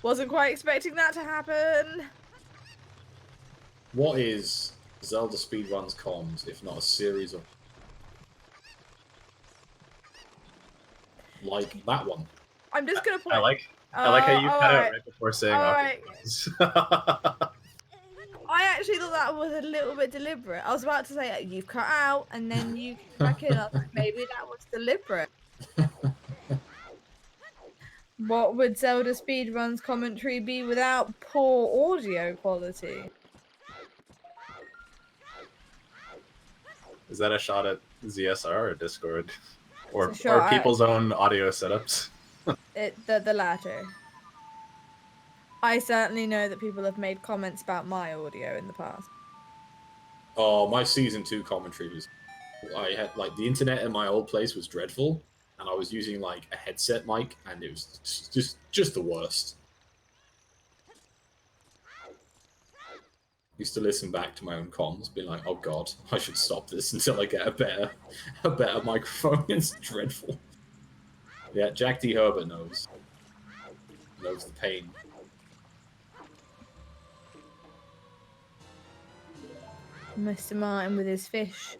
Wasn't quite expecting that to happen. What is Zelda Speedrun's comms, if not a series of... like that one? I'm just gonna point... I like how you cut it right before saying Alright. awkward. I actually thought that was a little bit deliberate. I was about to say, you've cut out, and then you came back in. I was like, maybe that was deliberate. What would Zelda Speedrun's commentary be without poor audio quality? Is that a shot at ZSR or Discord? Or It's a shot at- people's own audio setups? The latter. I certainly know that people have made comments about my audio in the past. Oh, my season 2 commentary was... I had, like, the internet in my old place was dreadful, and I was using, like, a headset mic, and it was just the worst. Used to listen back to my own comms, being like, oh god, I should stop this until I get a better microphone. It's dreadful. Yeah, Jack D. Herbert knows the pain. Mr. Martin with his fish.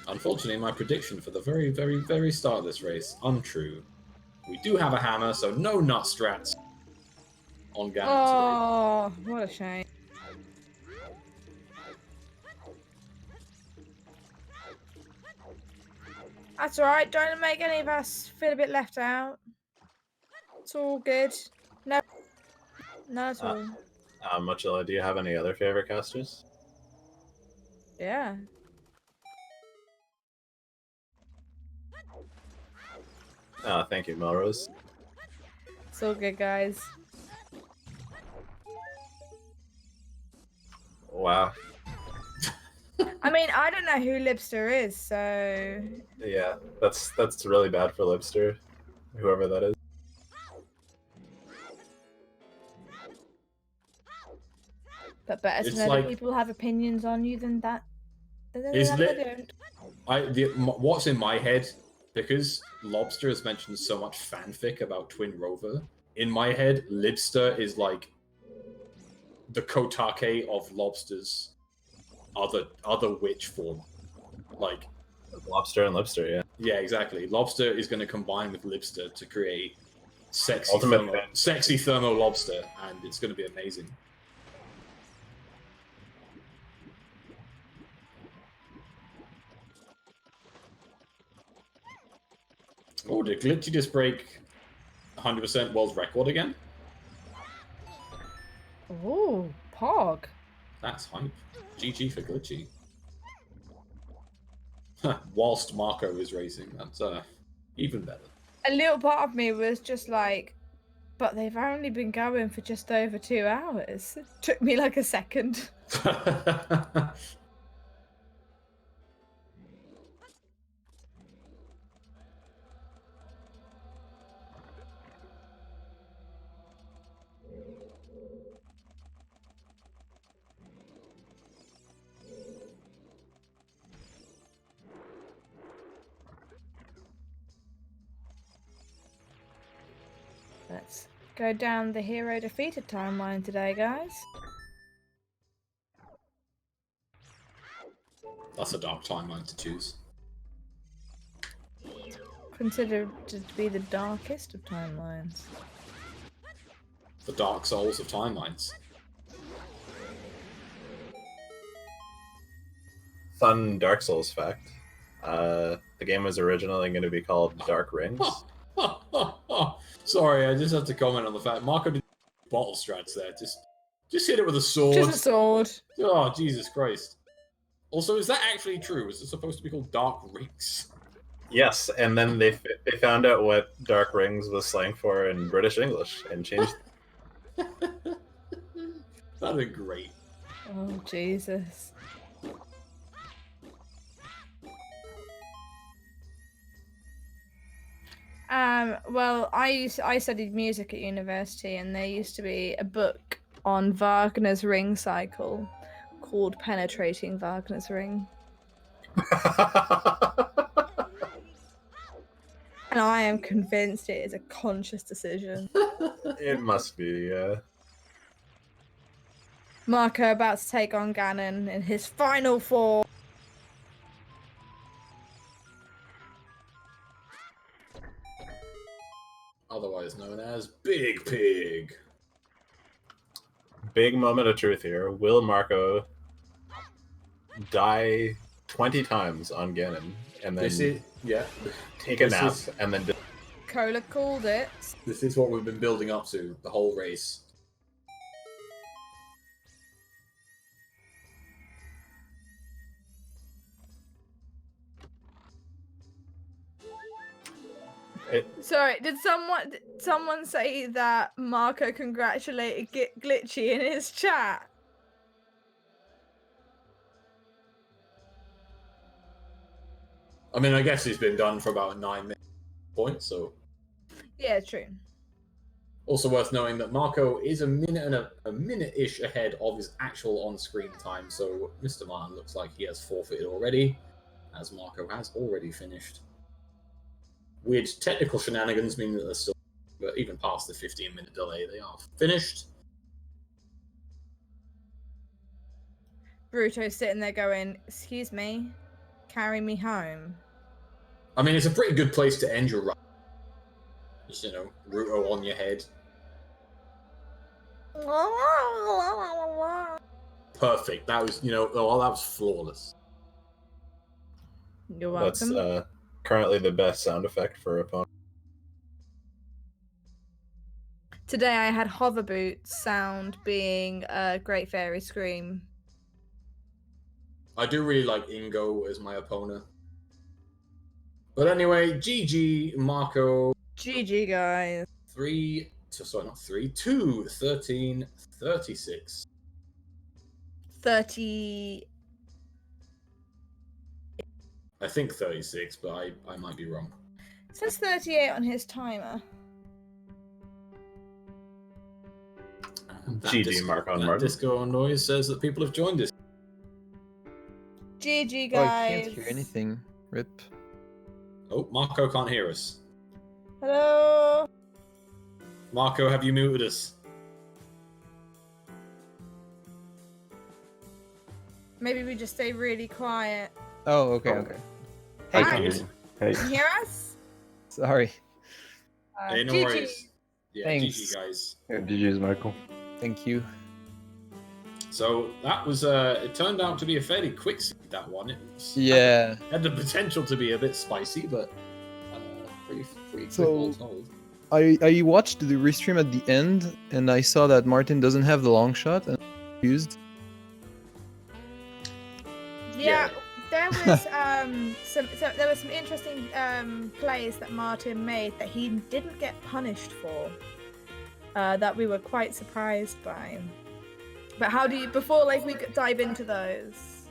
Unfortunately, my prediction for the very, very, very start of this race, untrue. We do have a hammer, so no nut strats on Ganon today. Oh, what a shame. That's alright, don't make any of us feel a bit left out. It's all good. No, not at all. Mochilla, do you have any other favorite casters? Yeah. Thank you, Melrose. It's all good, guys. Wow. I mean, I don't know who Libster is, so... Yeah, that's really bad for Libster, whoever that is. But better It's to know like- that people have opinions on you than that. Is They lit- don't. What's in my head, because Lobster has mentioned so much fanfic about Twin Rover, in my head, Libster is like the Kotake of Lobster's other witch form. Like, Lobster and Libster, yeah. yeah, exactly. Lobster is going to combine with Libster to create sexy Ultimate thermo lobster, and it's going to be amazing. Oh, did Glitchy just break 100% world record again? Oh, Pog. That's hype. GG for Glitchy. Whilst Marco is racing, that's even better. A little part of me was just like, but they've only been going for just over 2 hours. It took me like a second. Let's go down the hero defeated timeline today, guys. That's a dark timeline to choose. Considered to be the darkest of timelines. The Dark Souls of timelines. Fun Dark Souls fact. The game was originally going to be called Dark Rings. Sorry, I just have to comment on the fact Marco did bottle strats there. Just hit it with a sword. Just a sword. Oh, Jesus Christ. Also, is that actually true? Is it supposed to be called Dark Rings? Yes, and then they found out what Dark Rings was slang for in British English and changed. That'd be great. Oh, Jesus. Well, I studied music at university, and there used to be a book on Wagner's ring cycle called Penetrating Wagner's Ring. And I am convinced it is a conscious decision. It must be, yeah. Marco about to take on Ganon in his final form. Otherwise known as Big Pig. Big moment of truth here. Will Marco die 20 times on Ganon and then take a nap and then... Cola called it. This is what we've been building up to, the whole race. Sorry, did someone say that Marco congratulated Glitchy in his chat? I mean, I guess it's been done for about 9 minutes points, so... Yeah, true. Also worth knowing that Marco is a minute-ish ahead of his actual on-screen time, so Mr. Martin looks like he has forfeited already, as Marco has already finished. Weird technical shenanigans mean that they're still, but even past the 15-minute delay, they are finished. Bruto's sitting there going, "Excuse me, carry me home." I mean, it's a pretty good place to end your run. Just, Ruto on your head. Perfect. That was, that was flawless. You're welcome. That's currently the best sound effect for opponent. Today I had hover boots sound being a Great Fairy Scream. I do really like Ingo as my opponent. But anyway, GG, Marco. GG, guys. 2, 13, 36. 30. I think 36, but I might be wrong. It says 38 on his timer. GG, Marco and Martin. Disco noise says that people have joined us. GG, guys. Oh, I can't hear anything. Rip. Oh, Marco can't hear us. Hello. Marco, have you muted us? Maybe we just stay really quiet. Oh, okay, okay. Hey, Hi. can you Can you hear us? Sorry. Hey, no GG. worries. Yeah, Thanks. GG, guys. Yeah, GG's, Michael. Thank you. So that was, it turned out to be a fairly quick seed, that one. It was, Yeah. had the potential to be a bit spicy, but pretty quick So- all told. I watched the restream at the end, and I saw that Martin doesn't have the long shot, and used. Yeah, there was there were some interesting plays that Martin made that he didn't get punished for. That we were quite surprised by. But how do you, before we dive into those,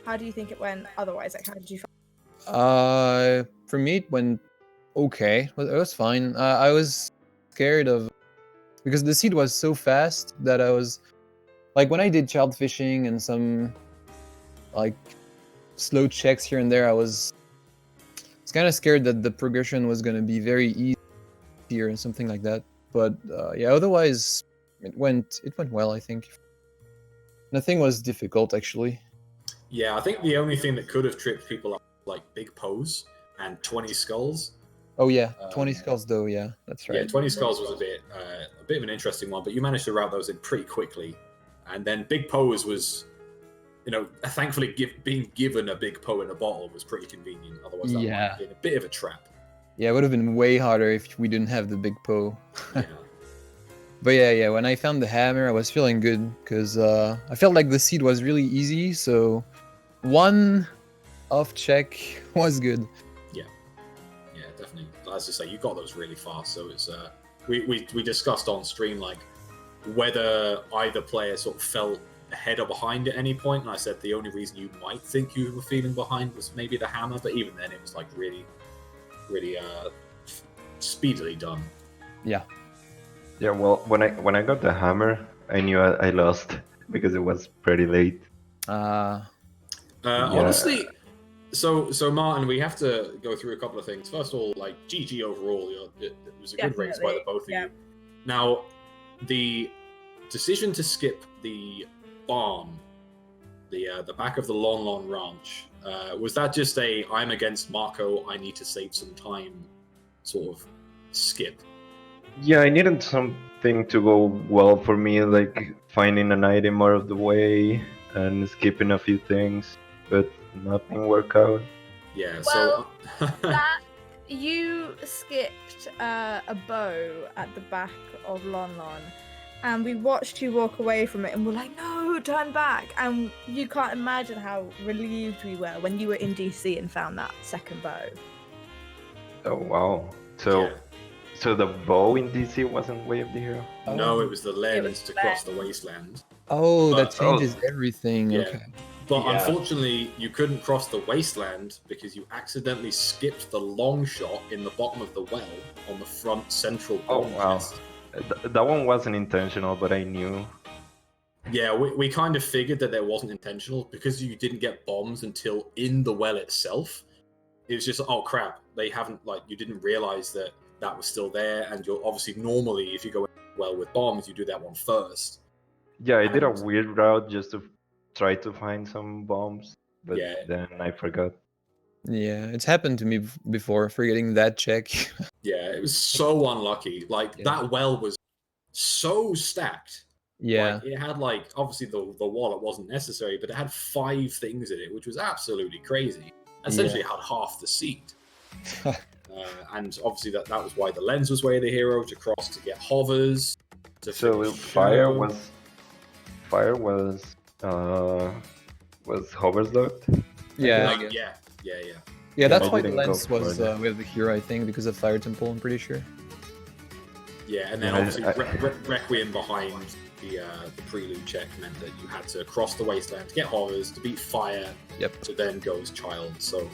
how do you think it went? Otherwise, how did you? For me, it went okay. It was fine. I was scared of because the seed was so fast that I was when I did child fishing and some slow checks here and there, I was kind of scared that the progression was gonna be very easy or something like that. but yeah, otherwise it went well. I think nothing was difficult actually. Yeah, I think the only thing that could have tripped people up was like Big Pose and 20 Skulls. Oh yeah, 20 skulls though. Yeah, that's right. Yeah, 20 Skulls was a bit of an interesting one, but you managed to route those in pretty quickly. And then Big Pose was, thankfully being given a Big Poe in a bottle was pretty convenient. Otherwise, that might Yeah. have been a bit of a trap. Yeah, it would have been way harder if we didn't have the big Poe. Yeah. But yeah, when I found the hammer, I was feeling good because I felt like the seed was really easy. So one off check was good. Yeah, definitely. As I say, you got those really fast. So it's we discussed on stream like whether either player sort of felt ahead or behind at any point, and I said the only reason you might think you were feeling behind was maybe the hammer, but even then it was like really speedily done. Yeah. Yeah, well, when I got the hammer, I knew I lost because it was pretty late. Honestly, so Martin, we have to go through a couple of things. First of all, like GG overall, it was a good race by the both of you. Now, the decision to skip the barn, the back of the Lon Ranch, was that just a I'm against Marco, I need to save some time sort of skip? Yeah, I needed something to go well for me, like finding an item out of the way and skipping a few things, but nothing worked out. Yeah, Well, so that you skipped a bow at the back of Lon, and we watched you walk away from it, and we're like, no, turn back. And you can't imagine how relieved we were when you were in DC and found that second bow. Oh wow! So the bow in DC wasn't Way of the Hero? no, it was the lens was to the cross the lens. wasteland. Oh, that But- changes everything. Yeah. Okay. But Yeah. unfortunately, you couldn't cross the wasteland because you accidentally skipped the long shot in the bottom of the well on the front central Oh, bomb wow. chest. That one wasn't intentional, but I knew. Yeah, we kind of figured that it wasn't intentional because you didn't get bombs until in the well itself. It was just, oh crap, they haven't, like, you didn't realize that was still there, and you're obviously normally, if you go in well with bombs, you do that one first. Yeah, I did a And- weird route just to try to find some bombs, but Yeah. then I forgot. Yeah, it's happened to me before, forgetting that check. Yeah, it was so unlucky. Like, Yeah. that well was so stacked. Yeah. Like, it had, like, obviously the wallet wasn't necessary, but it had 5 things in it, which was absolutely crazy. Essentially, it had half the seed. And obviously that was why the lens was Way of the Hero, to cross to get hovers. To So finish fire show. was hovers locked. Yeah, I Like, guess. yeah. Yeah, that's I why the didn't go lens was further. Way of the Hero, I think, because of Fire Temple, I'm pretty sure. Yeah, and then Yeah, obviously I- Requiem behind the prelude check meant that you had to cross the wasteland to get hovers, to beat fire, Yep. to then go as child. So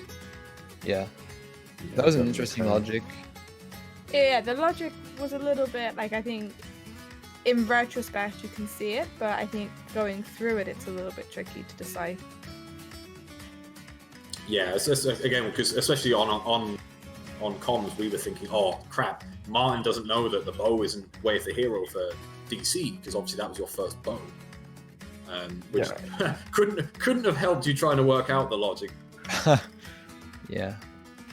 Yeah. That was an that interesting makes sense. logic. Yeah, the logic was a little bit like, I think in retrospect you can see it, but I think going through it, it's a little bit tricky to decide. yeah, it's just, again, because especially on comms, we were thinking, oh crap, Martin doesn't know that the bow isn't Way of the Hero for DC, because obviously that was your first bow, which couldn't have helped you trying to work out the logic. Yeah.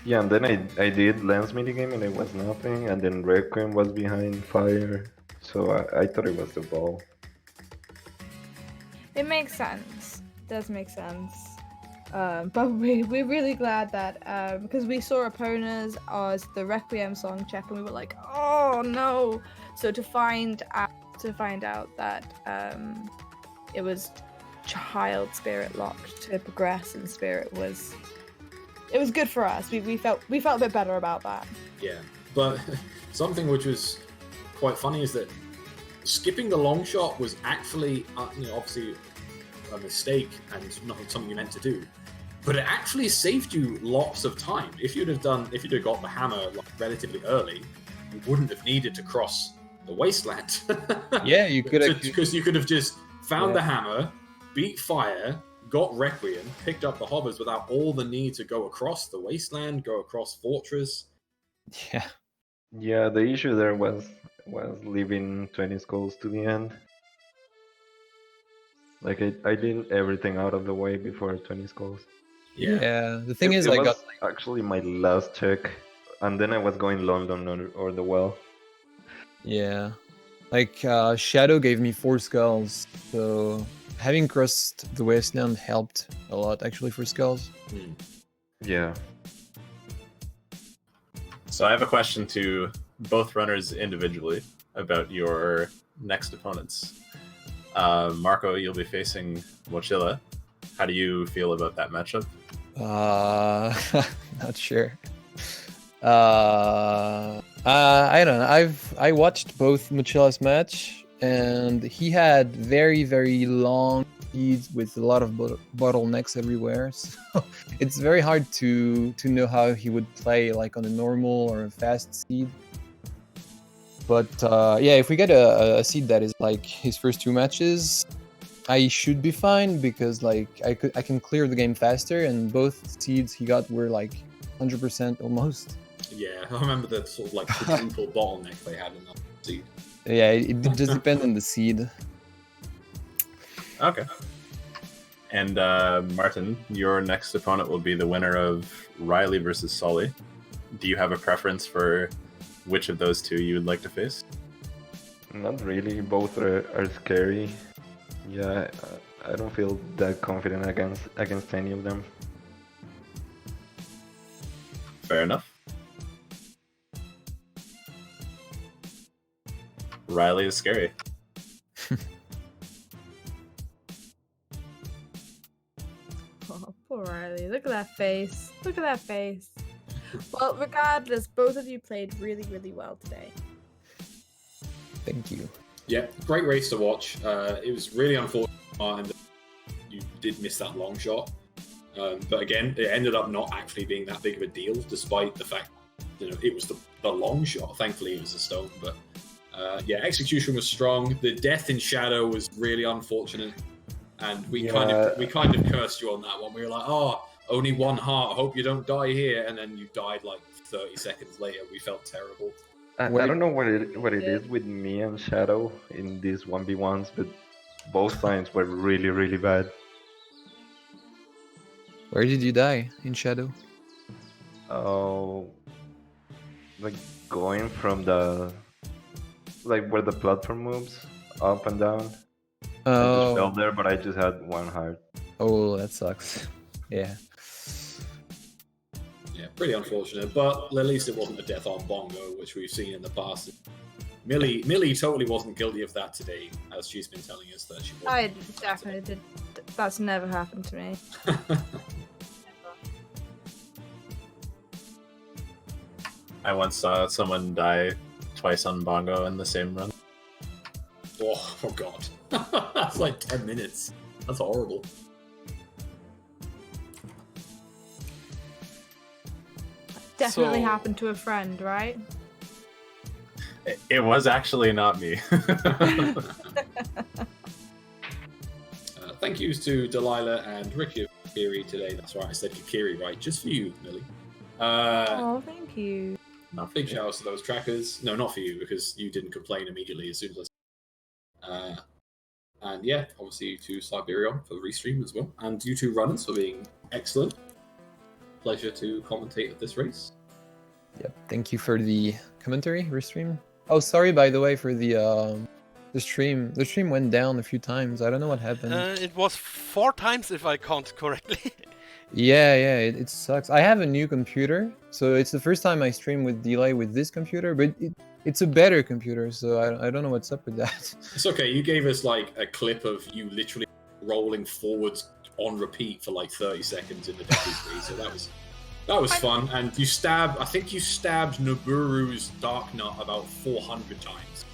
Yeah, and then I did lens minigame and it was nothing, and then Requiem was behind fire, so I thought it was the ball. It makes sense. Does make sense. But we're really glad that because we saw opponents as the Requiem song check, and we were like, oh no. So to find out that it was child spirit locked to progress in spirit was good for us. We felt a bit better about that. Yeah, but something which was quite funny is that skipping the long shot was actually, obviously a mistake and not something you meant to do. But it actually saved you lots of time. If you'd have got the hammer like, relatively early, you wouldn't have needed to cross the wasteland. Yeah, you could have. because you could have just found Yeah. the hammer, beat fire, got Requiem, picked up the hovers without all the need to go across the wasteland, go across Fortress. Yeah. Yeah, the issue there was was leaving 20 skulls to the end. Like I did everything out of the way before 20 skulls. Yeah. The thing It, is, it I was got actually my last check, and then I was going London or the well. yeah, like Shadow gave me 4 skulls, so having crossed the wasteland helped a lot actually for skulls. Yeah. So I have a question to both runners individually about your next opponents. Marco, you'll be facing Mochila. How do you feel about that matchup? Not sure. I don't know. I watched both Mochila's match, and he had very long speeds with a lot of bottlenecks everywhere. So it's very hard to know how he would play like on a normal or a fast seed. But yeah, if we get a seed that is like his first 2 matches, I should be fine because like I can clear the game faster, and both seeds he got were like 100% almost. Yeah, I remember the sort of like quadruple bottleneck they had in that seed. Yeah, it just depends on the seed. Okay. And Martin, your next opponent will be the winner of Riley versus Sully. Do you have a preference for which of those two you would like to face? Not really. Both are scary. Yeah, I don't feel that confident against any of them. Fair enough. Riley is scary. Oh, poor Riley. Look at that face. Look at that face. Well, regardless, both of you played really well today. Thank you. Yeah, great race to watch. It was really unfortunate, Martin, that you did miss that long shot. But again, it ended up not actually being that big of a deal, despite the fact it was the long shot. Thankfully, it was a stone. But yeah, execution was strong. The death in Shadow was really unfortunate, and we kind of cursed you on that one. We were like, oh, only 1 heart. Hope you don't die here. And then you died like 30 seconds later. We felt terrible. I don't know what it is with me and Shadow in these 1v1s, but both times were really bad. Where did you die in Shadow? Oh, like going from where the platform moves up and down. I just fell there, but I just had 1 heart. Oh, that sucks. Yeah. Yeah, pretty unfortunate, but at least it wasn't a death on Bongo, which we've seen in the past. Millie totally wasn't guilty of that today, as she's been telling us that she wasn't. I definitely did. That's never happened to me. I once saw someone die twice on Bongo in the same run. Oh god. That's like 10 minutes. That's horrible. Definitely So- happened to a friend, right? It was actually not me. Thank yous to Delilah and Ricky Kiri today. That's right, I said Kiri right, just for you, Millie. Oh, thank you. Big shout outs to those trackers. No, not for you, because you didn't complain immediately as soon as I said. And yeah, obviously to Siberion for the restream as well. And you two runners for being excellent. Pleasure to commentate at this race. Yep. Thank you for the commentary, restream. Oh, sorry by the way for the stream. The stream went down a few times. I don't know what happened. It was 4 times if I count correctly. Yeah, it sucks. I have a new computer, so it's the first time I stream with delay with this computer, but it's a better computer, so I don't know what's up with that. It's okay, you gave us like a clip of you literally rolling forwards on repeat for like 30 seconds in the WWE, so that was fun. And I think you stabbed Noburu's Dark Nut about 400 times.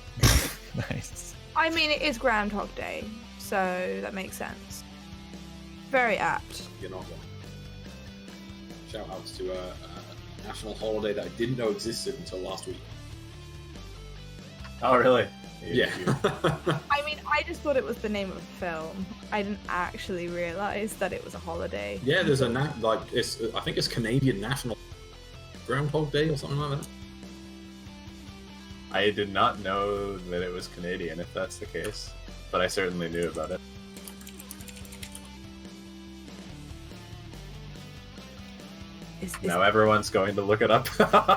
Nice. I mean, it is Groundhog Day, so that makes sense. Very apt. You're not wrong. Shout outs to a national holiday that I didn't know existed until last week. Oh, really? Yeah. I mean, I just thought it was the name of the film. I didn't actually realize that it was a holiday. Yeah, there's I think it's Canadian National Groundhog Day or something like that. I did not know that it was Canadian, if that's the case. But I certainly knew about it. Now everyone's going to look it up.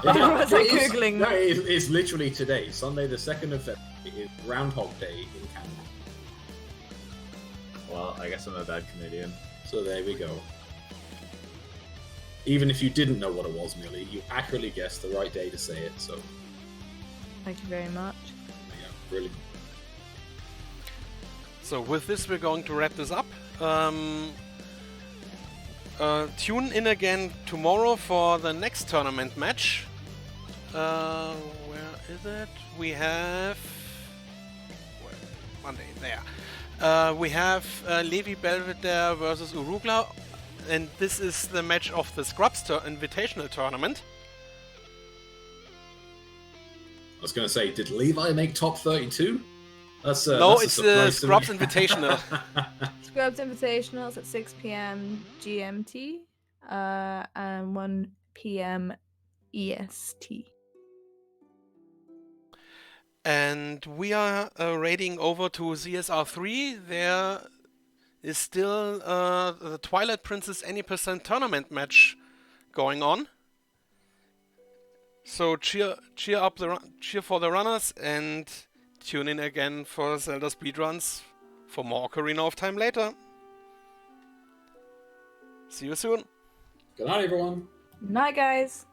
Everyone's like Googling. No, it's literally today, Sunday the 2nd of February, is Groundhog Day in Canada. Well, I guess I'm a bad Canadian. So there we go. Even if you didn't know what it was, Millie, you accurately guessed the right day to say it, so... Thank you very much. Yeah, brilliant. So with this, we're going to wrap this up. Tune in again tomorrow for the next tournament match. Where is it? We have... Monday, there. We have Levi Belvedere versus Urugla, and this is the match of the Scrubs Invitational Tournament. I was going to say, did Levi make top 32? No, that's it's the Scrubs Invitational. Scrubs Invitational is at 6 p.m. GMT and 1 p.m. EST. And we are raiding over to CSR3. There is still the Twilight Princess Any Percent tournament match going on. So cheer for the runners and tune in again for Zelda speedruns for more Ocarina of Time later. See you soon. Good night, everyone. Night, guys.